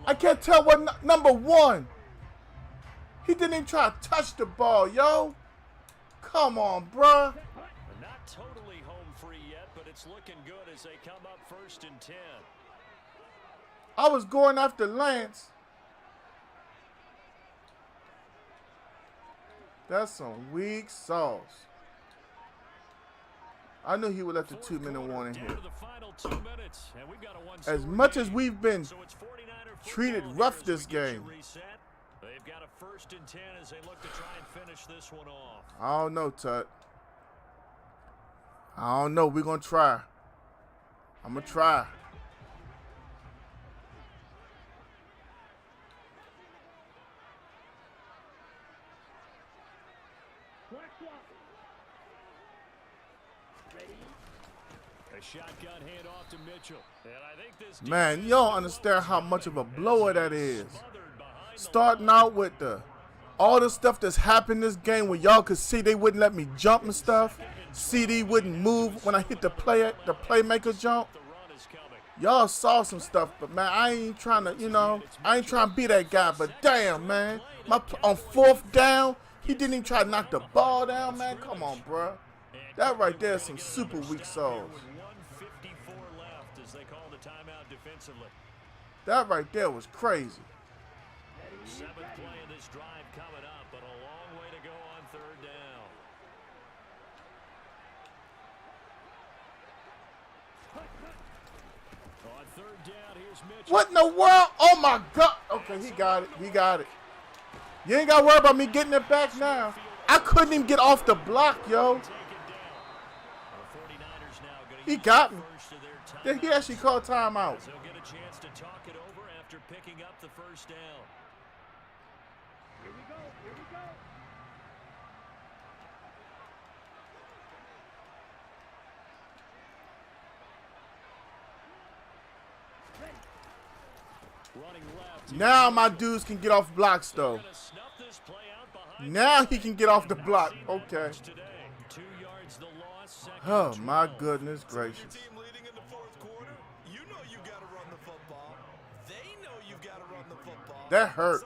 I can't tell what number 1. He didn't even try to touch the ball, yo. Come on, bruh. Not totally home free yet, but it's looking good as they come up 1st and 10. I was going after Lance. That's some weak sauce. I knew he would let the 2-minute warning hit. As much as we've been treated rough this game, they've got a 1st and 10 as they look to try and finish this one off. I don't know, Tut. I don't know. We're going to try. I'm going to try. A shotgun handoff to Mitchell. And I think this Man, you don't understand how much of a blower that is. Starting out with all the stuff that's happened this game where y'all could see they wouldn't let me jump and stuff. CD wouldn't move when I hit the playmaker jump. Y'all saw some stuff, but man, I ain't trying to, I ain't trying to be that guy, but damn, man. On 4th down, he didn't even try to knock the ball down, man. Come on, bro. That right there is some super weak sauce. 1:54 left as they call the timeout defensively. That right there was crazy. 7th play of this drive coming up, but a long way to go on 3rd down. On 3rd down, here's Mitchell. What in the world? Oh, my God. Okay, he got it. He got it. You ain't got to worry about me getting it back now. I couldn't even get off the block, yo. He got me. He actually called timeout. He'll get a chance to talk it over after picking up the first down. Here we go. Here we go. Now my dudes can get off blocks, though. Now he can get off the block. Okay. Oh, my goodness gracious. That hurt.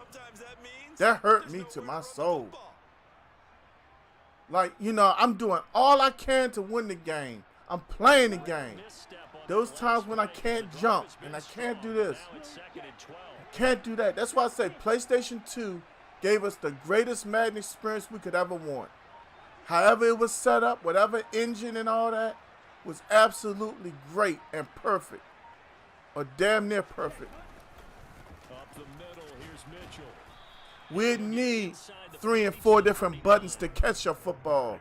That hurt me to my soul. Like, you know, I'm doing all I can to win the game. I'm playing the game. Those times when I can't jump and I can't do this, I can't do that. That's why I say PlayStation 2 gave us the greatest Madden experience we could ever want. However it was set up, whatever engine and all that, was absolutely great and perfect. Or damn near perfect. We need 3 and 4 different buttons to catch your football,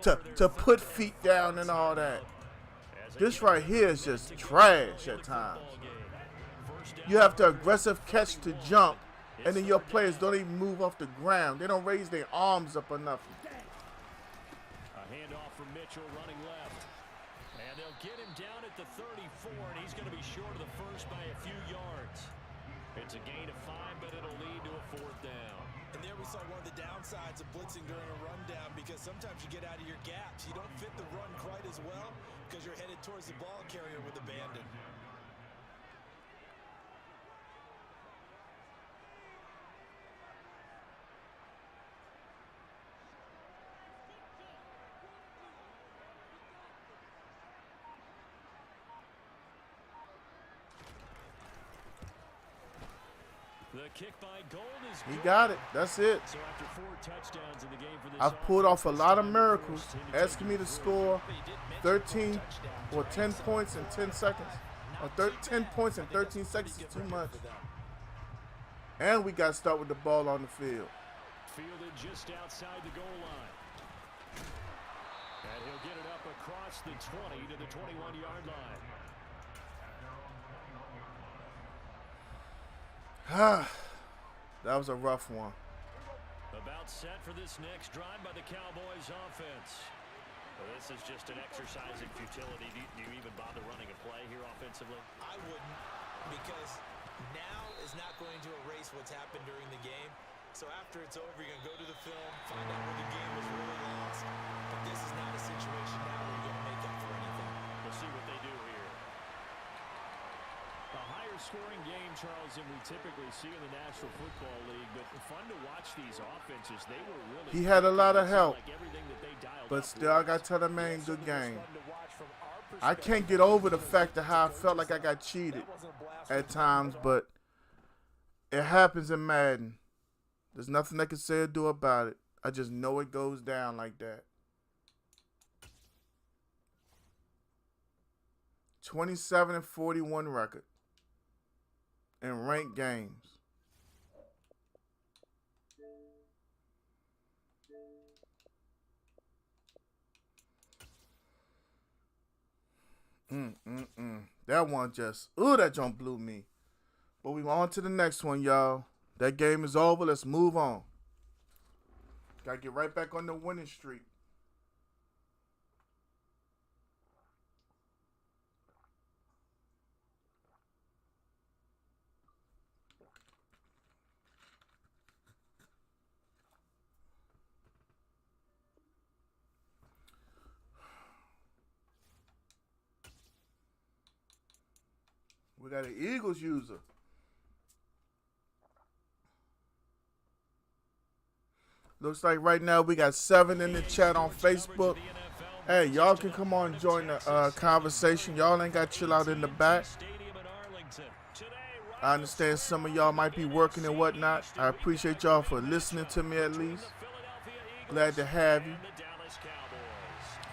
to put feet down and all that. This right here is just trash at times. You have to aggressive catch to jump, and then your players don't even move off the ground. They don't raise their arms up or nothing. A handoff from Mitchell running left. And they'll get him down at the 34, and he's going to be short of the first by a few yards. It's a gain of 5, but it'll lead to a 4th down. And there we saw one of the downsides of blitzing during a rundown, because sometimes you get out of your gaps. You don't fit the run quite as well because you're headed towards the ball carrier with abandon. The kick by Gold is He got it. That's it. So after 4 touchdowns in the game for this I've pulled off a lot of miracles, asking me to score 13 or 10 points in 10 seconds. Or 10 points in 13 seconds is too much. And we got to start with the ball on the field. Fielded just outside the goal line. And he'll get it up across the 20 to the 21-yard line. That was a rough one. About set for this next drive by the Cowboys offense. Well, this is just an exercise in futility. Do you even bother running a play here offensively? I wouldn't, because now is not going to erase what's happened during the game. So after it's over, you're going to go to the film, find out where the game was really lost. But this is not a situation now where you're going to make up for anything. We'll see what they do here. A higher scoring game, Charles, than we typically see in the National Football League, but fun to watch these offenses. They were really He had a lot of help, like everything that they dialed but up still, I got to tell the man, good game. I can't get over the fact of how I felt like I got cheated at times, but it happens in Madden. There's nothing they can say or do about it. I just know it goes down like that. 27-41 record in ranked games. That one just, that jump blew me. But we on to the next one, y'all. That game is over. Let's move on. Got to get right back on the winning streak. We got an Eagles user. Looks like right now we got 7 in the chat on Facebook. Hey, y'all can come on and join the conversation. Y'all ain't got to chill out in the back. I understand some of y'all might be working and whatnot. I appreciate y'all for listening to me at least. Glad to have you.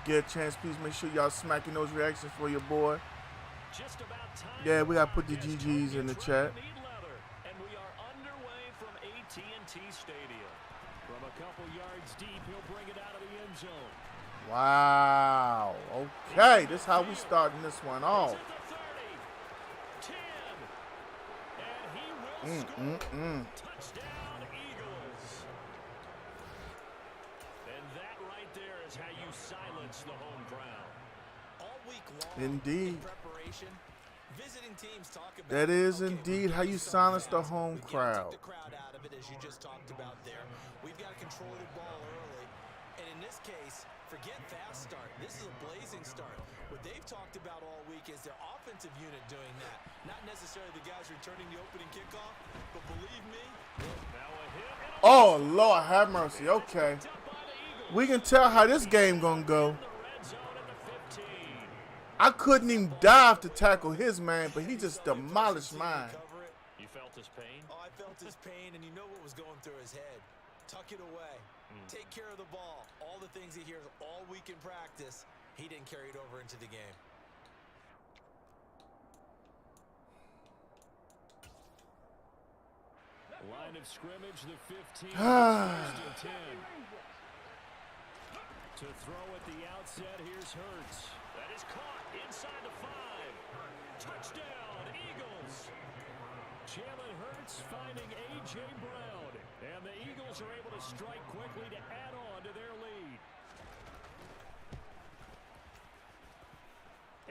Get a chance, please make sure y'all smacking those reactions for your boy. Yeah, we got to put the GGs in the chat. From a couple yards deep, he'll bring it out of the end zone. Wow. Okay, this is how we starting this one off. Touchdown, Eagles. And that right there is how you silence the home crowd. All week long, indeed. in preparation, visiting teams talk about that is indeed how you silence the home crowd. Take the crowd out of it, as you just talked about there. We've got to control the ball early. And in this case, forget fast start. This is a blazing start. What they've talked about all week is their offensive unit doing that. Not necessarily the guys returning the opening kickoff, but believe me. Oh, Lord, have mercy. Okay. We can tell how this game gonna go. I couldn't even dive to tackle his man, but he just demolished mine. You felt his pain? Oh, I felt his pain, and you know what was going through his head. Tuck it away. Take care of the ball. All the things he hears all week in practice, he didn't carry it over into the game. Line of scrimmage, the 15. 10. To throw at the outset, here's Hurts. That is caught inside the 5. Touchdown, Eagles. Jalen Hurts finding A.J. Brown. And the Eagles are able to strike quickly to add on to their lead.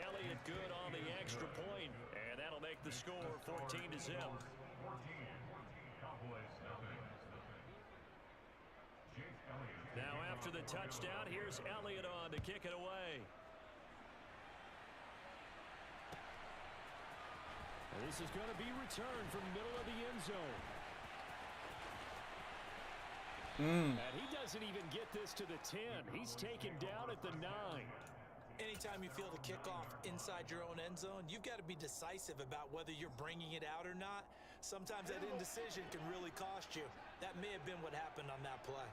Elliott good on the extra point, and that'll make the score 14-0. Now after the touchdown, here's Elliott on to kick it away. And this is going to be returned from middle of the end zone. And he doesn't even get this to the 10. He's taken down at the 9. Anytime you feel the kickoff inside your own end zone, you've got to be decisive about whether you're bringing it out or not. Sometimes that indecision can really cost you. That may have been what happened on that play.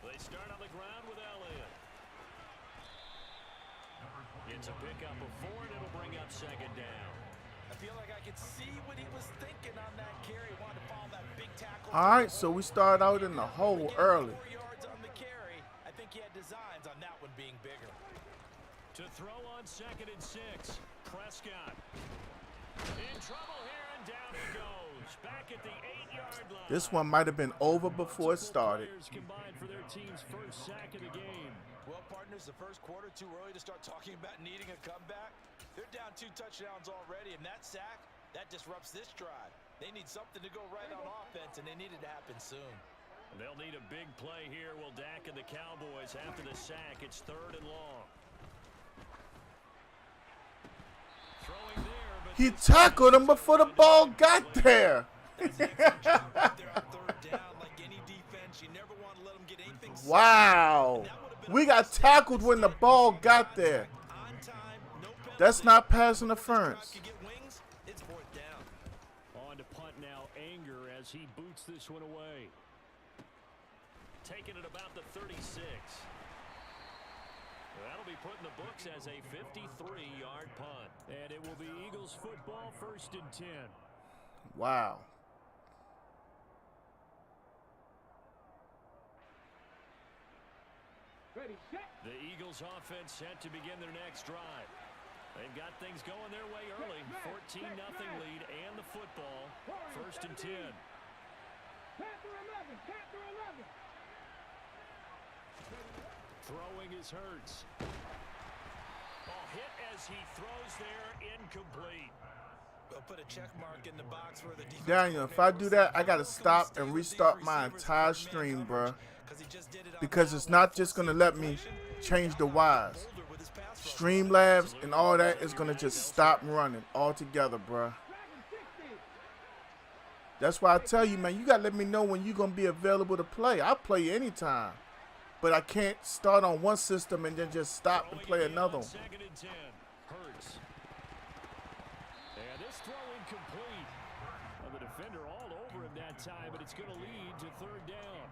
They start on the ground with Elliott. It's a pickup of 4, and it'll bring up second down. I feel like I could see what he was thinking on that carry. Wanted to follow that big tackle. All right, so we start out in the hole early. 4 yards on the carry. I think he had designs on that one being bigger. To throw on 2nd and 6, Prescott. In trouble here, and down he goes. Back at the 8-yard line. This one might have been over before it started. Combined for their team's first sack of the game. Well, partners, the first quarter too early to start talking about needing a comeback. They're down 2 touchdowns already, and that sack, that disrupts this drive. They need something to go right on offense, and they need it to happen soon. They'll need a big play here. Will Dak and the Cowboys after the sack. It's 3rd and long. Throwing there, but he tackled him before the ball got there. Wow. We got tackled when the ball got there. That's not pass interference. On to punt now, Anger as he boots this one away. Taking it about the 36. That'll be put in the books as a 53-yard punt. And it will be Eagles football, 1st and 10. Wow. Ready, set. The Eagles offense set to begin their next drive. They've got things going their way early. 14-0 lead and the football. 1st and 10. Panther 11, Panther 11. Throwing is Hurts. Ball hit as he throws there, incomplete. They'll put a check mark in the box for the defense. Daniel, if I do that, I got to stop and restart my entire stream, bro. Because it's not just going to let me change the wires. Streamlabs and all that is going to just stop running altogether, bro. That's why I tell you, man, you got to let me know when you're going to be available to play. I'll play anytime. But I can't start on one system and then just stop and play another one. 2nd and 10. Hurts. And this throw incomplete. Well, the defender all over him that time, but it's going to lead to 3rd down.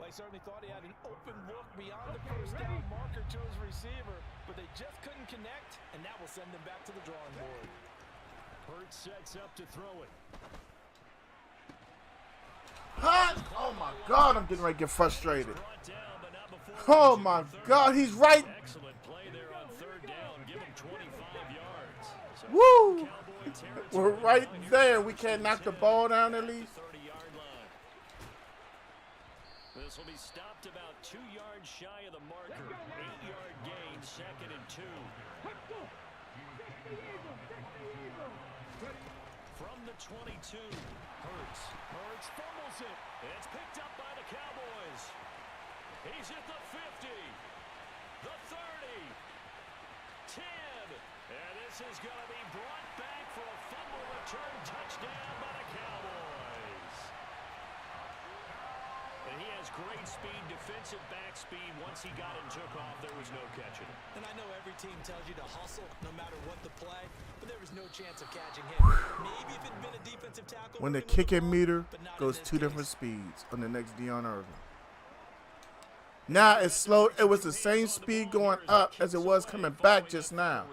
Well, he certainly thought he had an open look beyond the first down marker to his receiver, but they just couldn't connect, and that will send them back to the drawing board. Hurts sets up to throw it. Punt! Oh my God, I'm getting ready to get frustrated. Oh my God, he's right. Excellent play there on third down. Give him 25 yards. So Woo! Cowboy territory. We're right there. We can't knock the ball down at least. 30-yard line. This will be stopped about 2 yards shy of the marker. 8-yard gain, 2nd and 2. From the 22, Hurts. Hurts fumbles it. It's picked up by the Cowboys. He's at the 50, the 30, 10. And this is going to be brought back for a fumble return touchdown by the Cowboys. And he has great speed, defensive back speed. Once he got it and took off, there was no catching it. And I know every team tells you to hustle no matter what the play, but there was no chance of catching him. Maybe if it had been a defensive tackle. When the kicking meter goes 2 different speeds on the next Deion Irvin. Now it's slow. It was the same speed going up as it was coming back just now.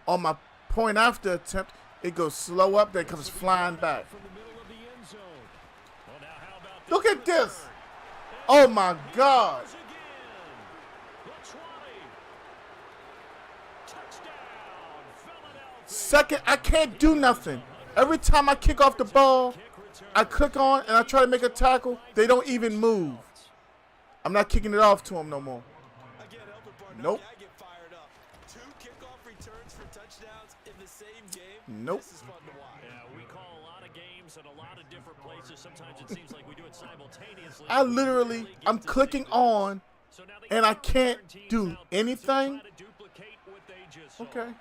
On my point after attempt, it goes slow up, then comes flying back. Look at this. Oh my God. Second, I can't do nothing. Every time I kick off the ball, I click on and I try to make a tackle, they don't even move. I'm not kicking it off to him no more. Nope. Nope. Yeah, we call a lot of games at a lot of different places. Sometimes it seems like we do it simultaneously. I'm clicking on and I can't do anything. Okay. And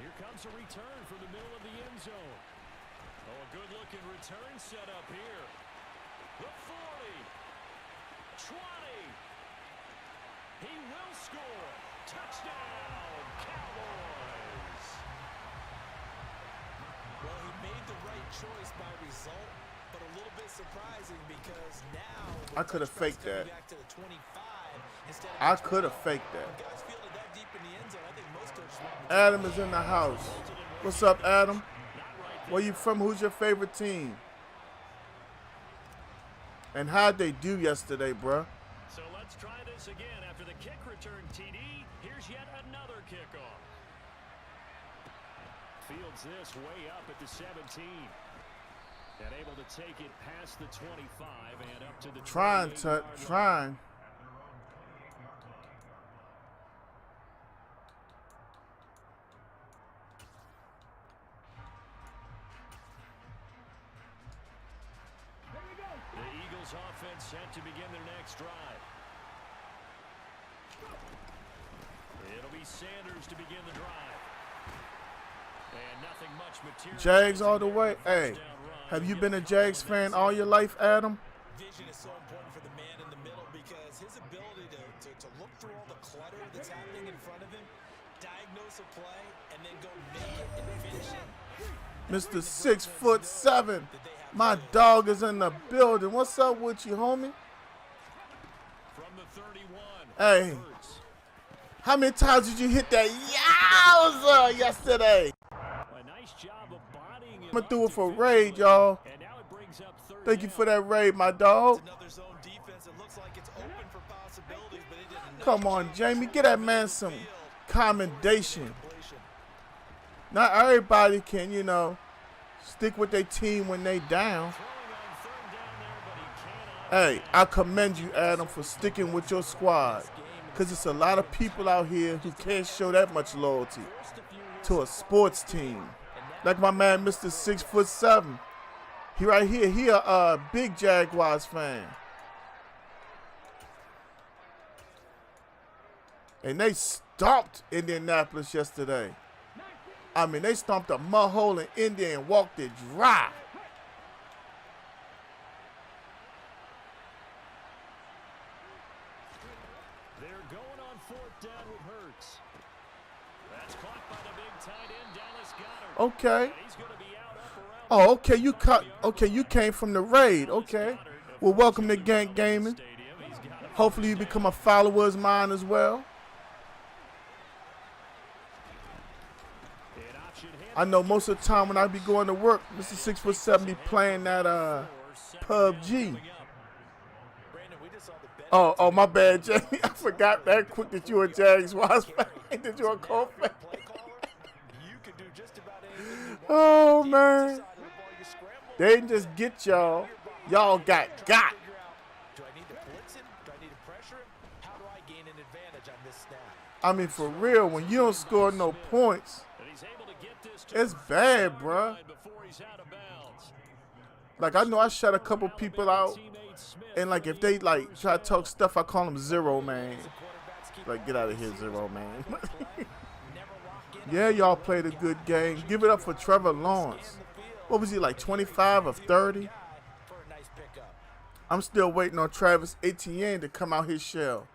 here comes a return from the middle of the end zone. Oh, a good-looking return set up here. The 40, 20. He will score. Touchdown, Cowboys. Well, he made the right choice by result, but a little bit surprising because now I could have faked that. back to the 25 instead of I could have faked that. guys feel it that deep in the end zone. I think most coaches want Adam is in the house. What's up, Adam? Where you from? Who's your favorite team? And how'd they do yesterday, bruh? So let's try this again. After the kick return TD, here's yet another kickoff. Fields this way up at the 17. And able to take it past the 25 and up to the Trying. The Eagles offense set to begin their next drive. It'll be Sanders to begin the drive. And nothing much material. Jags all the way. Hey, have you been a Jags fan all your life, Adam? vision is so important for the man in the middle because his ability to look through all the clutter that's happening in front of him, diagnose a play, and then go make it and finish it. Mr. 6'7". My dog is in the building. What's up with you, homie? From the 31. Hey, how many times did you hit that yowza yesterday? A nice job of bodying him. I'm going to do it for raid, y'all. And now it brings up third Thank you down. for that raid, my dog. Another zone defense. It looks like it's open for possibilities, but it didn't. Come on, Jamie. Get that man some commendation. Not everybody can, you know, stick with their team when they down. Hey, I commend you, Adam, for sticking with your squad. Because it's a lot of people out here who can't show that much loyalty to a sports team. Like my man, Mr. 6'7". He right here, he a big Jaguars fan. And they stomped Indianapolis yesterday. I mean, they stomped a mud hole in India and walked it dry. They're going on fourth down with Hurts. That's caught by the big tight end, Dallas Goedert. Okay. And he's going to be out up around. Oh, okay. You cut. Okay, you came from the raid. Okay. Well, welcome to Gank Gaming. Hopefully, you become a follower of mine as well. An I know most of the time when I be going to work, Mr. 6'7" be playing that PUBG. Oh, my bad, Jamie. I forgot that quick that you a Jags Wasp fan. That you a Colts fan. Oh man, they didn't just get y'all. Y'all got. Do I need to blitz him? Do I need to pressure him? How do I gain an advantage on this snap? I mean, for real, when you don't score no points, it's bad, bruh. Like, I know I shut a couple people out, and like if they like try to talk stuff, I call them Zero Man. Like, get out of here, Zero Man. Yeah, y'all played a good game. Give it up for Trevor Lawrence. What was he, like 25 of 30? I'm still waiting on Travis Etienne to come out his shell.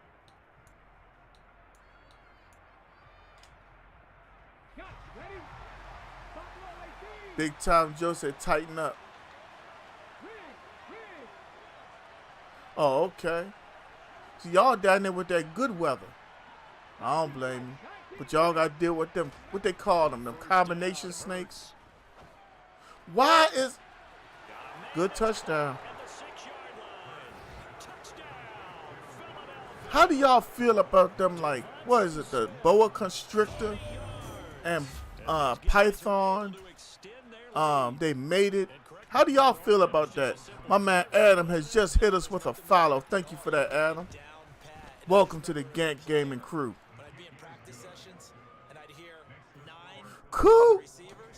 Big Time Joe said tighten up. Oh, okay. So y'all down there with that good weather. I don't blame you. But y'all got to deal with them, what they call them combination snakes. Why is... Good touchdown. How do y'all feel about them, like, what is it, the boa constrictor and python? They made it. How do y'all feel about that? My man Adam has just hit us with a follow. Thank you for that, Adam. Welcome to the Gank Gaming crew. Cool.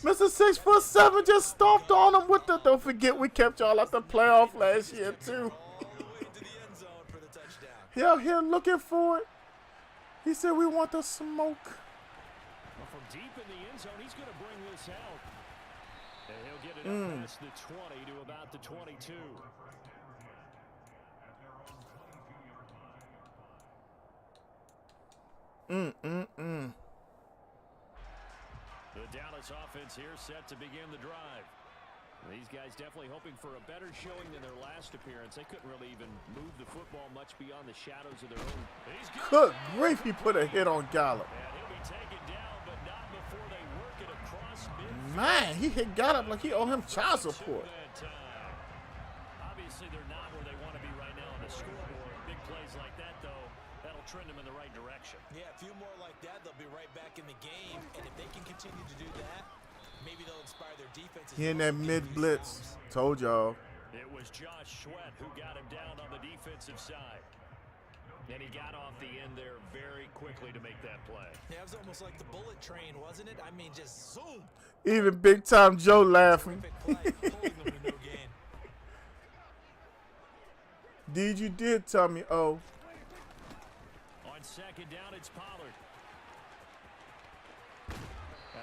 Mr. 6'7" just stomped on him with the. Don't forget we kept y'all at the playoff last year too. He out here looking for it. He said we want the smoke. Well, from deep in the end zone, he's going to bring this out. And he'll get it up past the 20 to about the 22. The Dallas offense here set to begin the drive. These guys definitely hoping for a better showing than their last appearance. They couldn't really even move the football much beyond the shadows of their own. Good grief, he put a hit on Gallup. And he'll be taken down, but not before they work it across midfield. Man, he hit Gallup like he owed him child support. Obviously, they're not where they want to be right now on the scoreboard. Big plays like that, though, that'll trend them in the right direction. Yeah, a few more like that, they'll be right back in the game. And if they can continue to do that, maybe they'll inspire their defense. He in that mid blitz. Told y'all. It was Josh Sweat who got him down on the defensive side. And he got off the end there very quickly to make that play. Yeah, it was almost like the bullet train, wasn't it? I mean, just zoom. Even Big Time Joe laughing. Did you did tell me, oh. On second down, it's Pollard. And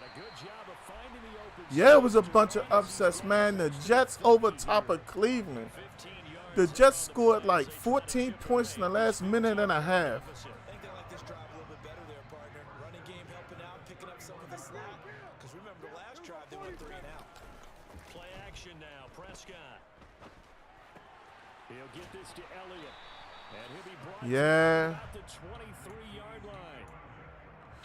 a good job of finding the open. Yeah, it was a bunch of upsets, man. The Jets over top of Cleveland. The Jets scored like 14 points in the last minute and a half. I think they like this drive a little bit better there, partner. Running game helping out, picking up some of the slack. Because remember the last drive, they went 3 and out. Play action now, Prescott. He'll get this to Elliott. And he'll be brought Yeah. to the 23-yard line.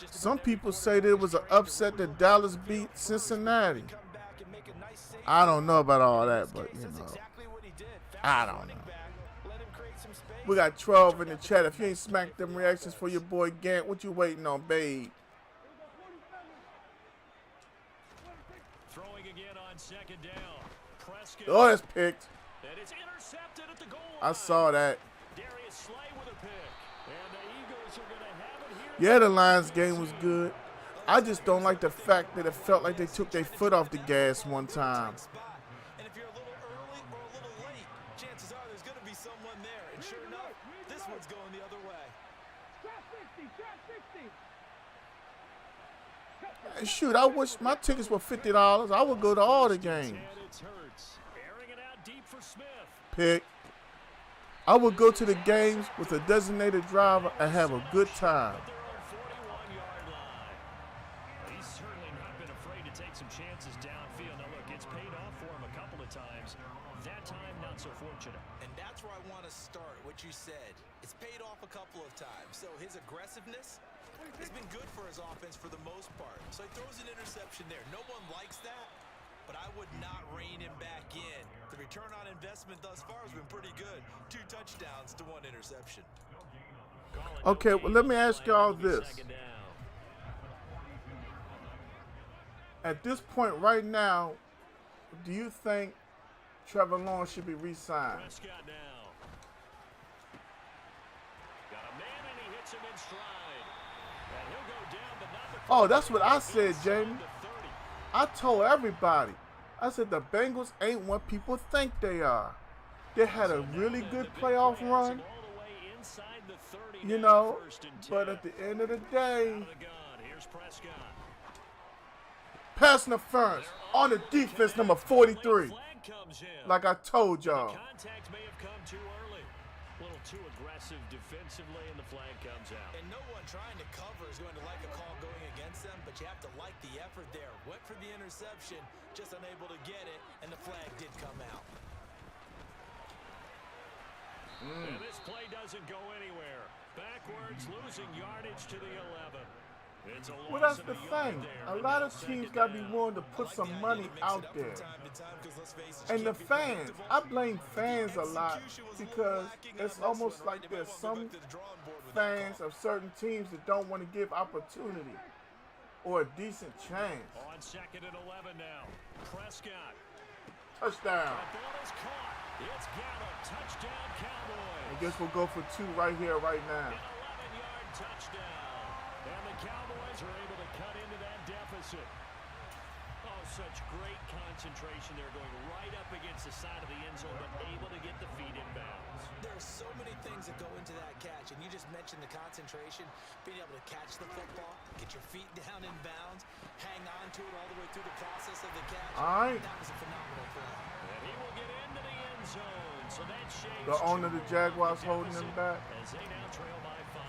Some people say there was an upset that Dallas beat Cincinnati. I don't know about all that, but, you know. I don't know. We got 12 in the chat. If you ain't smacked them reactions for your boy Gant, what you waiting on, babe? Throwing again on second down. Prescott. Oh, that's picked. And it's intercepted at the goal line. I saw that. Darius Slay with a pick. And the Eagles are going to have it here. Yeah, the Lions game was good. I just don't like the fact that it felt like they took their foot off the gas one time. And if you're a little early or a little late, chances are there's going to be someone there. And sure enough, this one's going the other way. Trap 60, trap 60. And shoot, I wish my tickets were $50. I would go to all the games. And it's Hurts. Airing it out deep for Smith. Pick. I would go to the games with a designated driver and have a good time. Their own 41-yard line. He's certainly not been afraid to take some chances downfield. Now, look, it's paid off for him a couple of times. That time, not so fortunate. And that's where I want to start, what you said. It's paid off a couple of times. So his aggressiveness, It's been good for his offense for the most part. So he throws an interception there. No one likes that, but I would not rein him back in. The return on investment thus far has been pretty good. 2 touchdowns to 1 interception. Okay, well, let me ask y'all this. At this point right now, do you think Trevor Lawrence should be re-signed? Prescott now. Got a man and he hits him in stride. And he'll go down, but not before Oh, that's what I said, Jamie. I told everybody. I said the Bengals ain't what people think they are. They had a really good playoff run, you know, but at the end of the day, pass interference on the defense, number 43. Like I told y'all. Contact may have come too early. A little too aggressive defensively, and the flag comes out. And no one trying to cover is going to like a call going against them, but you have to like the effort there. Went for the interception, just unable to get it, and the flag did come out. And this play doesn't go anywhere. Backwards, losing yardage to the 11. It's a Well, that's the thing. A lot of teams got to be willing to put some money out there. And the fans, I blame fans a lot because it's almost like there's some fans of certain teams that don't want to give opportunity or a decent chance. On 2nd and 11 now. Prescott. Touchdown. The ball is caught. It's Gallup. Touchdown, Cowboys. I guess we'll go for 2 right here, right now. An 11-yard touchdown. And the Cowboys are able to cut into that deficit. Oh, such great concentration. They're going right up against the side of the end zone, but able to get the feet in bounds. There's so many things that go into that catch, and you just mentioned the concentration, being able to catch the football, get your feet down in bounds, hang on to it all the way through the process of the catch. All right. That was a phenomenal play. And he will get into the end zone. So that shaves The owner of the Jaguars holding him back. as they now trail by 5.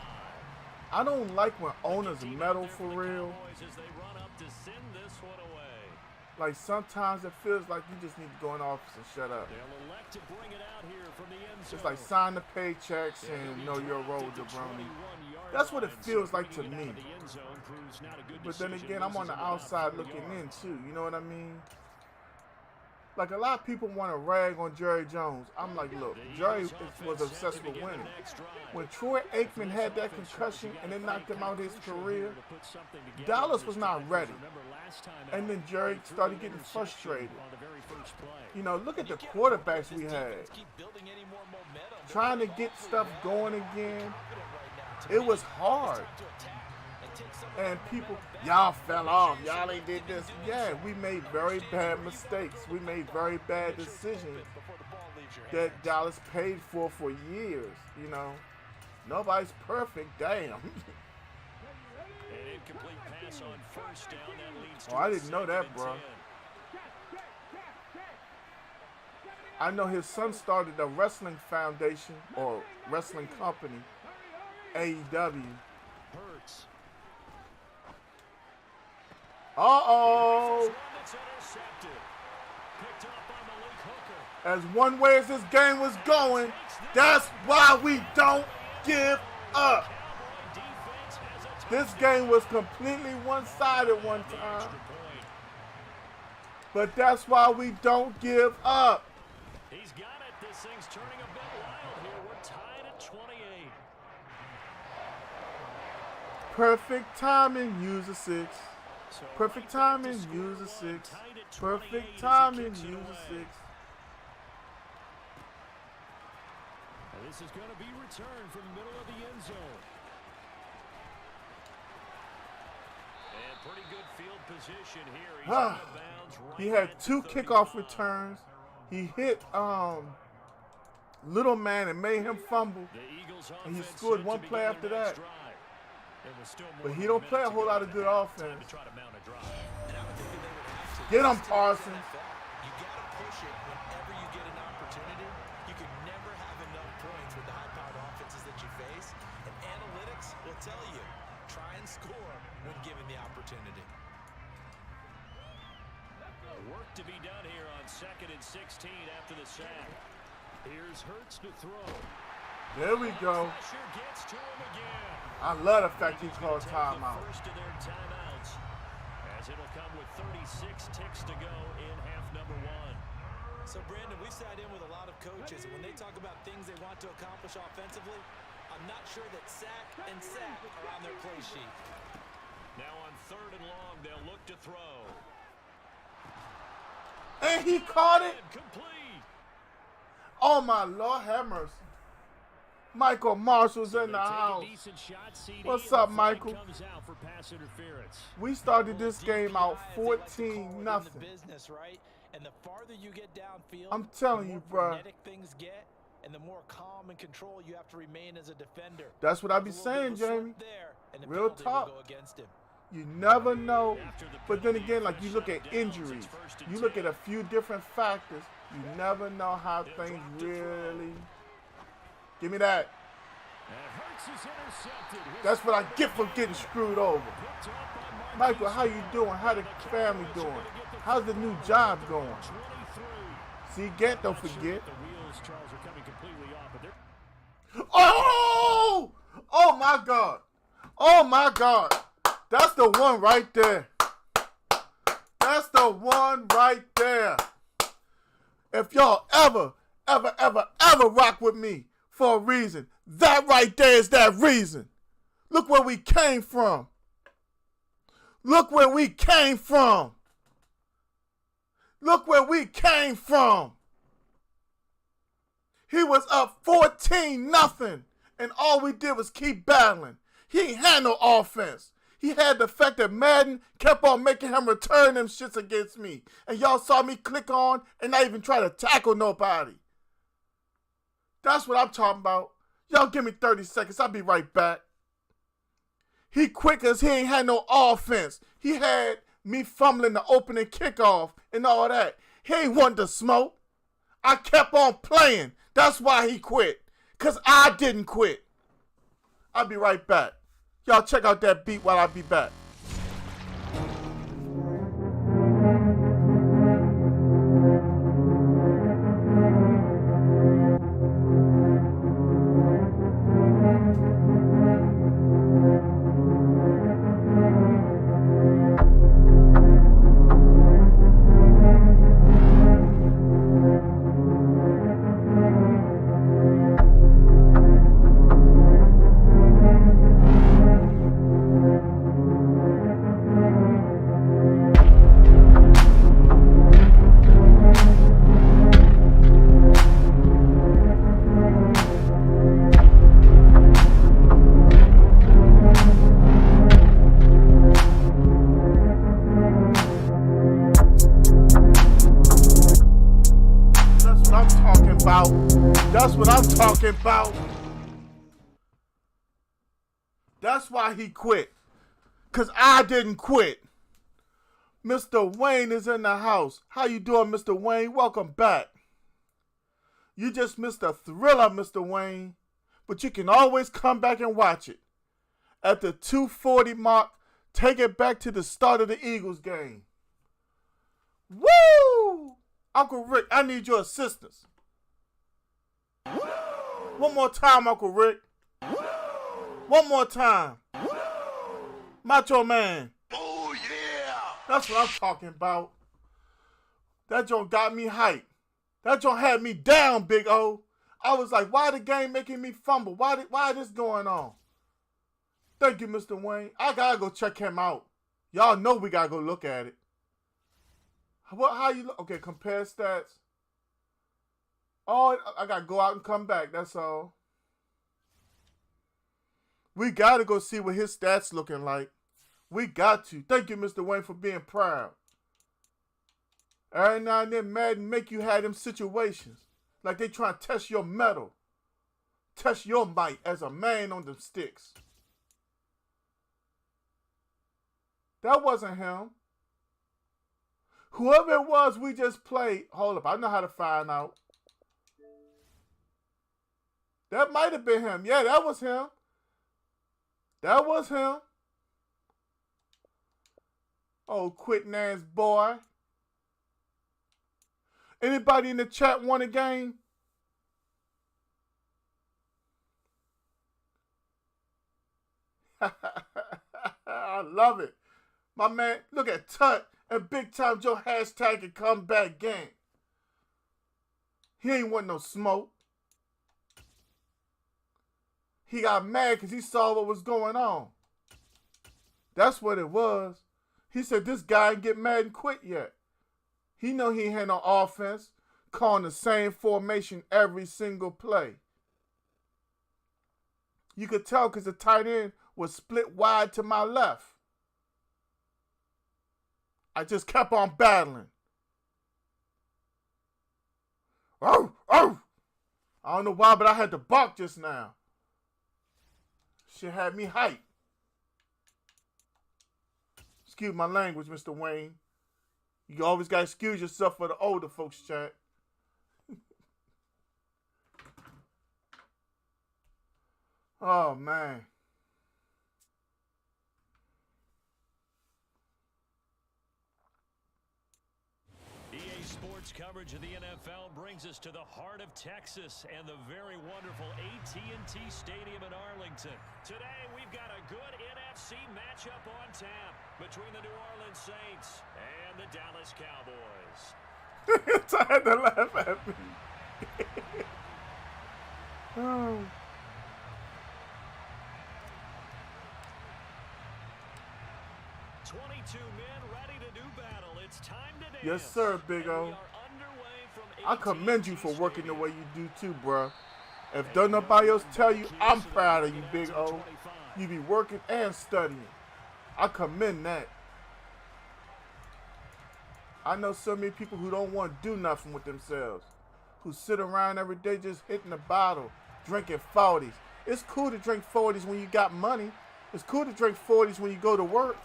I don't like when owners meddle for real. As they run up to send this one away. Like sometimes it feels like you just need to go in the office and shut up. They'll elect to bring it out here from the end zone. It's like sign the paychecks and know your role, jabroni. That's what it feels like to me. But then again, I'm on the outside looking in too. You know what I mean? Like a lot of people want to rag on Jerry Jones. I'm like, look, Jerry was obsessed with winning. When Troy Aikman had that concussion and it knocked him out his career, Dallas was not ready. And then Jerry started getting frustrated. You know, look at the quarterbacks we had. Trying to get stuff going again, it was hard. And people, y'all fell off. Y'all ain't did this. Yeah, we made very bad mistakes. We made very bad decisions that Dallas paid for years, you know. Nobody's perfect, damn. An incomplete pass on first down. That leads to Oh, I didn't know that, bro. I know his son started a wrestling foundation or wrestling company, AEW. Hurts. Uh-oh. As one way as this game was going, that's why we don't give up. This game was completely one-sided one time. But that's why we don't give up. He's got it. This thing's turning a bit wild here. We're tied at 28. Perfect timing, use a 6. Perfect timing, use a 6. Perfect timing, use a 6. This is going to be returned from the middle of the end zone. And pretty good field position here. He's out of bounds right He had at 2 the kickoff 35. returns. He hit Little Man and made him fumble. The Eagles And he offense scored set one to play begin after their that. next drive. There was still more But he than don't a play a minute whole to lot go of in good the half. offense. Time to try to mount a drive. And I would think that they would have to. Get him, That's Parsons. You got to push it whenever you get an opportunity. You can never have enough points with the high-powered offenses that you face. And analytics will tell you, try and score when given the opportunity. Work to be done here on 2nd and 16 after the sack. Here's Hurts to throw. There we go. I love the fact he called timeout. As it'll come with 36 ticks to go in half number one. So, Brandon, we sat in with a lot of coaches, and when they talk about things they want to accomplish offensively, I'm not sure that sack and sack are on their play sheet. Now on 3rd and long, they'll look to throw. And he caught it. Complete. Oh, my Lord, have mercy. Michael Marshall's in the house. What's up, Michael? We started this game out 14-0. And the farther you get downfield, I'm telling you, bro. Things get, and the more calm and control you have to remain as a defender. That's what I be saying, Jamie. Real talk. You never know. But then again, like you look at injuries, you look at a few different factors. You never know how things really. Give me that. That's what I get for getting screwed over. Michael, how you doing? How the family doing? How's the new job going? See, Gant, don't forget. Oh! Oh, my God. Oh, my God. That's the one right there. That's the one right there. If y'all ever rock with me for a reason, that right there is that reason. Look where we came from. Look where we came from. Look where we came from. He was up 14-0, and all we did was keep battling. He ain't had no offense. He had the fact that Madden kept on making him return them shits against me. And y'all saw me click on and not even try to tackle nobody. That's what I'm talking about. Y'all give me 30 seconds. I'll be right back. He quick as he ain't had no offense. He had me fumbling the opening kickoff and all that. He ain't want to smoke. I kept on playing. That's why he quit. Because I didn't quit. I'll be right back. Y'all check out that beat while I be back. That's what I'm talking about. That's why he quit. Because I didn't quit. Mr. Wayne is in the house. How you doing, Mr. Wayne? Welcome back. You just missed a thriller, Mr. Wayne. But you can always come back and watch it. At the 2:40 mark, take it back to the start of the Eagles game. Woo! Uncle Rick, I need your assistance. One more time, Uncle Rick. One more time. Macho Man. Oh, yeah. That's what I'm talking about. That joint got me hyped. That joint had me down, Big O. I was like, why the game making me fumble? Why this going on? Thank you, Mr. Wayne. I gotta go check him out. Y'all know we gotta go look at it. How you look? Okay, compare stats. Oh, I gotta go out and come back. That's all. We gotta go see what his stats looking like. We got to. Thank you, Mr. Wayne, for being proud. Every now and then, Madden make you have them situations like they trying to test your mettle, test your might as a man on them sticks. That wasn't him. Whoever it was we just played. Hold up, I know how to find out. That might have been him. Yeah, that was him. That was him. Oh, quit Nance boy. Anybody in the chat want a game? I love it. My man, look at Tut and Big Time Joe hashtag and comeback game. He ain't want no smoke. He got mad because he saw what was going on. That's what it was. He said this guy ain't get mad and quit yet. He know he ain't had no offense, calling the same formation every single play. You could tell because the tight end was split wide to my left. I just kept on battling. Oh, oh! I don't know why, but I had to bark just now. Shit had me hyped. Excuse my language, Mr. Wayne. You always got to excuse yourself for the older folks, chat. Oh, man. EA Sports coverage of the NFL brings us to the heart of Texas and the very wonderful AT&T Stadium in Arlington. Today, we've got a good NFC matchup on tap between the New Orleans Saints and the Dallas Cowboys. I had to laugh at me. Oh. 22 men ready to do battle. It's time to dance. Yes, sir, Big O. I commend you for working the way you do too, bruh. If don't nobody else tell you, I'm proud of you, Big O. You be working and studying. I commend that. I know so many people who don't want to do nothing with themselves, who sit around every day just hitting the bottle, drinking 40s. It's cool to drink 40s when you got money. It's cool to drink 40s when you go to work.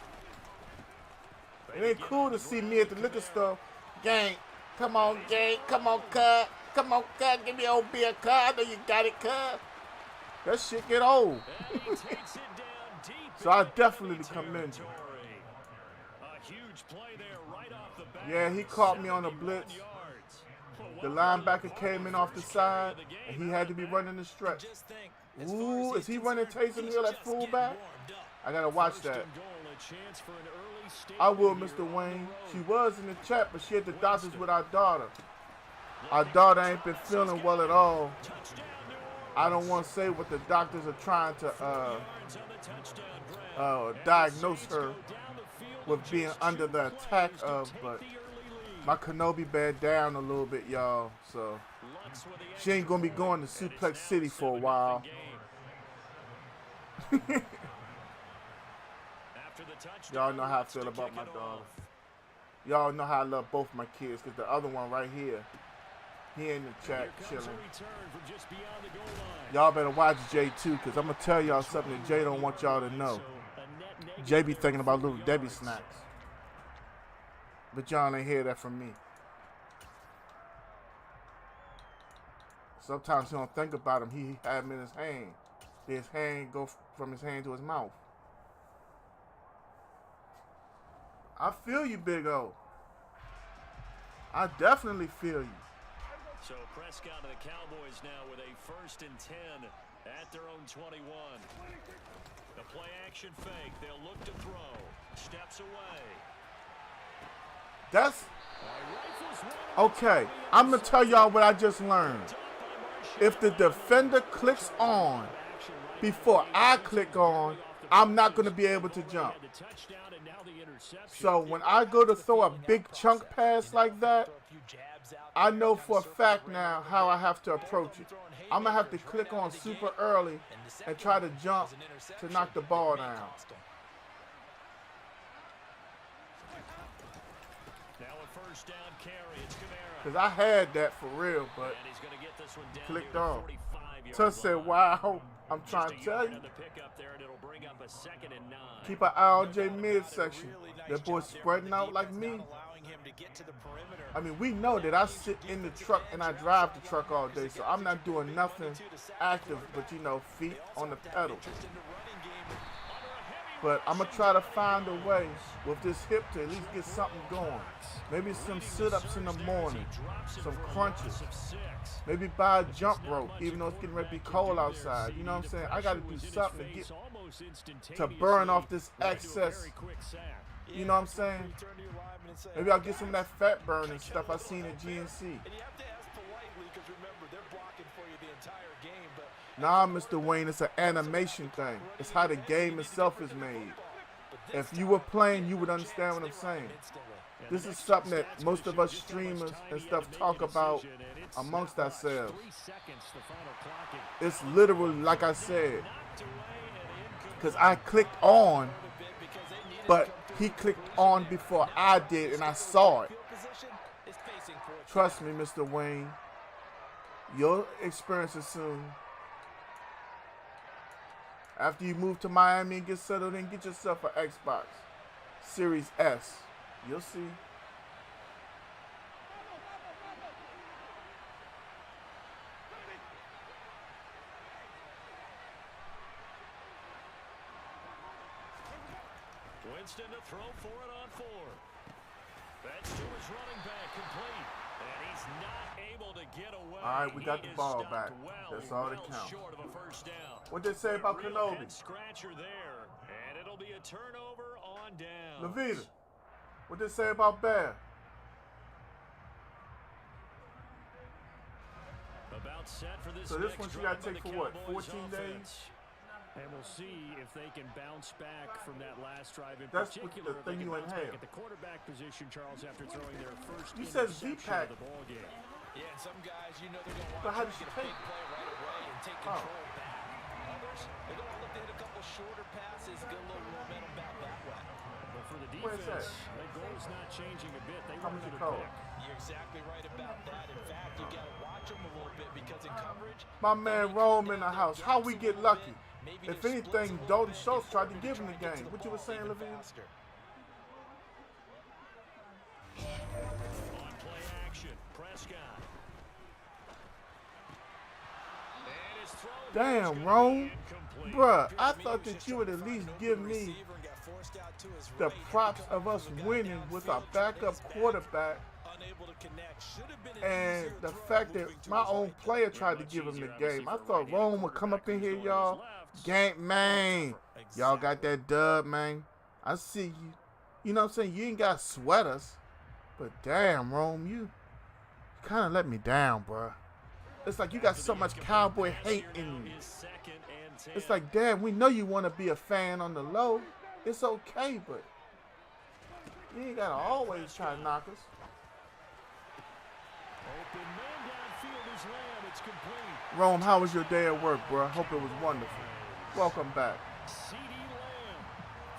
It ain't cool to see me at the liquor store. Gang, come on, gang, come on, cuz. Come on, cuz, give me old beer, cuz. I know you got it, cuz. That shit get old. So I definitely commend you. Yeah, he caught me on a blitz. The linebacker came in off the side, and he had to be running the stretch. Ooh, is he running Taysom Hill at fullback? I gotta watch that. I will, Mr. Wayne. She was in the chat, but she had the doctors with our daughter. Our daughter ain't been feeling well at all. I don't want to say what the doctors are trying to diagnose her with being under the attack of, but my Kenobi bed down a little bit, y'all. So she ain't gonna be going to Suplex City for a while. Y'all know how I feel about my daughter. Y'all know how I love both my kids, because the other one right here, he in the chat chilling. Y'all better watch Jay too, because I'm going to tell y'all something that Jay don't want y'all to know. Jay be thinking about little Debbie snacks. But y'all ain't hear that from me. Sometimes he don't think about him. He had him in his hand. His hand go from his hand to his mouth. I feel you, Big O. I definitely feel you. So Prescott of the Cowboys now with a 1st and 10 at their own 21. The play action fake. They'll look to throw. Steps away. That's okay. I'm going to tell y'all what I just learned. If the defender clicks on before I click on, I'm not going to be able to jump. So when I go to throw a big chunk pass like that, I know for a fact now how I have to approach it. I'm going to have to click on super early and try to jump to knock the ball down. Because I had that for real, but clicked on. Tuss said, wow, I'm trying to tell you. Keep an eye on J midsection. That boy's spreading out like me. I mean, we know that I sit in the truck and I drive the truck all day, so I'm not doing nothing active but, you know, feet on the pedal. But I'm going to try to find a way with this hip to at least get something going. Maybe some sit-ups in the morning, some crunches. Maybe buy a jump rope, even though it's getting ready to be cold outside. You know what I'm saying? I got to do something to burn off this excess. You know what I'm saying? Maybe I'll get some of that fat burn and stuff I seen at GNC. Nah, Mr. Wayne, it's an animation thing. It's how the game itself is made. If you were playing, you would understand what I'm saying. This is something that most of us streamers and stuff talk about amongst ourselves. It's literally like I said, because I clicked on, but he clicked on before I did, and I saw it. Trust me, Mr. Wayne, your experience is soon. After you move to Miami and get settled in, get yourself an Xbox Series S. You'll see. Winston to throw for it on 4. That's to his running back, complete. And he's not able to get away. All right, we got the ball back. That's all that counts. What did they say about Kenobi? Scratcher there, and it'll be a turnover on down. Levita, what did they say about Bear? About set for this so this one you got to take for what, 14 days? And we'll see if they can bounce back from that last drive in That's particular. the thing you inhale. At the quarterback position, Charles, after throwing their first interception of the ball game. Yeah, and some guys, you know, they're going to want but how to did get you a big take? play right away and take control back. Others, they're going to look to hit a couple shorter passes, get a little momentum back that way. But for the defense, their goal's not changing a bit. They want to pick. You're exactly right about that. In fact, you got to watch them a little bit because in coverage, my man Rome in the house. How we get lucky? If anything, Dalton Schultz tried to give him the game. What you were saying, Levine? On play action, Prescott. Damn, Rome. Bruh, I thought that you would at least give me the props of us winning with our backup quarterback. And the fact that my own player tried to give him the game. I thought Rome would come up in here, y'all. Gang, man. Y'all got that dub, man. I see you. You know what I'm saying? You ain't got to sweat us. But damn, Rome, you kind of let me down, bruh. It's like you got so much cowboy hate in you. It's like, damn, we know you want to be a fan on the low. It's okay, but you ain't got to always try to knock us. Open man downfield is Lamb. It's complete. Rome, how was your day at work, bro? I hope it was wonderful. Welcome back. CD Lamb,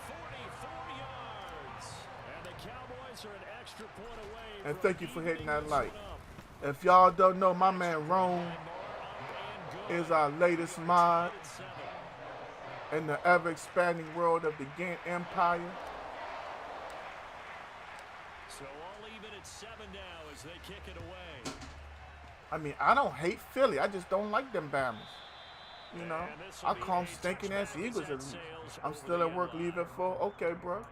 44 yards. And the Cowboys are an extra point away. And thank you for hitting that like. If y'all don't know, my man Rome is our latest mod in the ever-expanding world of the Gant Empire. So all even at 7 now as they kick it away. I mean, I don't hate Philly. I just don't like them Bammers. You know, I call them stinking ass Eagles. I'm still at work, leave at 4. Okay, bro.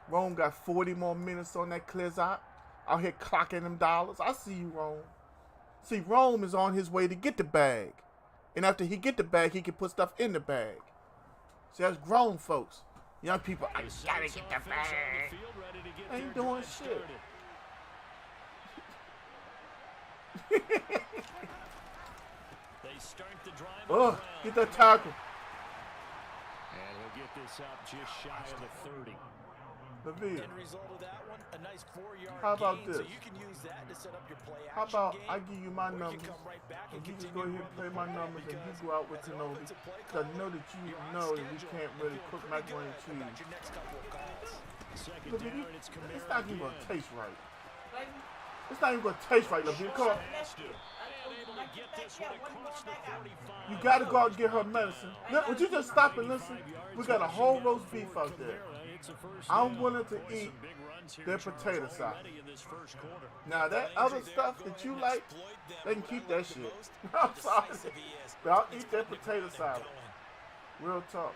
Rome got 40 more minutes on that Clizot. Out here clocking them dollars. I see you, Rome. See, Rome is on his way to get the bag. And after he get the bag, he can put stuff in the bag. See, that's grown folks. Young people, I gotta get the bag. Ain't doing shit. They start the drive. Oh, get that tackle. And he'll get this up just shy of the 30. Levine. End result of that one, a nice 4-yard How about gain, this? so you can use that to set up your play How action about game, I give you my or numbers, you can come right back and you just continue go ahead to and run play the my ball numbers, and you because go out with as an Kenobi. offensive play So I caller, know that you you're on know that we schedule can't and really feel cook pretty macaroni and good cheese. about your next couple of calls. Second Levine, down, it's it's not even gonna again. taste right. It's not even gonna taste right, Levine. Come on. You gotta go out and get her medicine. Would you just stop and listen? We got a whole roast beef out there. I'm willing to eat their potato salad. Now that other stuff that you like, they can keep that shit. I'm sorry. But I'll eat that potato salad. Real talk.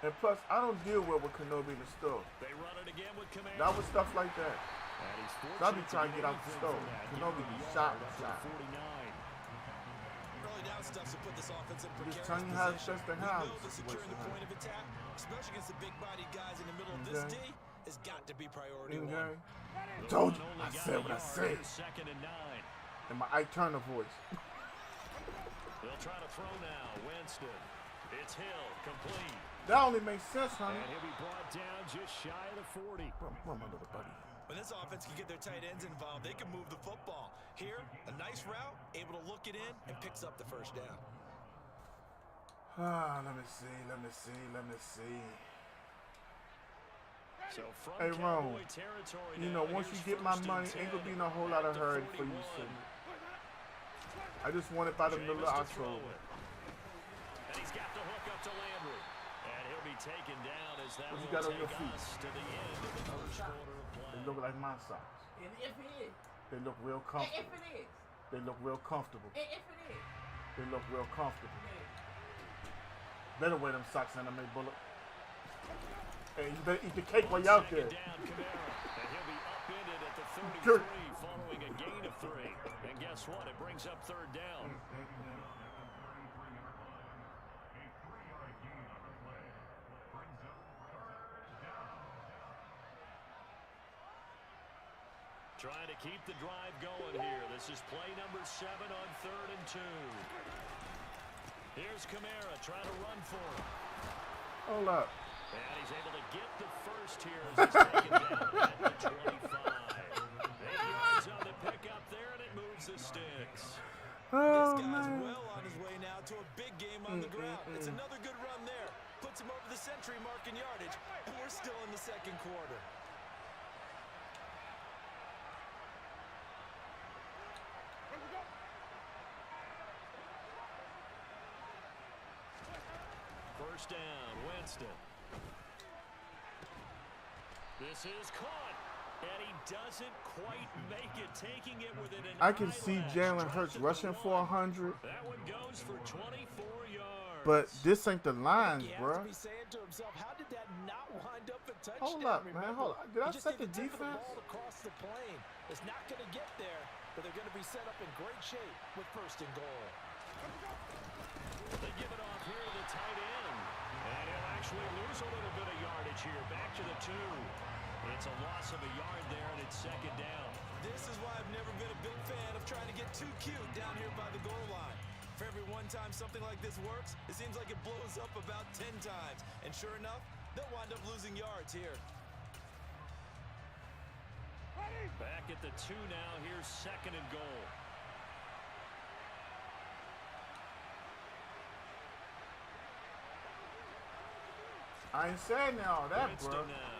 And plus, I don't deal well with Kenobi in the stove. They run it again with Kamara. Not with stuff like that. And he's So I be trying to get out the stove. Kenobi be shot. Early down stuff to put this offense in Just precarious telling you how to position. test the We house know that securing the point of attack, especially against the big-bodied guys in the middle of this D, has got to be priority one. Told you. I said what I said. Second and 9. In my Ike Turner voice. They'll try to throw now. Winston. It's Hill. Complete. That only makes sense, honey. And he'll be brought down just shy of the 40. Where my little buddy? When this offense can get their tight ends involved, they can move the football. Here, a nice route, able to look it in, and picks up the first down. Let me see. So from Hey, Ron, Cowboy territory you now, know, once you here's get my first and money, ain't gonna 10 be no whole lot of at the hurry for 41. you, son. I just want it by the middle of Jameis to throw October. it. And he's got the hook up to Landry. And he'll be taken down as that What you will got on take your feet? us to the end of the first quarter of play. They look like my socks. And if it is. They look real And comfortable. if it is. They look real comfortable. And if it is. They look real comfortable. Better wear them socks than I make bullet. Hey, you better eat the cake while you out there. Second down, Kamara. And he'll be upended at the 33 Good. following a gain of 3. And guess what? It brings up third down. Trying to keep the drive going here. This is play number 7 on 3rd and 2. Here's Kamara trying to run for him. Hold up. And he's able to get the first here as he's taken down at the 25. 8 yards on the pickup there, and it moves the sticks. This Oh, guy's man. well on his way now to a big game on the ground. It's another good run there. Puts him over the century mark in yardage, and we're still in the second quarter. First down, Winston. This is caught, and he doesn't quite make it, taking it within an I can see eyelash. Jalen Drops Hurts it to rushing the for 100, That one goes for 24 yards. but this ain't the Lions, He has bruh. to be saying to himself, how did that not wind up a touchdown? Hold up, man. Remember, Hold up. Did I he just set the need tip of defense? ball across the plane. It's not going to get there, but they're going to be set up in great shape with first and goal. They give it off here to the tight end. And he'll actually lose a little bit of yardage here. Back to the 2. It's a loss of a yard there, and it's second down. This is why I've never been a big fan of trying to get too cute down here by the goal line. For every one time something like this works, it seems like it blows up about 10 times. And sure enough, they'll wind up losing yards here. Back at the 2 now. Here's second and goal. I ain't saying all that, Winston bruh. now.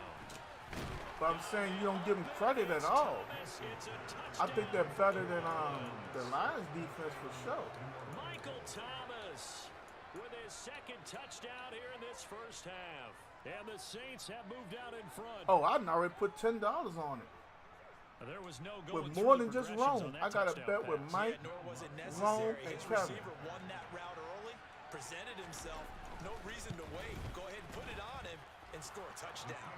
But I'm saying you don't give them credit at all. Thomas, it's a I touchdown. think they're better than the Lions defense for sure. Michael Thomas with his second touchdown here in this first half. And the Saints have moved out in front. Oh, I done already put $10 on it. There was no going With through more the than just progressions Rome. on that I got a touchdown bet with pass. Mike, Nor was it Rome, necessary. and His Kevin. receiver won that route early, presented himself. No reason to wait. Go ahead and put it on him and score a touchdown.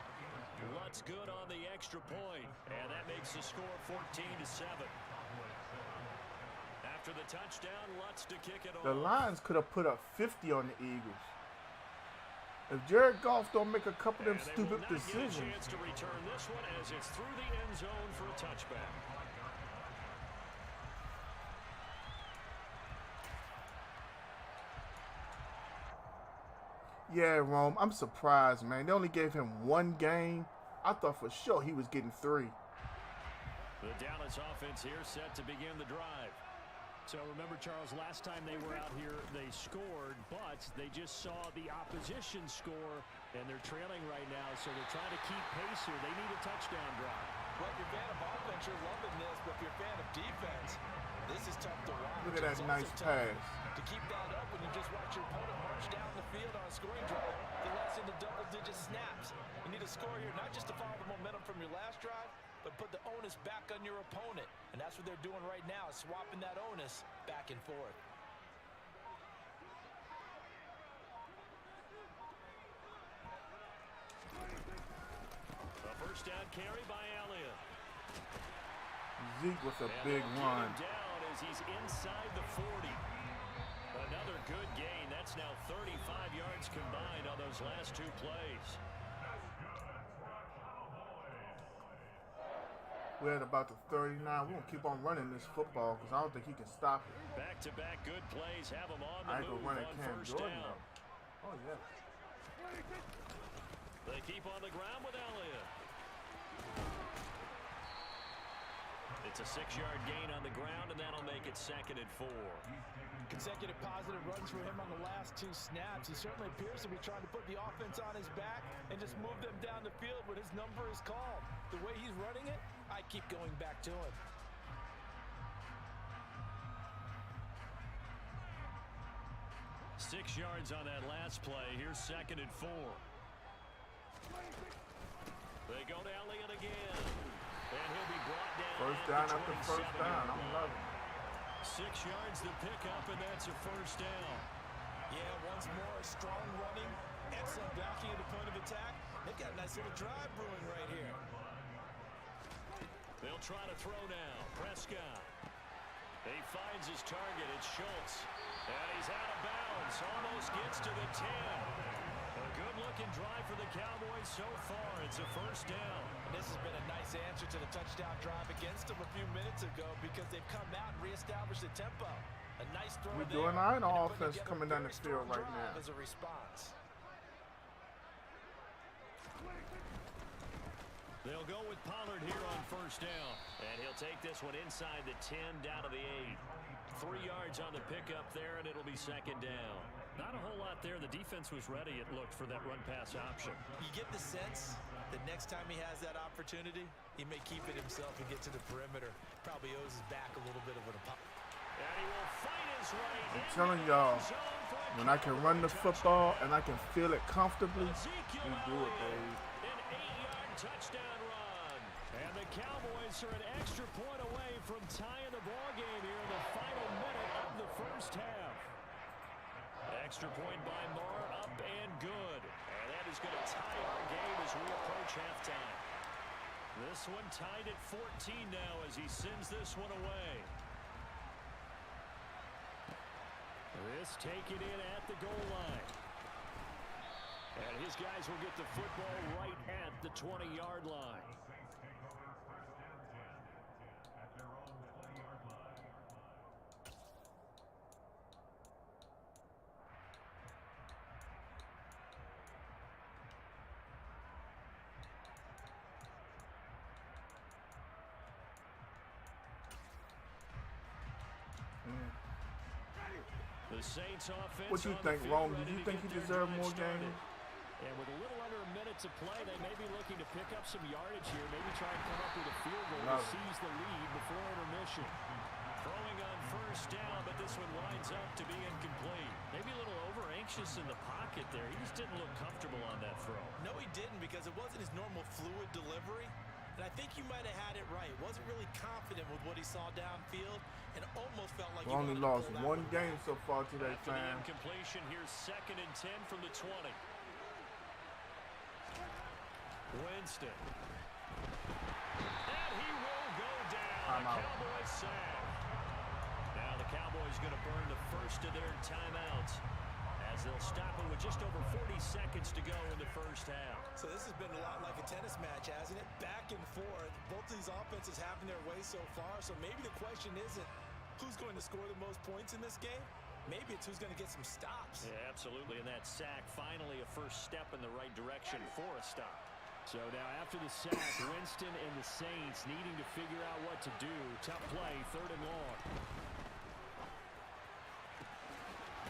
Lutz good on the extra point, and that makes the score 14-7. After the touchdown, Lutz to kick it The off. Lions could have put up 50 on the Eagles. If Jared Goff don't make a couple of them And they stupid will not get a decisions. chance to return this one as it's through the end zone for a touchback. Yeah, Rome, I'm surprised, man. They only gave him 1 game. I thought for sure he was getting 3. The Dallas offense here set to begin the drive. So remember, Charles, last time they were out here, they scored, but they just saw the opposition score, and they're trailing right now, so they're trying to keep pace here. They need a touchdown drive. Well, if you're a fan of offense, you're loving this, but if you're a fan of defense, this is tough to watch. Look at that It's nice also tough pass. to keep that up when you just watch your opponent march down the field on a scoring drive. They last into double-digit snaps. You need a score here, not just to follow the momentum from your last drive, but put the onus back on your opponent. And that's what they're doing right now, swapping that onus back and forth. first down carry by Elliott. Zeke with a big run. Down as he's inside the 40. Another good gain. That's now 35 yards combined on those last two plays. We're at about the 39. We're going to keep on running this football because I don't think he can stop it. Back-to-back good plays have him on the I ain't going move to run it on Cam first Jordan down. though. Oh, yeah. They keep on the ground with Elliott. It's a 6-yard gain on the ground, and that'll make it 2nd and 4. Consecutive positive runs for him on the last 2 snaps. He certainly appears to be trying to put the offense on his back and just move them down the field when his number is called. The way he's running it, I keep going back to him. Six yards on that last play. Here's 2nd and 4. They go to Elliott again. And he'll be brought down. First down after first down. I'm loving it. 6 yards to pick up, and that's a first down. Yeah, once more, strong running, excellent blocking at the point of attack. They've got a nice little drive brewing right here. They'll try to throw now. Prescott. He finds his target. It's Schultz. And he's out of bounds. Almost gets to the 10. A good-looking drive for the Cowboys so far. It's a first down. And this has been a nice answer to the touchdown drive against them a few minutes ago because they've come out and reestablished the tempo. A nice throw We're there. doing all right on And offense coming down the field right now. As a response. They'll go with Pollard here on first down. And he'll take this one inside the 10 down to the 8. 3 yards on the pickup there, and it'll be 2nd down. Not a whole lot there. The defense was ready, it looked, for that run-pass option. You get the sense that next time he has that opportunity, he may keep it himself and get to the perimeter. Probably owes his back a little bit of an apology. And he will fight his way. I'm telling y'all, when I can run the football and I can feel it comfortably, we do it, babe. An 8-yard touchdown run. And the Cowboys are an extra point away from tying the ball game here in the final minute of the first half. Extra point by Moore, up and good. And that is going to tie our game as we approach halftime. This one tied at 14 now as he sends this one away. This taken in at the goal line. And his guys will get the football right at the 20-yard line. The Saints offense. What you think, Rome? Did you think he deserved more games? And with a little under a minute to play, they may be looking to pick up some yardage here. Maybe try and come up with a field goal to seize the lead before intermission. Throwing on first down, but this one winds up to be incomplete. Maybe a little over-anxious in the pocket there. He just didn't look comfortable on that throw. No, he didn't, because it wasn't his normal fluid delivery. And I think you might have had it right. Wasn't really confident with what he saw downfield and almost felt like we only lost one game so far today, After fam. the incompletion, here's 2nd and 10 from the 20. Winston. And he will go down. A Cowboys sack. Now the Cowboys going to burn the first of their timeouts as they'll stop it with just over 40 seconds to go in the first half. So this has been a lot like a tennis match, hasn't it? Back and forth. Both these offenses having their way so far. So maybe the question isn't who's going to score the most points in this game. Maybe it's who's going to get some stops. Yeah, absolutely. And that sack, finally a first step in the right direction for a stop. So now after the sack, Winston and the Saints needing to figure out what to do. Tough play, 3rd and long.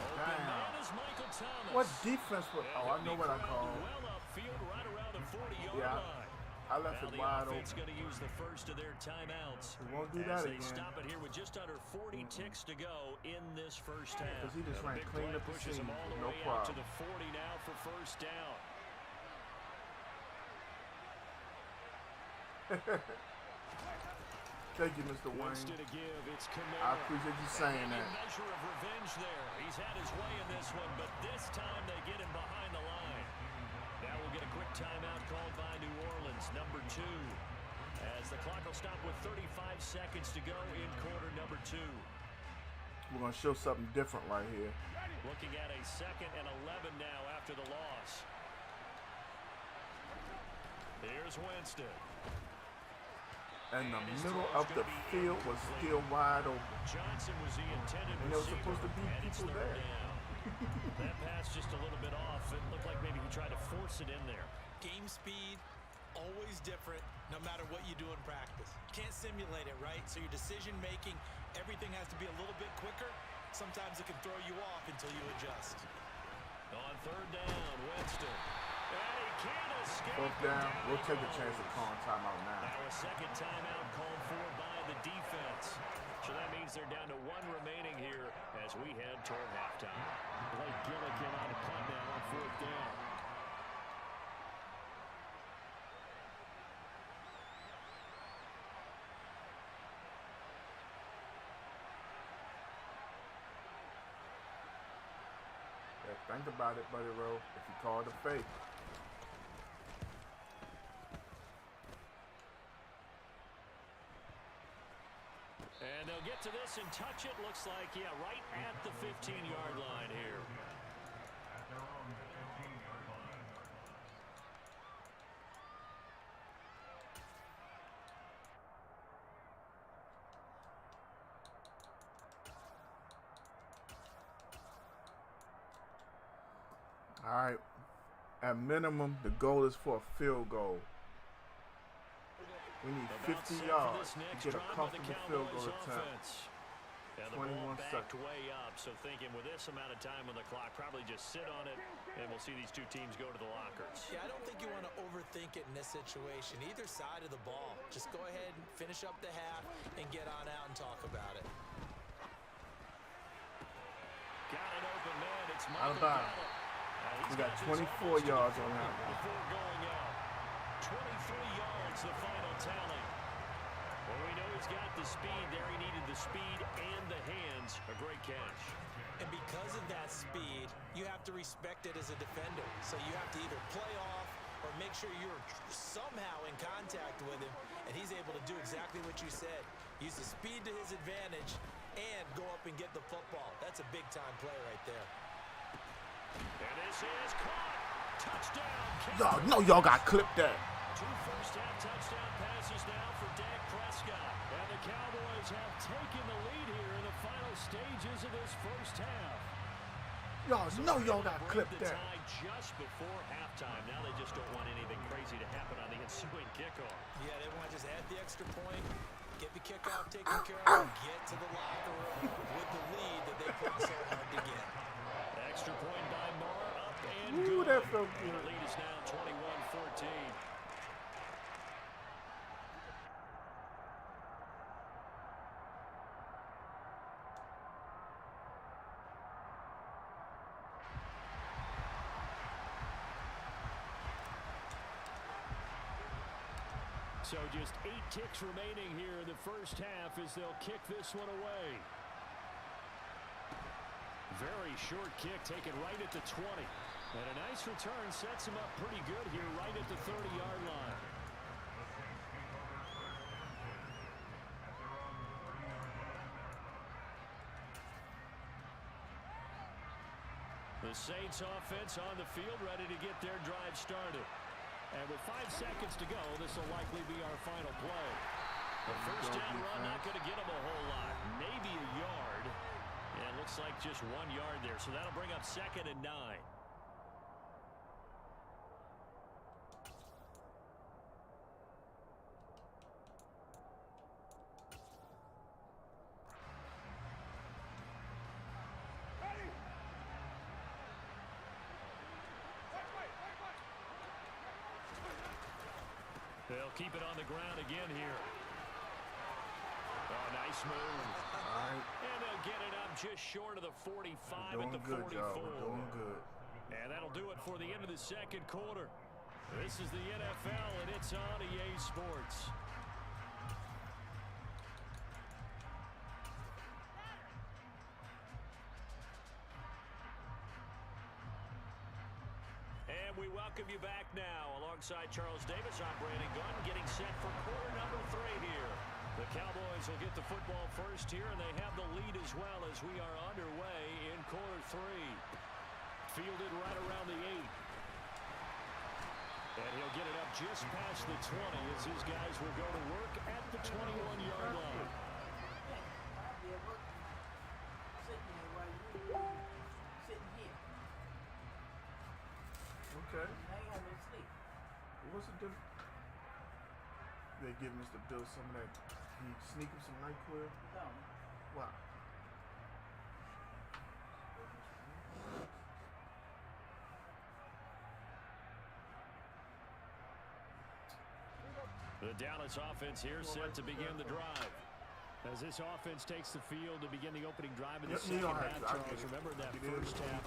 Open man is Michael Thomas. What defense was? Oh, I know what I call. Well upfield, right around the 40-yard line. I left it wide open. Now the offense going to use the first of their timeouts. We won't do that as they again. Stop it here with just under 40 ticks to go in this first half. Because he just ran clean up the pushes seam, him all the no way problem. out to the 40 now for first down. Thank you, Mr. Wayne. I appreciate you saying that. Measure of revenge there. He's had his way in this one, but this time they get him behind the line. Now we'll get a quick timeout called by New Orleans, number 2. As the clock will stop with 35 seconds to go in quarter number 2. We're going to show something different right here. Looking at a 2nd and 11 now after the loss. Here's Winston. And the middle of the field was still wide open. Johnson was the intended And there was supposed to be people there. That pass just a little bit off. It looked like maybe he tried to force it in there. Game speed, always different, no matter what you do in practice. Can't simulate it, right? So your decision making, everything has to be a little bit quicker. Sometimes it can throw you off until you adjust. On 3rd down, Winston. And he can't escape. 4th down, we'll take a chance of calling timeout now. Now a 2nd timeout called for by the defense. So that means they're down to 1 remaining here as we head toward halftime. Blake Gillikin on the punt now on 4th down. Yeah, think about it, Buddy Rowe, if you call the fake. And they'll get to this and touch it. Looks like, yeah, right at the 15-yard line here. All right. At minimum, the goal is for a field goal. We need 50 yards to get a comfortable field goal attempt. 21 seconds. Way up, so thinking with this amount of time on the clock, probably just sit on it, and we'll see these two teams go to the lockers. Yeah, I don't think you want to overthink it in this situation. Either side of the ball. Just go ahead and finish up the half and get on out and talk about it. Got an open man. It's Out of bounds. We got 24 yards on that one. Before going out, 23 yards, the final tally. Well, we know he's got the speed there. He needed the speed and the hands. A great catch. And because of that speed, you have to respect it as a defender. So you have to either play off or make sure you're somehow in contact with him, and he's able to do exactly what you said. Use the speed to his advantage and go up and get the football. That's a big-time play right there. And this is caught. Touchdown. Y'all know y'all got clipped there. 2 first-half touchdown passes now for Dak Prescott. And the Cowboys have taken the lead here in the final stages of this first half. Y'all know y'all got clipped there. Just before halftime. Now they just don't want anything crazy to happen on the ensuing kickoff. Yeah, they want to just add the extra point, get the kickoff taken care of, and get to the locker room with the lead that they put so hard to get. Extra point by Moore, up and Ooh, good. that felt And good. the lead is now 21-14. So just 8 ticks remaining here in the first half as they'll kick this one away. Very short kick taken right at the 20. And a nice return sets him up pretty good here right at the 30-yard line. The Saints offense on the field ready to get their drive started. And with 5 seconds to go, this will likely be our final play. The first down run not going to get him a whole lot. Maybe a yard. And it looks like just 1 yard there. So that'll bring up 2nd and 9. They'll keep it on the ground again here. Oh, nice move. All right. And they'll get it up just short of the 45 We're at the doing 44. good, y'all. We're doing good. And that'll do it for the end of the second quarter. This is the NFL, and it's on EA Sports. And we welcome have you back now alongside Charles Davis. I'm Brandon Gunn getting set for quarter number 3 here. The Cowboys will get the football first here, and they have the lead as well as we are underway in quarter 3. Fielded right around the 8. And he'll get it up just past the 20 as his guys will go to work at the 21-yard line. Okay. What's the difference? They give Mr. Bill some of that. He sneak him some NyQuil? No. Why? The Dallas offense here set to begin the drive. As this offense takes the field to begin the opening drive of the second half, Charles, remember that first half,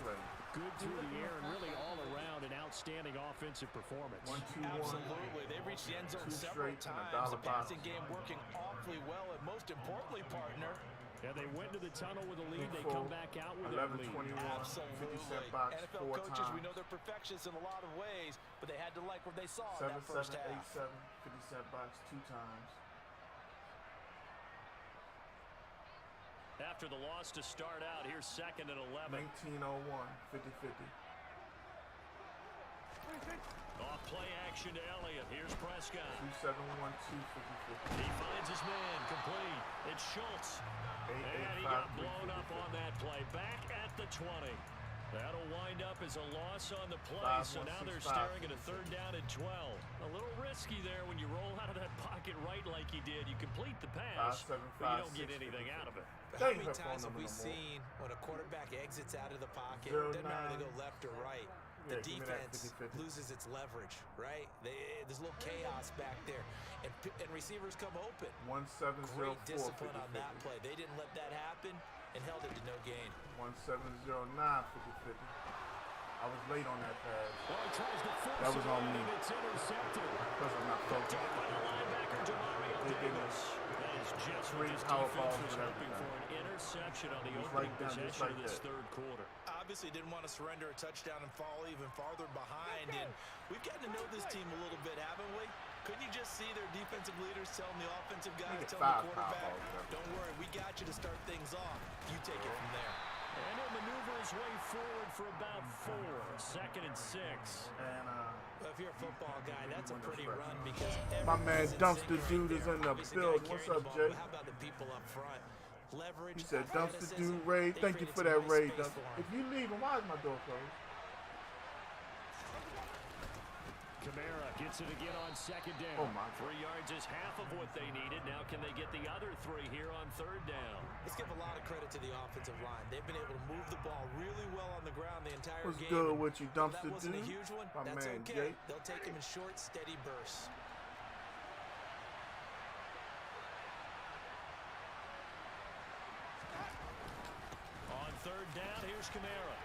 good through the air and really all around an outstanding offensive performance. 1-2-1. Absolutely. They've reached the end zone several times. The passing game working awfully well, and most importantly, partner, yeah, they went to the tunnel with a lead. They come back out with a lead. 11-21, 50-cent box, NFL 4 coaches, times. we know they're perfectionists in a lot of ways, but they had to like what they saw in 7, that first 7, half. 8, 7, 50-cent box 2 times. After the loss to start out, here's 2nd and 11. 19-01, 50-50. Off play action to Elliott. Here's Prescott. 2-7-1-2, 50-50. He finds his man. Complete. It's Schultz. And he got blown up on that play. Back at the 20. That'll wind up as a loss on the play. So now they're staring at a 3rd down and 12. A little risky there when you roll out of that pocket right like you did. You complete the pass, but you don't get anything out of it. How many times have we seen when a quarterback exits out of the pocket, doesn't matter if they go left or right, the defense loses its leverage, right? There's a little chaos back there, and receivers come open. 1-7-0-4, Great discipline 50-50. on that play. They didn't let that happen and held it to no gain. 1-7-0-9, 50-50. I was late on that pass. Well, he tries to force That was on me. It's intercepted. Because I'm not focused. By the linebacker, Demario Davis. That is just what this defense was hoping for, an interception on the opening possession of this 3rd quarter. Obviously didn't want to surrender a touchdown and fall even farther behind, and we've gotten to know this team a little bit, haven't we? Couldn't you just see their defensive leaders telling the offensive guys, telling the quarterback, don't worry, we got you to start things off. You take it from there. And he'll maneuver his way forward for about 4. 2nd and 6. And, well, if you're a football guy, that's a pretty run because my man Dumpster Dude is in the building. What's up, Jay? How about the people up front? Leverage, He said, Dumpster Dude raid. Thank you for that raid. If you leave, why is my door closed? Kamara gets it again on 2nd down. Oh, my God. 3 yards is half of what they needed. Now can they get the other 3 here on 3rd down? Let's give a lot of credit to the offensive line. They've been able to move the ball really well on the ground the entire What's game. good with you, Dumpster That wasn't Dude? a huge one. My That's man, okay. Jay. They'll take him in short, steady bursts. On 3rd down, here's Kamara.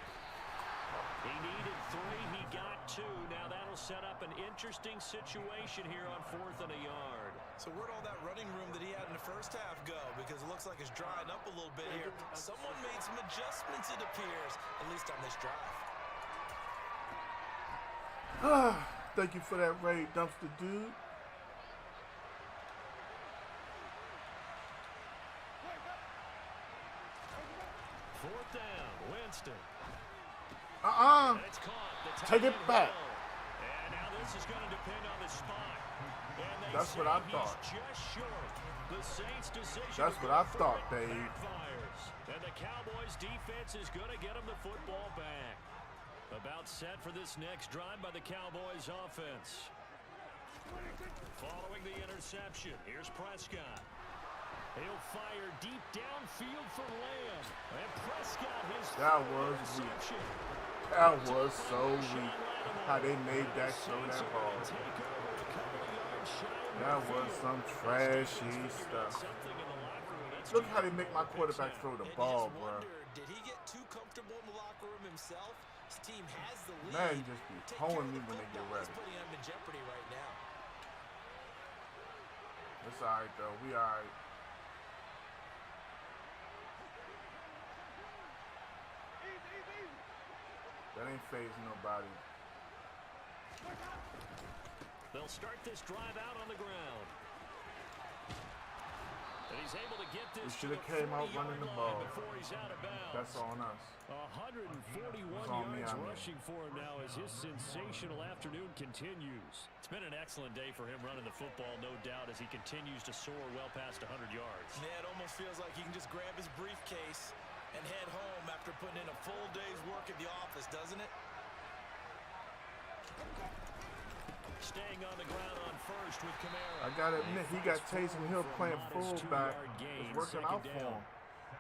He needed 3. He got 2. Now that'll set up an interesting situation here on 4th and a yard. So where'd all that running room that he had in the first half go? Because it looks like it's drying up a little bit here. Someone made some adjustments, it appears, at least on this drive. Thank you for that raid, Dumpster Dude. Fourth down, Winston. It's caught. The Take it back. And now this is going to depend on the spot. And they That's say what I thought. He's just short. The Saints' decision. That's what I thought, Dave. Backfires. And the Cowboys' defense is going to get them the football back. About set for this next drive by the Cowboys' offense. Following the interception, here's Prescott. He'll fire deep downfield for Lamb. And Prescott, his That was weak. That was so weak. How they made that throw that ball. That was some trashy stuff. Look how they make my quarterback throw the ball, bro. Did he get too comfortable in the locker room himself? His team has the lead. Man, just be towing me when they get ready. He's putting him in jeopardy right now. It's alright though. We alright. That ain't phasing nobody. They'll start this drive out on the ground. And he's able to get this. We should have came out running the ball. Before he's out of bounds. That's on us. 141 yards rushing for him now as his sensational afternoon continues. It's been an excellent day for him running the football, no doubt, as he continues to soar well past 100 yards. Yeah, it almost feels like he can just grab his briefcase and head home after putting in a full day's work at the office, doesn't it? Staying on the ground on first with Kamara. I gotta admit, he got Taysom Hill playing fullback. It's working out for him.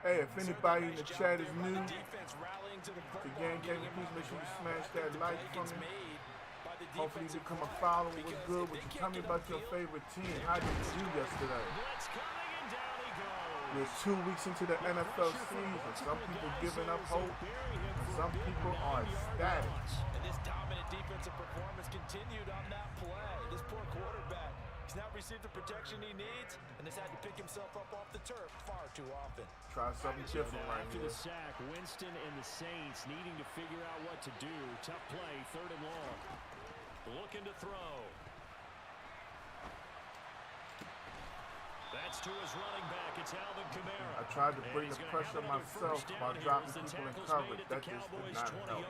Hey, if anybody in the chat is new to Game Gaming, please make sure you smash that like for me. Hopefully you become a follower. What's good? Would you tell me about your favorite team? How did you do yesterday? We're 2 weeks into the NFL season. Some people giving up hope. Some people are ecstatic. And this dominant defensive performance continued on that play. This poor quarterback, he's not received the protection he needs and has had to pick himself up off the turf far too often. Try something different right After here. the sack, Winston and the Saints needing to figure out what to do. Tough play, 3rd and long. Looking to throw. That's to his running back. It's Alvin Kamara. I tried to bring the pressure myself by dropping people in coverage. That just did not help.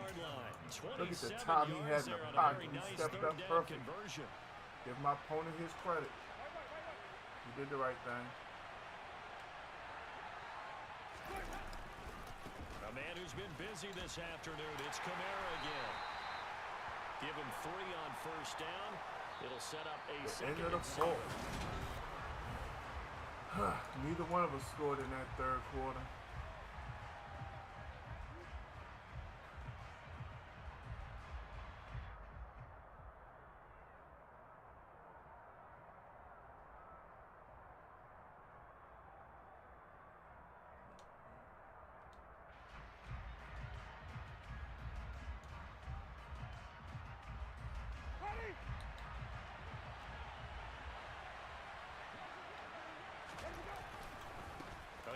Look at the time he had in the pocket. He stepped up perfect. Give my opponent his credit. He did the right thing. A man who's been busy this afternoon. It's Kamara again. Give him 3 on 1st down. It'll set up a End of the fourth. Neither one of us scored in that 3rd quarter.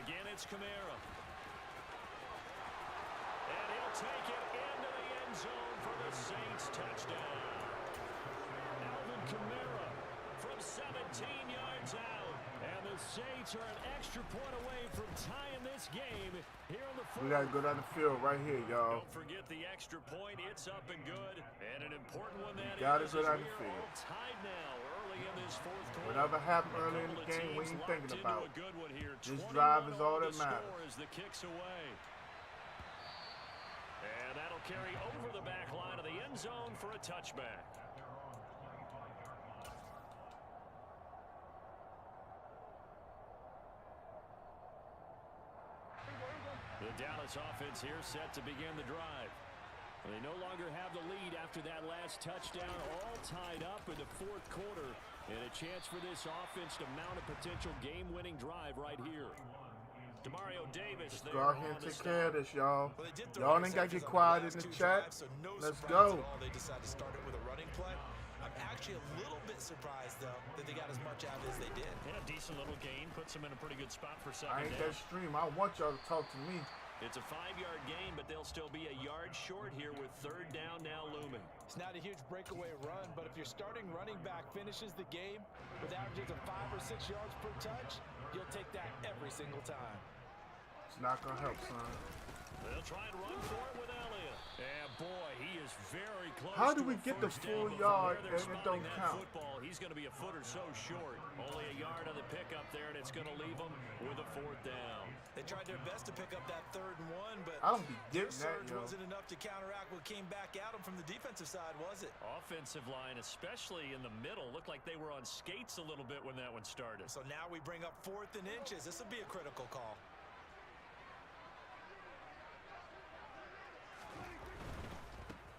Again, it's Kamara. And he'll take it into the end zone for the Saints touchdown. Alvin Kamara from 17 yards out. And the Saints are an extra point away from tying this game here in the fourth. We got to go down the field right here, y'all. Don't forget the extra point. It's up and good. And an important one that Got to is. go down the We're field. all tied now early in this 4th quarter. Whatever happened early in the game, we ain't thinking about. This drive is all that matters. The kicks away. And that'll carry over the back line of the end zone for a touchback. The Dallas offense here set to begin the drive. They no longer have the lead after that last touchdown, all tied up in the 4th quarter. And a chance for this offense to mount a potential game-winning drive right here. Demario Davis there. Go ahead and take care of this, y'all. Y'all ain't got to get quiet in the chat. Let's go. They decided to start it with a running play. I'm actually a little bit surprised, though, that they got as much out as they did. And a decent little gain puts them in a pretty good spot for 2nd I ain't down. that stream. I want y'all to talk to me. It's a 5-yard gain, but they'll still be a yard short here with 3rd down now looming. It's not a huge breakaway run, but if your starting running back finishes the game with averages of 5 or 6 yards per touch, you'll take that every single time. It's not going to help, son. They'll try and run for it with Elliott. And boy, he is very close. How do we to a get the first full down, but yard from where and they're it don't spotting that count? Football, he's going to be a foot or so short. Only a yard on the pickup there, and it's going to leave him with a 4th down. They tried their best to pick up that 3rd and 1, but I don't be their getting that, surge yo. wasn't enough to counteract what came back at them from the defensive side, was it? Offensive line, especially in the middle, looked like they were on skates a little bit when that one started. So now we bring up 4th and inches. This will be a critical call.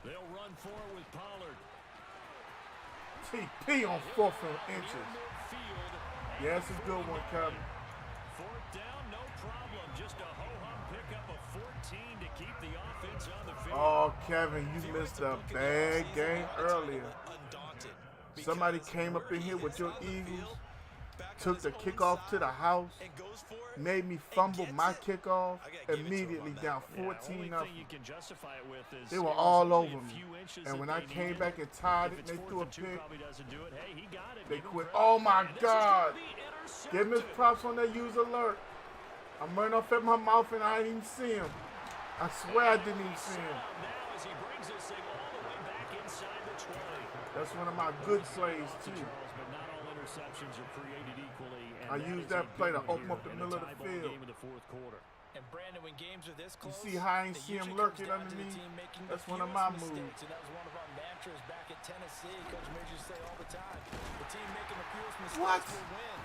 They'll run forward with Pollard. TP on 4th and inches. Yeah, it's a good one, Kevin. 4th down, no problem. Just a ho-hum pickup of 14 to keep the offense on the field. Oh, Kevin, you missed a bad game earlier. Somebody came up in here with your Eagles took the kickoff to the house, made me fumble my kickoff, immediately down 14 nothing. They were all over me. And when I came back and tied it and they threw a pick, they quit. Oh my God. Give him his props on that use alert. I'm running off at my mouth and I didn't even see him. I swear I didn't even see him. That's one of my good plays too. I used that play to open up the middle of the field. And Brandon, when games are this close, you see how I ain't see him lurking underneath? That's one of my moves. And that was one of our mantras back at Tennessee. Coach Major say all the time, the team making the fewest mistakes will win.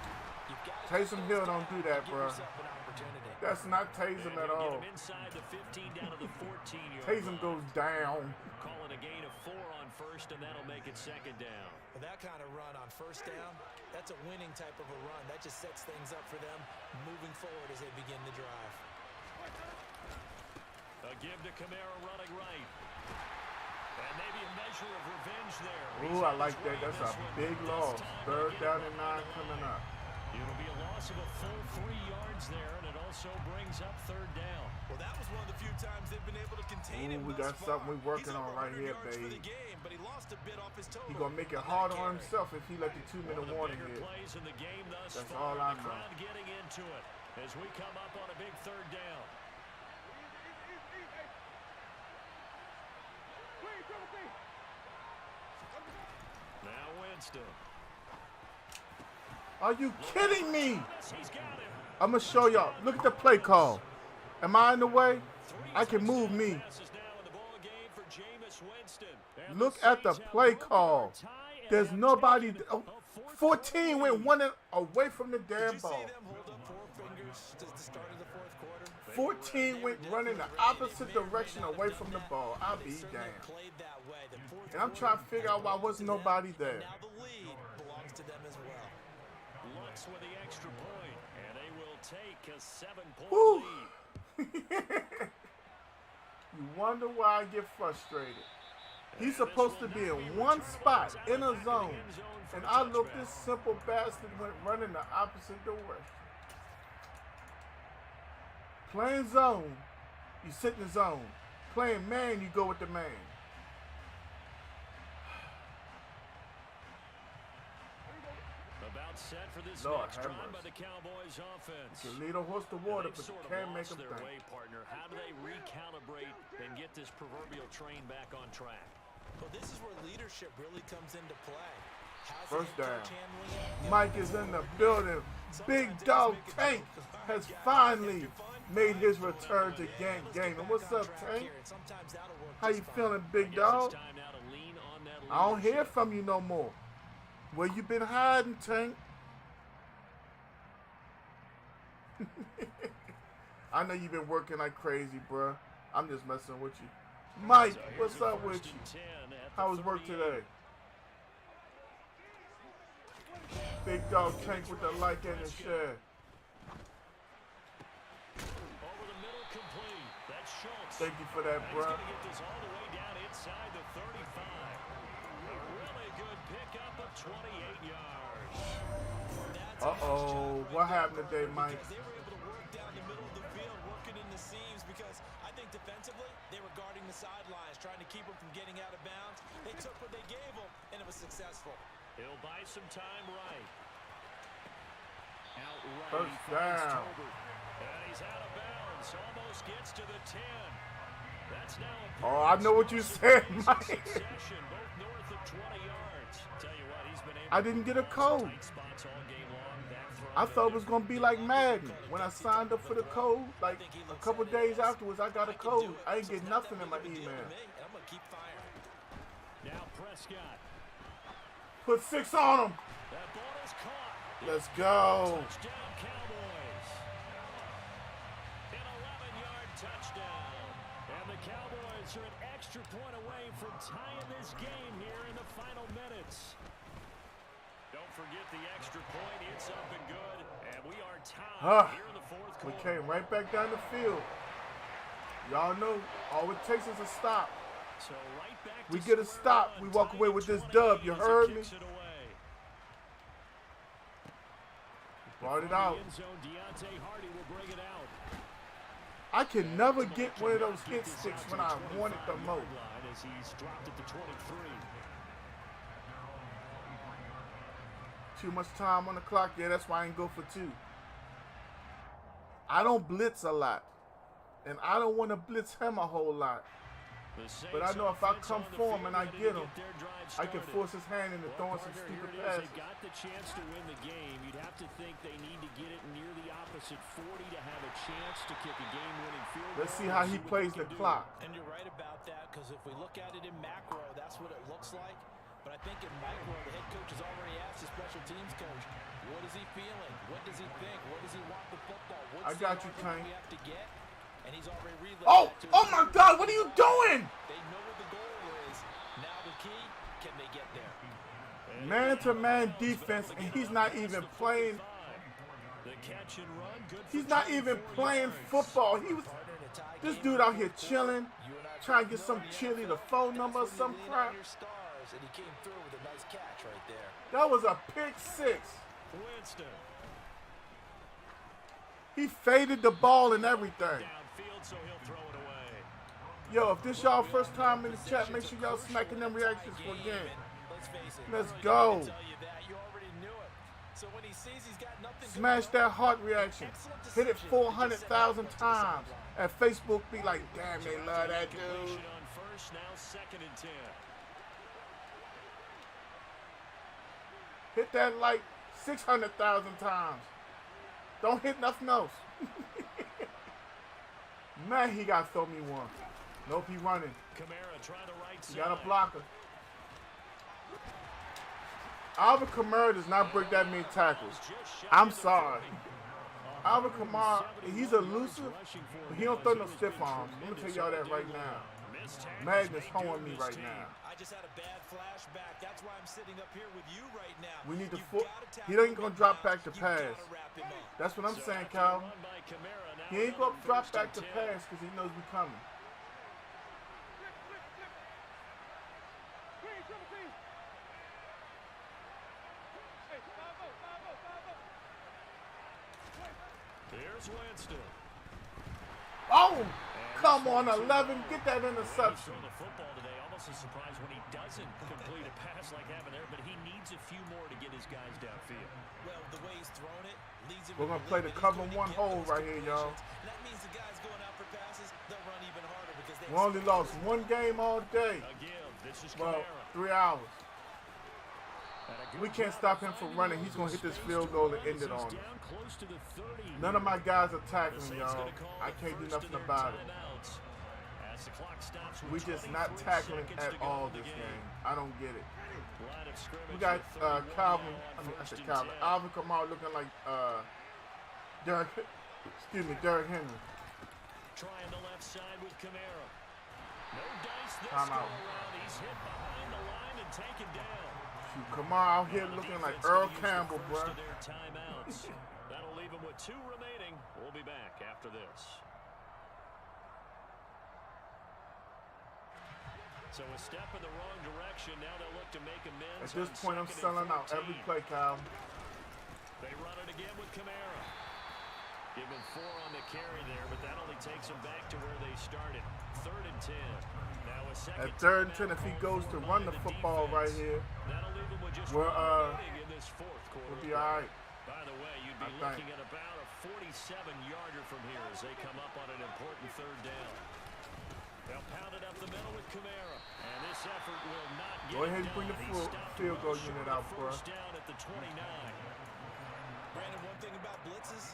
Taysom Hill don't do that, bro. That's not Taysom at all. Taysom goes down. Calling a gain of 4 on first, and that'll make it second down. Well, that kind of run on first down, that's a winning type of a run. That just sets things up for them moving forward as they begin the drive. A give to Kamara running right. And maybe a measure of revenge there. Ooh, I like that. That's a big loss. 3rd down and 9 coming up. It'll be a loss of a full 3 yards there, and it also brings up 3rd down. Well, that was one of the few times they've been able to contain him. We got something we're working on right here, baby. He's going to make it hard on himself if he let the 2-minute warning hit. That's all I know. Getting into it as we come up on a big 3rd down. Now Winston. Are you kidding me? I'm going to show y'all. Look at the play call. Am I in the way? I can move me. Look at the play call. There's nobody. 14 went one away from the damn ball. 14 went running the opposite direction away from the ball. I'll be damned. And I'm trying to figure out why wasn't nobody there. Now the lead belongs to them as well. Lux with the extra point, and they will take a 7-point lead. You wonder why I get frustrated. He's supposed to be in one spot in a zone, and I look, this simple bastard went running the opposite direction. Playing zone, you sit in the zone. Playing man, you go with the man. About set for this Lord, next drive by the Cowboys offense. You can lead a horse to water, but you can't make them think. Way, partner. How do they recalibrate and get this proverbial train back on track? Well, this is where leadership really comes into play. First down. Mike is in the building. Big Dog Tank has finally made his return to game. And what's up, Tank? How you feeling, Big Dog? I don't hear from you no more. Where you been hiding, Tank? I know you've been working like crazy, bruh. I'm just messing with you. Mike, what's up with you? How was work today? Big Dog Tank with the like and the share. Over the middle, complete. That's Schultz. Thank you for that, bruh. He's going to get this all the way down inside the 35. A really good pickup of 28 yards. Uh-oh. What happened today, Mike? They were able to work down the middle of the field, working in the seams, because I think defensively, they were guarding the sidelines, trying to keep them from getting out of bounds. They took what they gave them, and it was successful. He'll buy some time right. Out right. First down. And he's out of bounds. Almost gets to the 10. That's now a Oh, I know what you said, Mike. succession, both north of 20 yards. Tell you what, he's been able I didn't get a code. tight spots all game long. That throw I thought it was going to be like Madden. When I signed up for the code, like a couple days afterwards, I got a code. I didn't get nothing in my email. And I'm going to keep firing. now Prescott. Put 6 on him. That ball is caught. Let's go. Touchdown Cowboys. An 11-yard touchdown. And the Cowboys are an extra point away from tying this game here in the final minutes. Don't forget the extra point. It's up and good. And we are tied here in the fourth We quarter. came right back down the field. Y'all know all it takes is a stop. So right back We to get a square stop. one, We walk away with this dub. You tied as he heard me? kicks it away. Brought it out. I can never get one of those hit sticks when I want it the most. As he's dropped at the 23. Too much time on the clock. Yeah, that's why I ain't go for 2. I don't blitz a lot. And I don't want to blitz him a whole lot. But I know if I come for him and I get him, I can force his hand into throwing some stupid passes. They got the chance to win the game. You'd have to think they need to get it near the opposite 40 to have a chance to kick a game-winning field goal. Let's see how he plays the clock. And you're right about that, because if we look at it in macro, that's what it looks like. But I think in micro, the head coach has already asked the special teams coach, what is he feeling? What does he think? What does he want the football? What's I got you, Tank. we have to get? And he's already relayed Oh, that to oh his my God, what are you doing? They know what the goal is. Now the key, can they get there? Man-to-man defense, and he's not even playing. He's not even playing football. He was this dude out here chilling, trying to get some cheerleader phone number or some crap. And he came through with a nice catch right there. That was a pick 6. Winston. He faded the ball and everything. Downfield, so he'll throw it away. Yo, if this y'all first time in the chat, make sure y'all smacking them reactions for a game. Let's go. Smash that heart reaction. Hit it 400,000 times. And Facebook be like, damn, they love that dude. On first, now 2nd and 10. Hit that like 600,000 times. Don't hit nothing else. Man, he got to throw me one. Nope, he running. Kamara, try the right side. He got a blocker. Alvin Kamara does not break that many tackles. I'm sorry. Alvin Kamara, he's elusive, but he don't throw no stiff arms. I'm going to tell y'all that right now. Madden is hoeing me right now. I just had a bad flashback. That's why I'm sitting up here with you right now. We need to he ain't going to drop back to pass. That's what I'm saying, Cal. He ain't going to drop back to pass because he knows we coming. Here's Winston. Oh, come on, 11. Get that interception. The football today, almost a surprise when he doesn't complete a pass like having there, but he needs a few more to get his guys downfield. Well, the way he's thrown it leads him. We're going to play the cover 1 hole right here, y'all. That means the guys going out for passes, they'll run even harder because they We only lost 1 game all day. Again, this is Well, Kamara. 3 hours. We can't stop him from running. He's going to hit this field goal and end it on us. None of my guys are tackling, y'all. I can't do nothing about it. We just not tackling at all this game. I don't get it. We got Calvin, I said Calvin, Alvin Kamara looking like Derrick Henry. Trying the left side with Kamara. No dice this Time go out. around. He's hit behind the line and taken down. Kamara out here looking like Earl Campbell, bro. That'll leave him with 2 remaining. We'll be back after this. So a step in the wrong direction. Now they'll look to make amends. At this point, I'm selling out every play, Kyle. They run it again with Kamara. Give him 4 on the carry there, but that only takes him back to where they started. 3rd and 10. Now a second. At 3rd and 10, if he goes to run the football right here, we're in this 4th quarter. we'll be all right. By the way, you'd be looking at about a 47-yarder from here as they come up on an important 3rd down. They'll pound it up the middle with Kamara, and this effort will not get Go ahead and bring the field goal unit out for us. Down at the 29. Brandon, one thing about blitzes,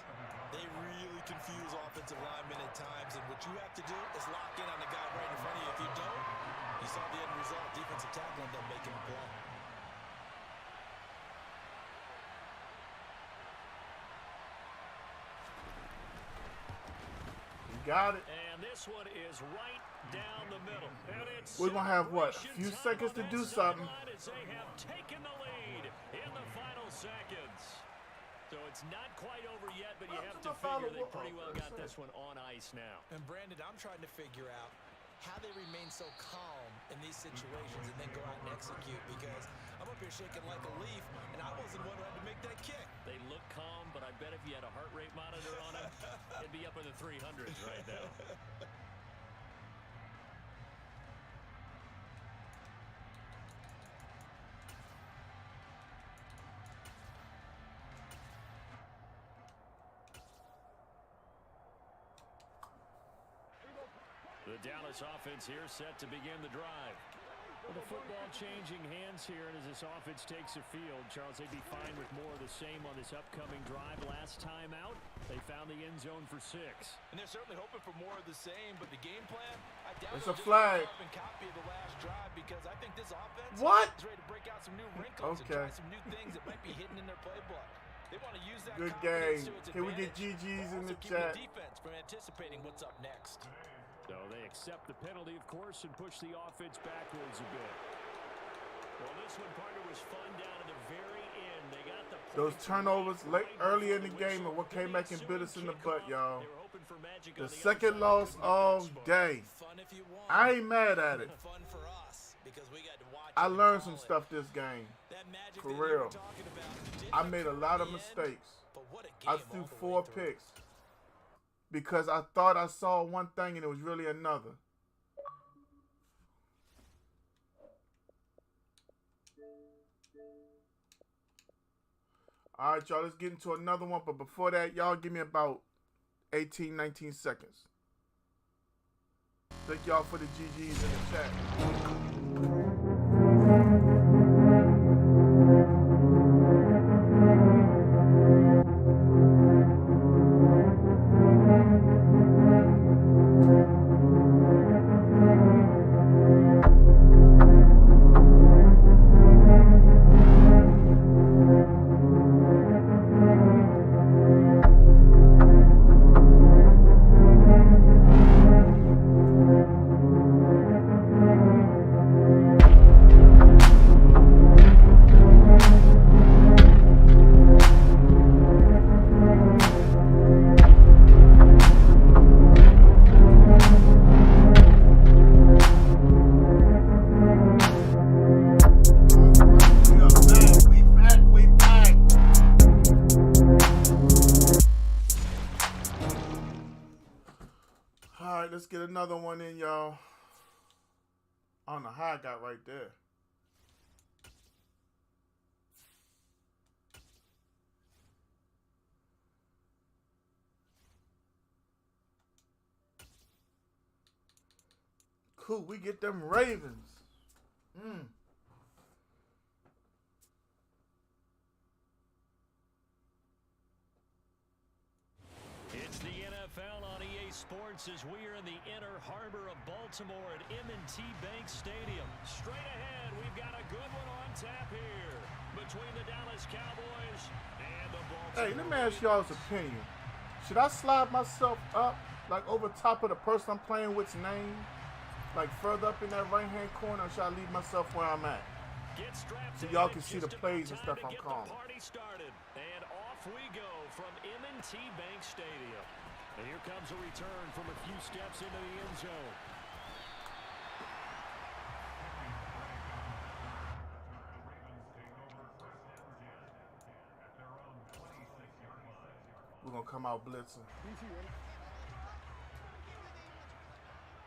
they really confuse offensive linemen at times, and what you have to do is lock in on the guy right in front of you. If you don't, you saw the end result. Defensive tackle ended up making a play. You got it. And this one is right down the middle. And it's We're going to have, what, a few seconds to do something. as they have taken the lead in the final seconds. So it's not quite over yet, but you have to figure they pretty well got this one on ice now. And Brandon, I'm trying to figure out how they remain so calm in these situations and then go out and execute, because I'm up here shaking like a leaf, and I wasn't one who had to make that kick. They look calm, but I bet the 300s right now. The Dallas offense here set to begin the drive. Well, the football changing hands here, and as this offense takes the field, Charles, they'd be fine with more of the same on this upcoming drive. Last time out, they found the end zone for 6. And they're certainly hoping for more of the same, but the game plan, I doubt it's a flag. Copy of the last drive because I think this offense is ready to break out some new wrinkles and try some new things that might be hidden in their playbook. They want to use that good game. Can we get GG's in the The chat? defense from anticipating what's up next. So they accept the penalty, of course, and push the offense backwards a bit. Well, this one, partner, was fun down at the very end. They got the those turnovers late early in the game are what came back and bit us in the butt, y'all. The second loss all day. I ain't mad at it. I learned some stuff this game. For real. I made a lot of mistakes. I threw 4 picks. Because I thought I saw one thing and it was really another. All right, y'all, let's get into another one. But before that, y'all give me about 18, 19 seconds. Thank y'all for the GGs in the chat. Let's get another one in, y'all. I don't know how I got right there. Cool, we get them Ravens. It's the NFL on EA Sports as we are in the inner harbor of Baltimore at M&T Bank Stadium. Straight ahead, we've got a good one on tap here between the Dallas Cowboys and the Baltimore. Hey, let me ask y'all's opinion. Should I slide myself up, like over top of the person I'm playing with's name? Like further up in that right-hand corner, or should I leave myself where I'm at? So y'all can see the plays and stuff I'm calling. And off we go from M&T Bank Stadium. And here comes a return from a few steps into the end zone. We're going to come out blitzing.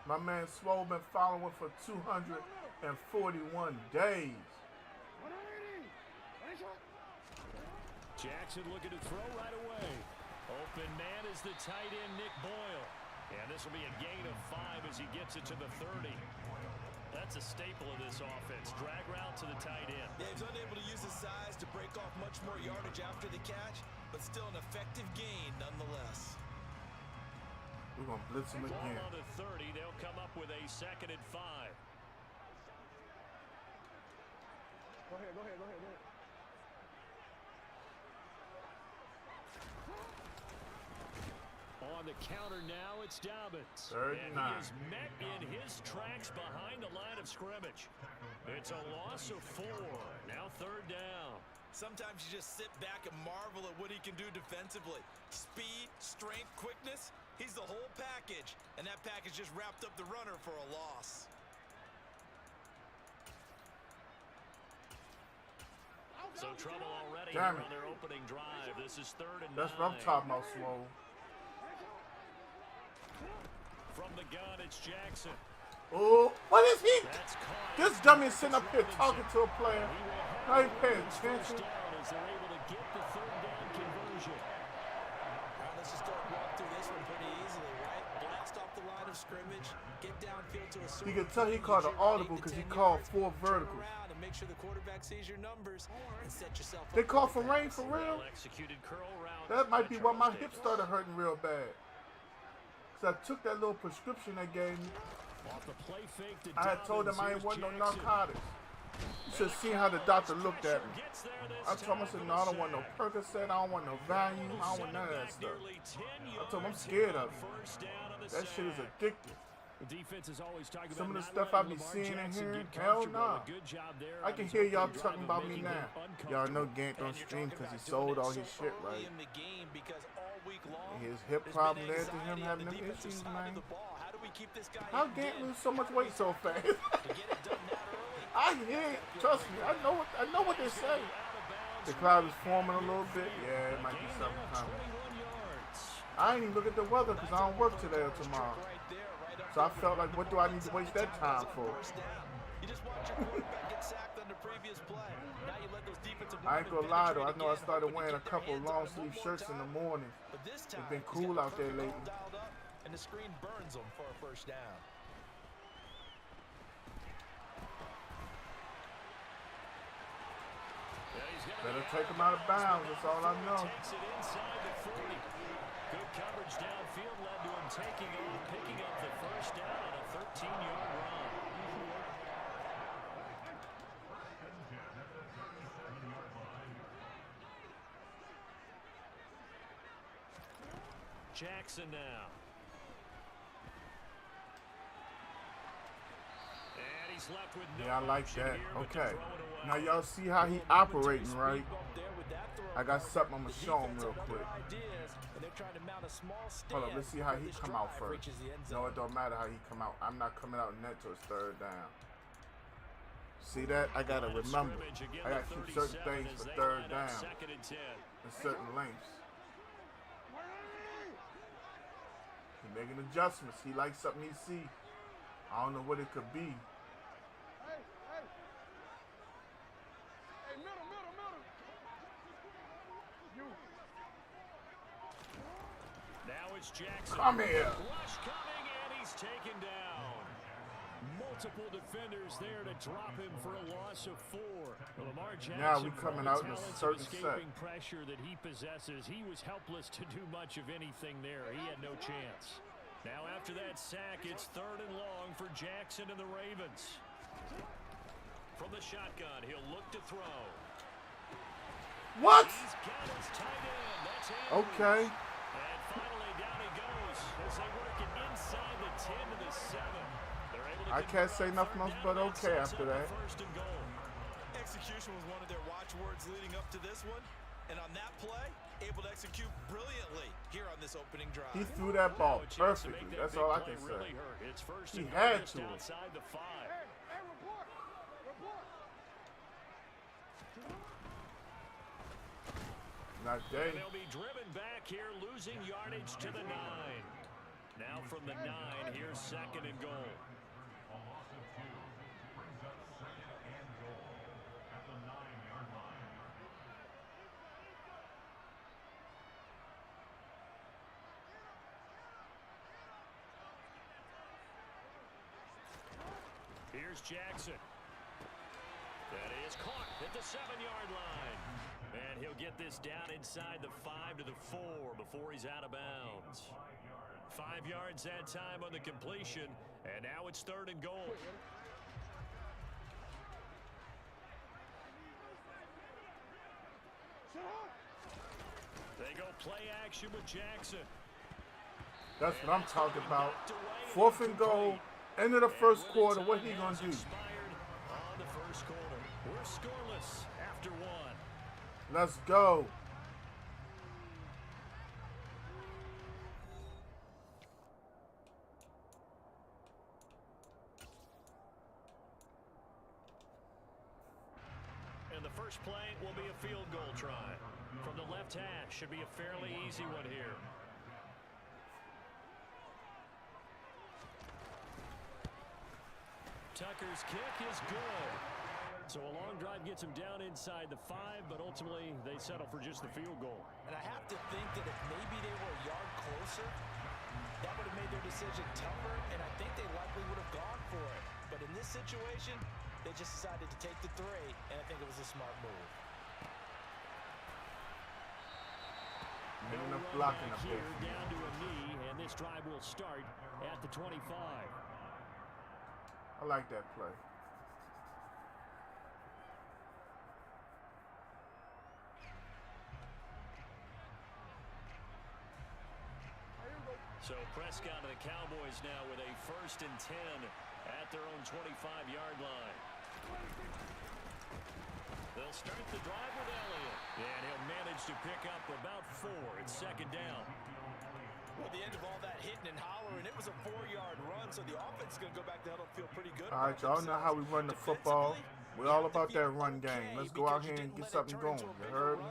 My man Swole been following for 241 days. Jackson looking to throw right away. Open man is the tight end, Nick Boyle. And this will be a gain of 5 as he gets it to the 30. That's a staple of this offense. Drag route to the tight end. Yeah, he's unable to use his size to break off much more yardage after the catch, but still an effective gain nonetheless. We're going to blitz him again. Ball on the 30. They'll come up with a 2nd and 5. Go ahead. On the counter now, it's Dobbins. And he is met in his tracks behind the line of scrimmage. It's a loss of 4. Now 3rd down. Sometimes you just sit back and marvel at what he can do defensively. Speed, strength, quickness. He's the whole package. And that package just wrapped up the runner for a loss. So trouble already here on their opening drive. This is 3rd and 9. That's what I'm talking about, Swole. From the gun, it's Jackson. Oh, what is he? This dummy is sitting up here talking to a player. Not even paying attention. As they're able to get the third down conversion. Let's just walk through this one pretty easily, right? Blast off the line of scrimmage, get downfield to a certain. You can tell he called an audible because he called 4 verticals. And make sure the quarterback sees your numbers and set yourself up. They called for rain for real? Executed curl route. That might be why my hips started hurting real bad. Because I took that little prescription they gave me. I had told them I ain't want no narcotics. You should have seen how the doctor looked at me. I told him, I said, no, I don't want no Percocet, I don't want no Valium, I don't want none of that stuff. I told him I'm scared of it. That shit is addictive. Some of the stuff I be seeing and hearing, hell no. I can hear y'all talking about me now. Y'all know Gant don't stream because he sold all his shit, right? His hip problem led to him having them issues, man. How Gant lose so much weight so fast? I hear it. Trust me, I know what they say. The cloud is forming a little bit. Yeah, it might be something coming. I ain't even look at the weather because I don't work today or tomorrow. So I felt like, what do I need to waste that time for? I ain't gonna lie though, I know I started wearing a couple long sleeve shirts in the morning. It's been cool out there lately. And the screen burns them for a first down. Better take him out of bounds, that's all I know. Good coverage downfield led to him taking off, picking up the first down on a 13-yard run. Jackson now. And he's left with no yeah, I like that. Okay. Now y'all see how he operating, right? I got something I'm going to show him real quick. Hold up, let's see how he come out first. No, it don't matter how he come out. I'm not coming out net till it's third down. See that? I got to remember. I got to keep certain things for third down and certain lengths. He making adjustments. He likes something he see. I don't know what it could be. Now it's Jackson. Come here. Rush coming, and he's taken down. Multiple defenders there to drop him for a loss of 4. Lamar Jackson, now we coming out in a certain set. Pressure that he possesses, he was helpless to do much of anything there. He had no chance. Now after that sack, it's 3rd and long for Jackson and the Ravens. From the shotgun, he'll look to throw. What? He's got his tight end. That's okay. And finally down he goes as they work it inside the 10 to the 7. I can't say nothing else but okay after that. Execution was one of their watchwords leading up to this one. And on that play, able to execute brilliantly here on this opening drive. He threw that ball perfectly. That's all I can say. He had to. Not day. They'll be driven back here, losing yardage to the 9. Now from the 9, here's 2nd and goal. Here's Jackson. That is caught at the 7-yard line. And he'll get this down inside the 5 to the 4 before he's out of bounds. 5 yards that time on the completion. And now it's 3rd and goal. They go play action with Jackson. That's what I'm talking about. 4th and goal. End of the first quarter, what he gonna do? On the first quarter. We're scoreless after 1. Let's go. And the first play will be a field goal try. From the left hash, should be a fairly easy one here. Tucker's kick is good. So a long drive gets him down inside the 5, but ultimately they settle for just the field goal. And I have to think that if maybe they were a yard closer, that would have made their decision tougher, and I think they likely would have gone for it. But in this situation, they just decided to take the 3, and I think it was a smart move. Ain't enough blocking up here, there. down to a knee, and this drive will start at the 25. I like that play. So Prescott and the Cowboys now with a 1st and 10 at their own 25-yard line. They'll start the drive with Elliott. And he'll manage to pick up about 4. It's 2nd down. Well, the end of all that hitting and hollering, it was a 4-yard run, so the offense is going to go back there and feel pretty good. All right, y'all know how we run the football. We're all about that run game. Let's go out here and get something going. You heard me?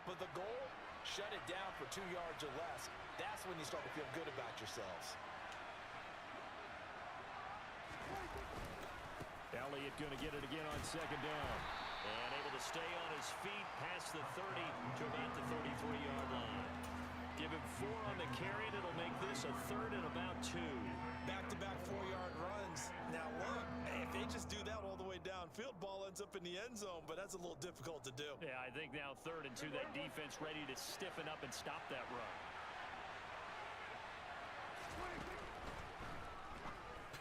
But the goal, shut it down for 2 yards or less. That's when you start to feel good about yourselves. Elliott going to get it again on 2nd down. And able to stay on his feet past the 30 to about the 33-yard line. Give him 4 on the carry, and it'll make this a 3rd and about 2. Back-to-back 4-yard runs. Now, look, if they just do that all the way downfield, ball ends up in the end zone, but that's a little difficult to do. Yeah, I think now 3rd and 2, that defense ready to stiffen up and stop that run.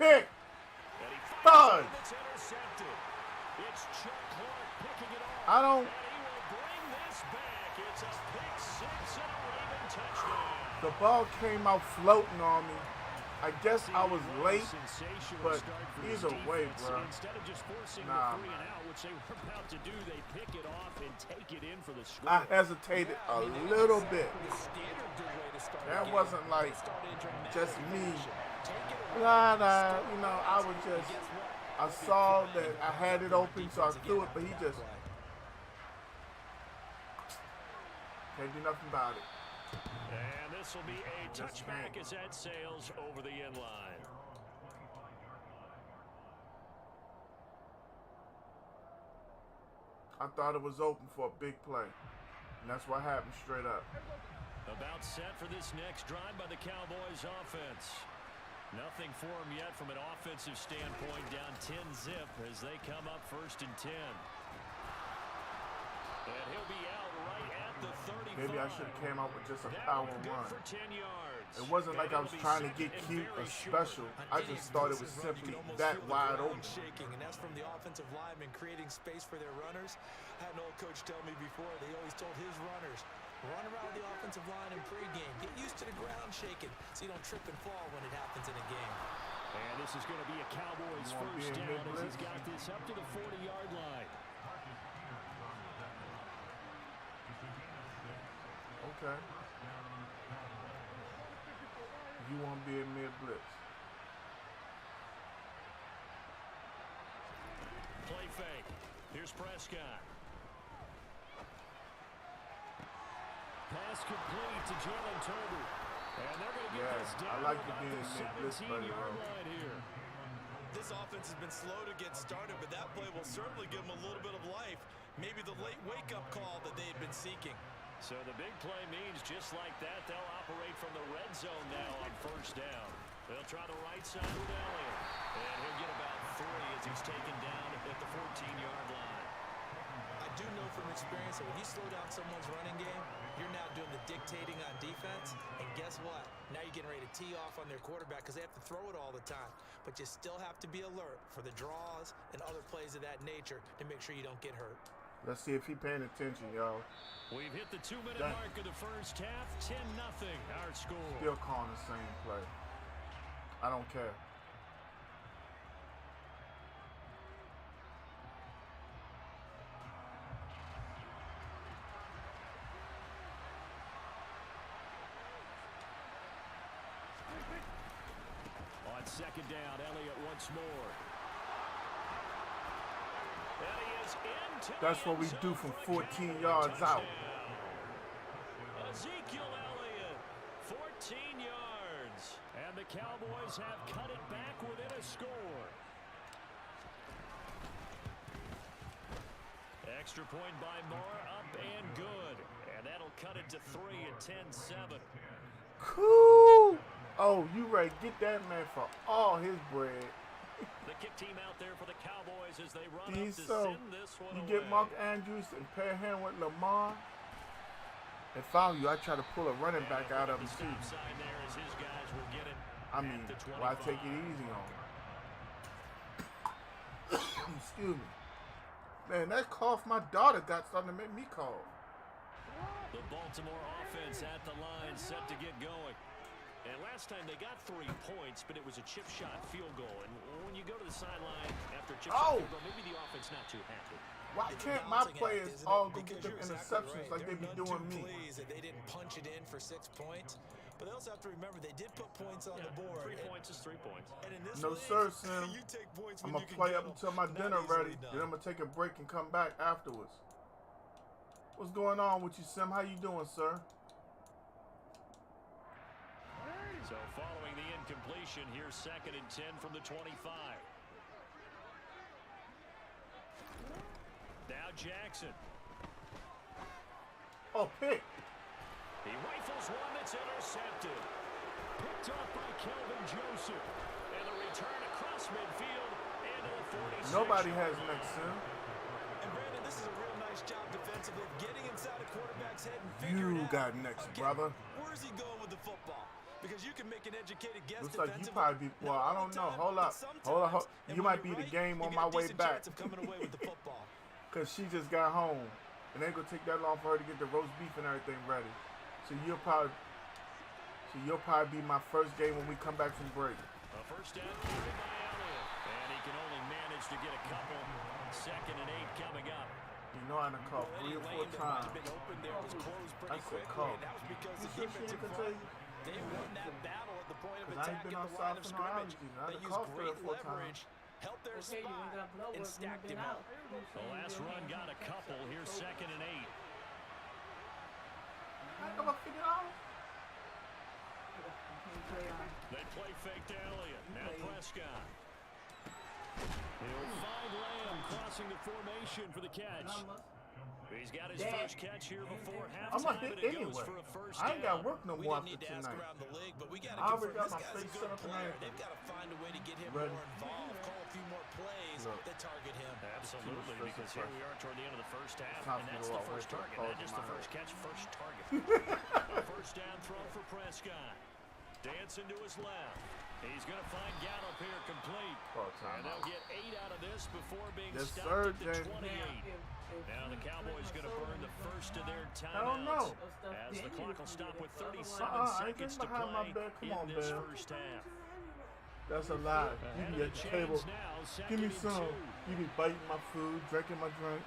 Pick! Thud! It's intercepted. It's Chuck Clark picking it off. I don't... And he will bring this back. It's a pick 6 and a Raven touchdown. The ball came out floating on me. I guess I was late, but either way, bro. Instead of just forcing the 3 and out, which they were about to do, they pick it off and take it in for the score. I hesitated a little bit. That wasn't like just me. Nah, you know, I was just, I saw that I had it open, so I threw it, but he just can't do nothing about it. And this will be a touchback as that sails over the end line. I thought it was open for a big play, and that's what happened straight up. About set for this next drive by the Cowboys offense. Nothing for him yet from an offensive standpoint, down 10-zip as they come up 1st and 10. And he'll be out right at the 35. Maybe I should have came out with just a power run. For 10 yards. It wasn't like I was trying to get cute or special. I just thought it was simply that wide open. Shaking, and that's from the offensive linemen creating space for their runners. I had an old coach tell me before, they always told his runners, run around the offensive line in pregame. Get used to the ground shaking so you don't trip and fall when it happens in a game. And this is going to be a Cowboys 1st down as he's got this up to the 40-yard line. Okay. You want to be in mid-blitz. Play fake. Here's Prescott. Pass complete to Jalen Turner. And they're going to get this down. I like to be in mid-blitz, buddy. Here. This offense has been slow to get started, but that play will certainly give them a little bit of life. Maybe the late wake-up call that they had been seeking. So the big play means just like that, they'll operate from the red zone now on 1st down. They'll try the right side with Elliott. And he'll get about 3 as he's taken down at the 14-yard line. I do know from experience that when you slow down someone's running game, you're now doing the dictating on defense. And guess what? Now you're getting ready to tee off on their quarterback because they have to throw it all the time. But you still have to be alert for the draws and other plays of that nature to make sure you don't get hurt. Let's see if he's paying attention, y'all. We've hit the 2-minute mark of the 1st half. 10-0 our score. Still calling the same play. I don't care. On 2nd down, Elliott once more. That's what we do from 14 yards out. Ezekiel Elliott, 14 yards. And the Cowboys have cut it back within a score. Extra point by Moore, up and good. And that'll cut it to 3 at 10-7. Cool. Oh, you ready? Get that man for all his bread. The kick team out there for the Cowboys as they run up to So send this one you away. get Mark Andrews and pair him with Lamar. And foul you, I try to pull a running back out of him too. There as his guys will get it I mean, why take it easy on him? Excuse me. Man, that cough my daughter got starting to make me cough. The Baltimore offense at the line set to get going. And last time they got 3 points, but it was a chip shot field goal. And when you go to the sideline after a chip shot field goal, maybe the offense not too happy. Why can't my players all go get them interceptions like they be doing me? They didn't punch it in for 6 points. But they also have to remember they did put points on the board. 3 points is 3 points. And in this No league, sir, Sim. you take points I'm when going to you play can up get until my them. dinner Not ready. easily done. Then I'm going to take a break and come back afterwards. What's going on with you, Sim? How you doing, sir? So following the incompletion, here's 2nd and 10 from the 25. Now Jackson. Oh, pick. He rifles one that's intercepted. Picked off by Kelvin Joseph. And the return across midfield into the 46. Nobody has next, Sim. And Brandon, this is a real nice job defensively, getting inside a quarterback's head and You figuring out, got next, brother. Where's he going with the football? Because you can make an educated guess. Looks like you probably be, well, I don't know. Hold up. Hold up. You might be the game on my way back. Because she just got home. And it ain't going to take that long for her to get the roast beef and everything ready. So you'll probably be my first game when we come back from break. A first down carry by Elliott. And he can only manage to get a couple. 2nd and 8 coming up. You know I done called 3 or 4 times. I said call. You sure she ain't gonna tell you? They won that battle at the point of I ain't attack been at the outside line of for no scrimmage. allergies. I They done used called 3 great or 4 times. leverage, helped their spot, and stacked him up. The last run got a couple. Here's 2nd and 8. I got my $50. They play fake to Elliott. Now Prescott. He'll find Lamb crossing the formation for the catch. He's got his first catch here before I'm halftime, gonna hit and it anyway. goes for a first I ain't got down. work no We more didn't after need to ask tonight. around the league, but we got to I already confirm got my this guy's a face good set up and player. everything. They've got to find a way to get him Ready. more involved, call a few more plays Look. that target him. Absolutely, because here we are toward the end of the first half, Time and for that's the the Lord. first Wait till target. it Not just the falls in first my catch, first target. A first down throw for Prescott. Dancing to his left. He's going to find Gallup here complete. And they'll get 8 out of this before being stopped at the 28. Now the Cowboys going to burn the first of their timeouts as the clock will stop with 37 seconds to play in this first half. That's a lie. You be at the table. Give me some. You be biting my food, drinking my drink.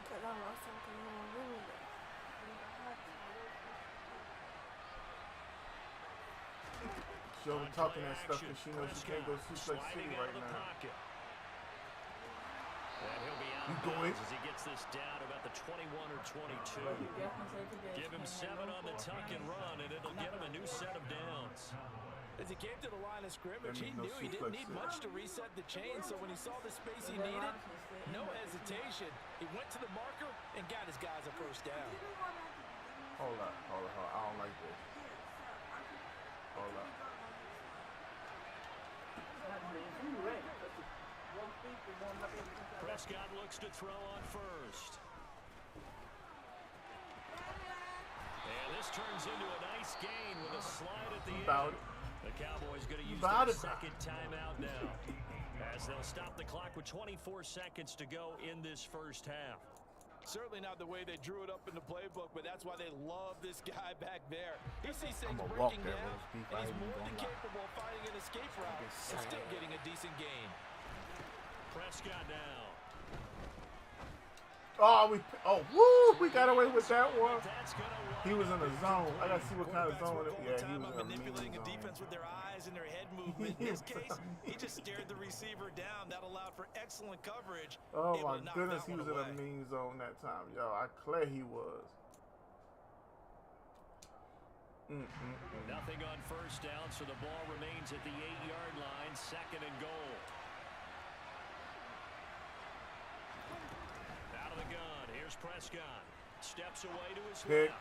She over talking that stuff because she knows she can't go Suplex City right now. And he'll be out You of going? bounds as he gets this down to about the 21 or 22. Give him 7 on the tuck and run, and it'll get him a new set of downs. As he came to the line of scrimmage, he No knew he didn't suplex need there. much to reset the chain, so when he saw the space he needed, no hesitation. He went to the marker and got his guys a first down. Hold up. I don't like this. Hold up. Prescott looks to throw on first. And this turns into a nice gain with a slide at the end. The Cowboys going to use their second timeout now, as they'll stop the clock with 24 seconds to go in this first half. Certainly not the way they drew it up in the playbook, but that's why they love this guy back there. He sees things I'ma breaking walk that down, roast beef. and I he's ain't more even than gonna lie. capable of finding an escape route and still getting a decent gain. Prescott now. We got away with that one. That's going to He was in a zone. I gotta see what kind of zone it was. Yeah, he was in a mean manipulating a zone. defense with their eyes and their head movement. In this case, he just stared the receiver down. That allowed for excellent coverage. Oh Able my to knock goodness, that he one was in a away. mean zone that time. Yo, I declare he was. Nothing on first down, so the ball remains at the 8-yard line, 2nd and goal. Out of the gun, here's Prescott. Steps away to his Pick. left.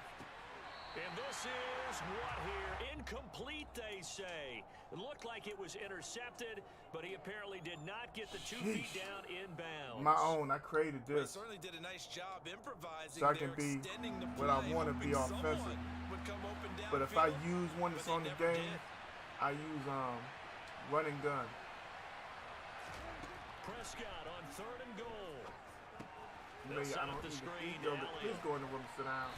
And this is what here? Incomplete, they say. It looked like it was intercepted, but he apparently did not get the 2 feet down inbounds. My own. I created He this certainly did a nice job improvising so I can there, be extending the what I play, want to be hoping offensive. someone would come open But if I downfield, use one that's but on they the never game, did. I use run and gun. Prescott on 3rd and goal. Maybe I don't even please go in the room and sit down.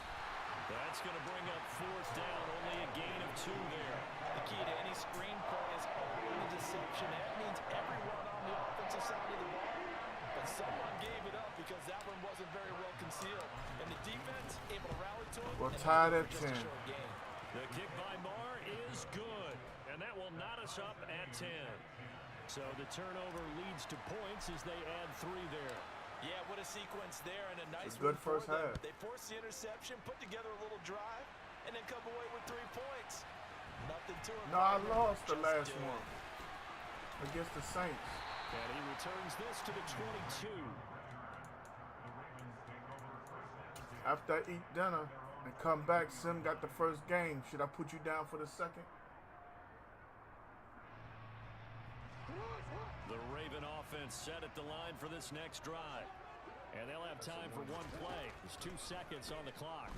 That's going to bring up 4th down. Only a gain of 2 there. The key to any screen play is only deception. That means everyone on the offensive side of the ball. But someone gave it up because that one wasn't very well concealed. And the defense able to rally to it. We're tied at 10. The kick by Marr is good. And that will knot us up at 10. So the turnover leads to points as they add 3 there. Yeah, what a sequence there, and a nice good one for first them. half. They force the interception, put together a little drive, and then come away with 3 points. Nothing to it. No, I lost the last one against the Saints. And he returns this to the 22. After I eat dinner and come back, Sim got the first game. Should I put you down for the second? The Raven offense set at the line for this next drive. And they'll have time for 1 play. There's 2 seconds on the clock.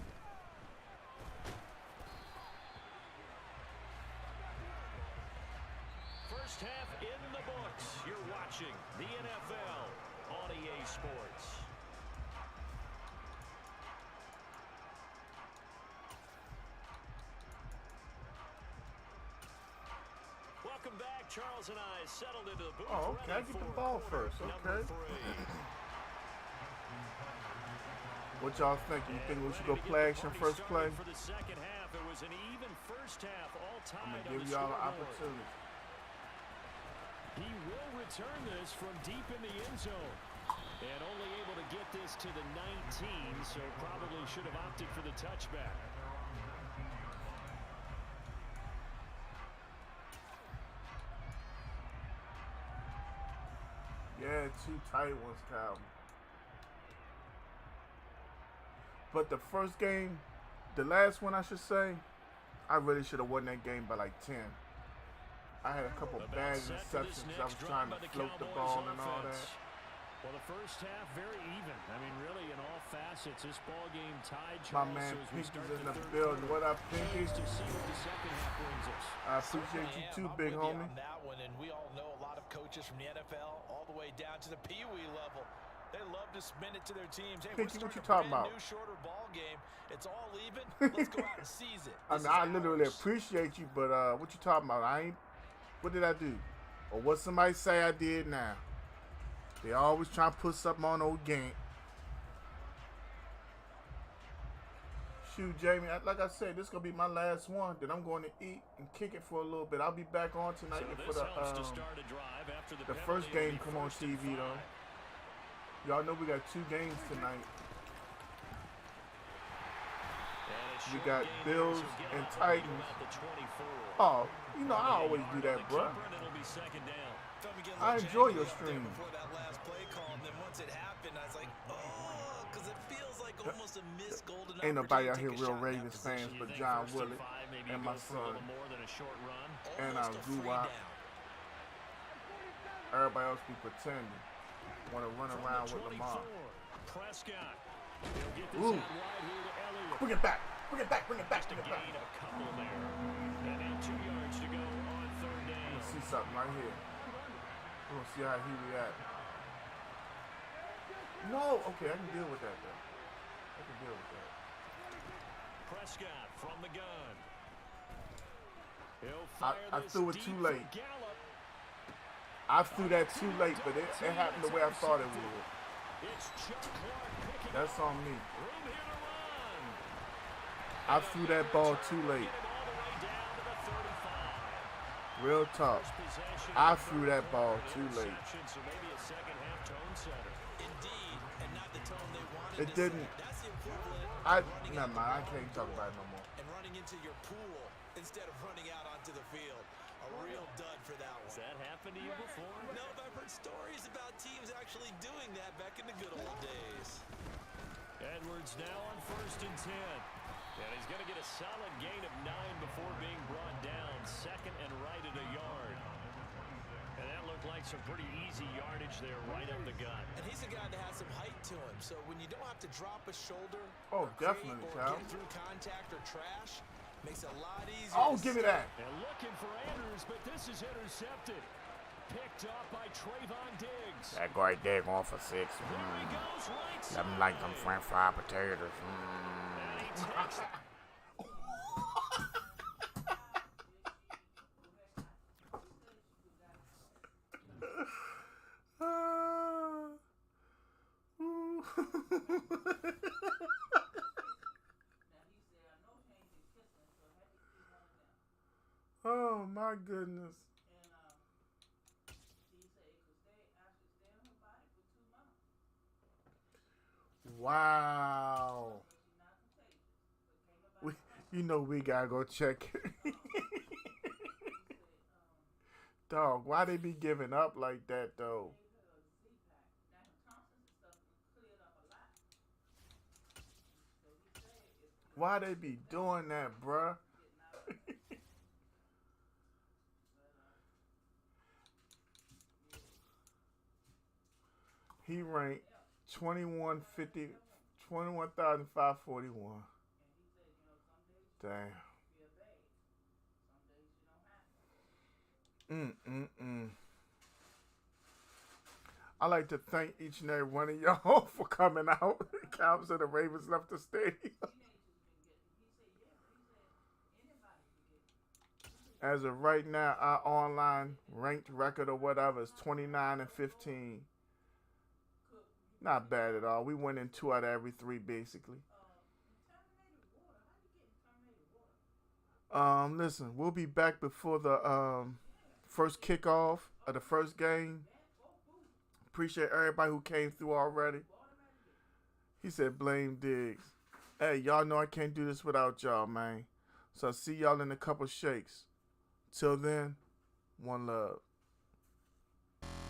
First half in the books. You're watching the NFL on EA Sports. Welcome back. Charles and I settled into the booth. Oh, okay. I get the ball first. Okay. What y'all think? You think we should go play action first play? For the second half, it was an even first half, all tied. I'm gonna give y'all an opportunity. He will return this from deep in the end zone. And only able to get this to the 19, so probably should have opted for the touchback. Yeah, 2 tight ones, Kyle. But the first game, the last one I should say, I really should have won that game by like 10. I had a couple bad interceptions. I was trying to float the ball and all that. Well, the first half very even. I mean, really, in all facets, this ball game tied. My man Pinky's in the building. What up, Pinky? To see what the second half brings us. I appreciate you too, big homie. On that one, and we all know a lot of coaches from the NFL all the way down to the Pee Wee level. They love to spin it to their teams. Hey, Pinky, what you talking about? New shorter ball game. It's all even. Let's go out and seize it. I mean, I literally appreciate you, but what you talking about? What did I do? Or what somebody say I did now? They always try to put something on old game. Shoot, Jamie, like I said, this is going to be my last one. Then I'm going to eat and kick it for a little bit. I'll be back on tonight for the first game come on TV, though. Y'all know we got 2 games tonight. We got Bills and Titans. Oh, you know, I always do that, bro. I enjoy your stream. Before that last play call, and then once it happened, I was like, oh, because it feels like almost a missed golden Ain't nobody out here opportunity to take a real shot in that Ravens fans position. but John Willett and my son. And Almost a free Guwa. down. Everybody else be pretending. Want to run around with Lamar. Prescott. Ooh. Bring it back. Bring it back. Bring it back. Just a Bring it back. gain of a couple there. And now 2 yards to go on 3rd down. Let's see something right here. We're going to see how he reacts. No. Okay, I can deal with that, though. I can deal with that. Prescott from the gun. He'll fire I threw it this too deep late. for Gallup. I threw that too late, but it happened the way I thought it would. It's Chuck Clark picking That's on me. room here to run. I threw that ball too late. Get it all the way down to the 35. Real talk. First possession I of the threw that ball too late. interception, so maybe a second half tone setter. Indeed, and not the tone they wanted It to didn't. set. That's the equivalent of Never mind. I can't talk about it no more. and running into your pool instead of running out onto the field. A real dud for that one. Has that happened to you before? No, but I've heard stories about teams actually doing that back in the good old days. Edwards now on 1st and 10. And he's going to get a solid gain of 9 before being brought down. 2nd and right at a yard. And that looked like some pretty easy yardage there right up the gut. And he's a guy that has some height to him. So when you don't have to drop a shoulder Oh, definitely, or get through contact or trash, makes it a lot easier. Oh, give me that. And looking for Andrews, but this is intercepted. Picked up by Trayvon Diggs. That right there going for 6. There he goes, right side. Them like them French fried potatoes. And he takes it. Oh my goodness. Wow. You know we gotta go check. Dog, why they be giving up like that though? Why they be doing that, bruh? He ranked 21,541. Damn. I like to thank each and every one of y'all for coming out. Cowboys and the Ravens left the stadium. As of right now, our online ranked record or whatever is 29-15. Not bad at all. We went in 2 out of every 3 basically. Listen, we'll be back before the first kickoff of the first game. Appreciate everybody who came through already. He said, blame Diggs. Hey, y'all know I can't do this without y'all, man. So I'll see y'all in a couple shakes. Till then, one love.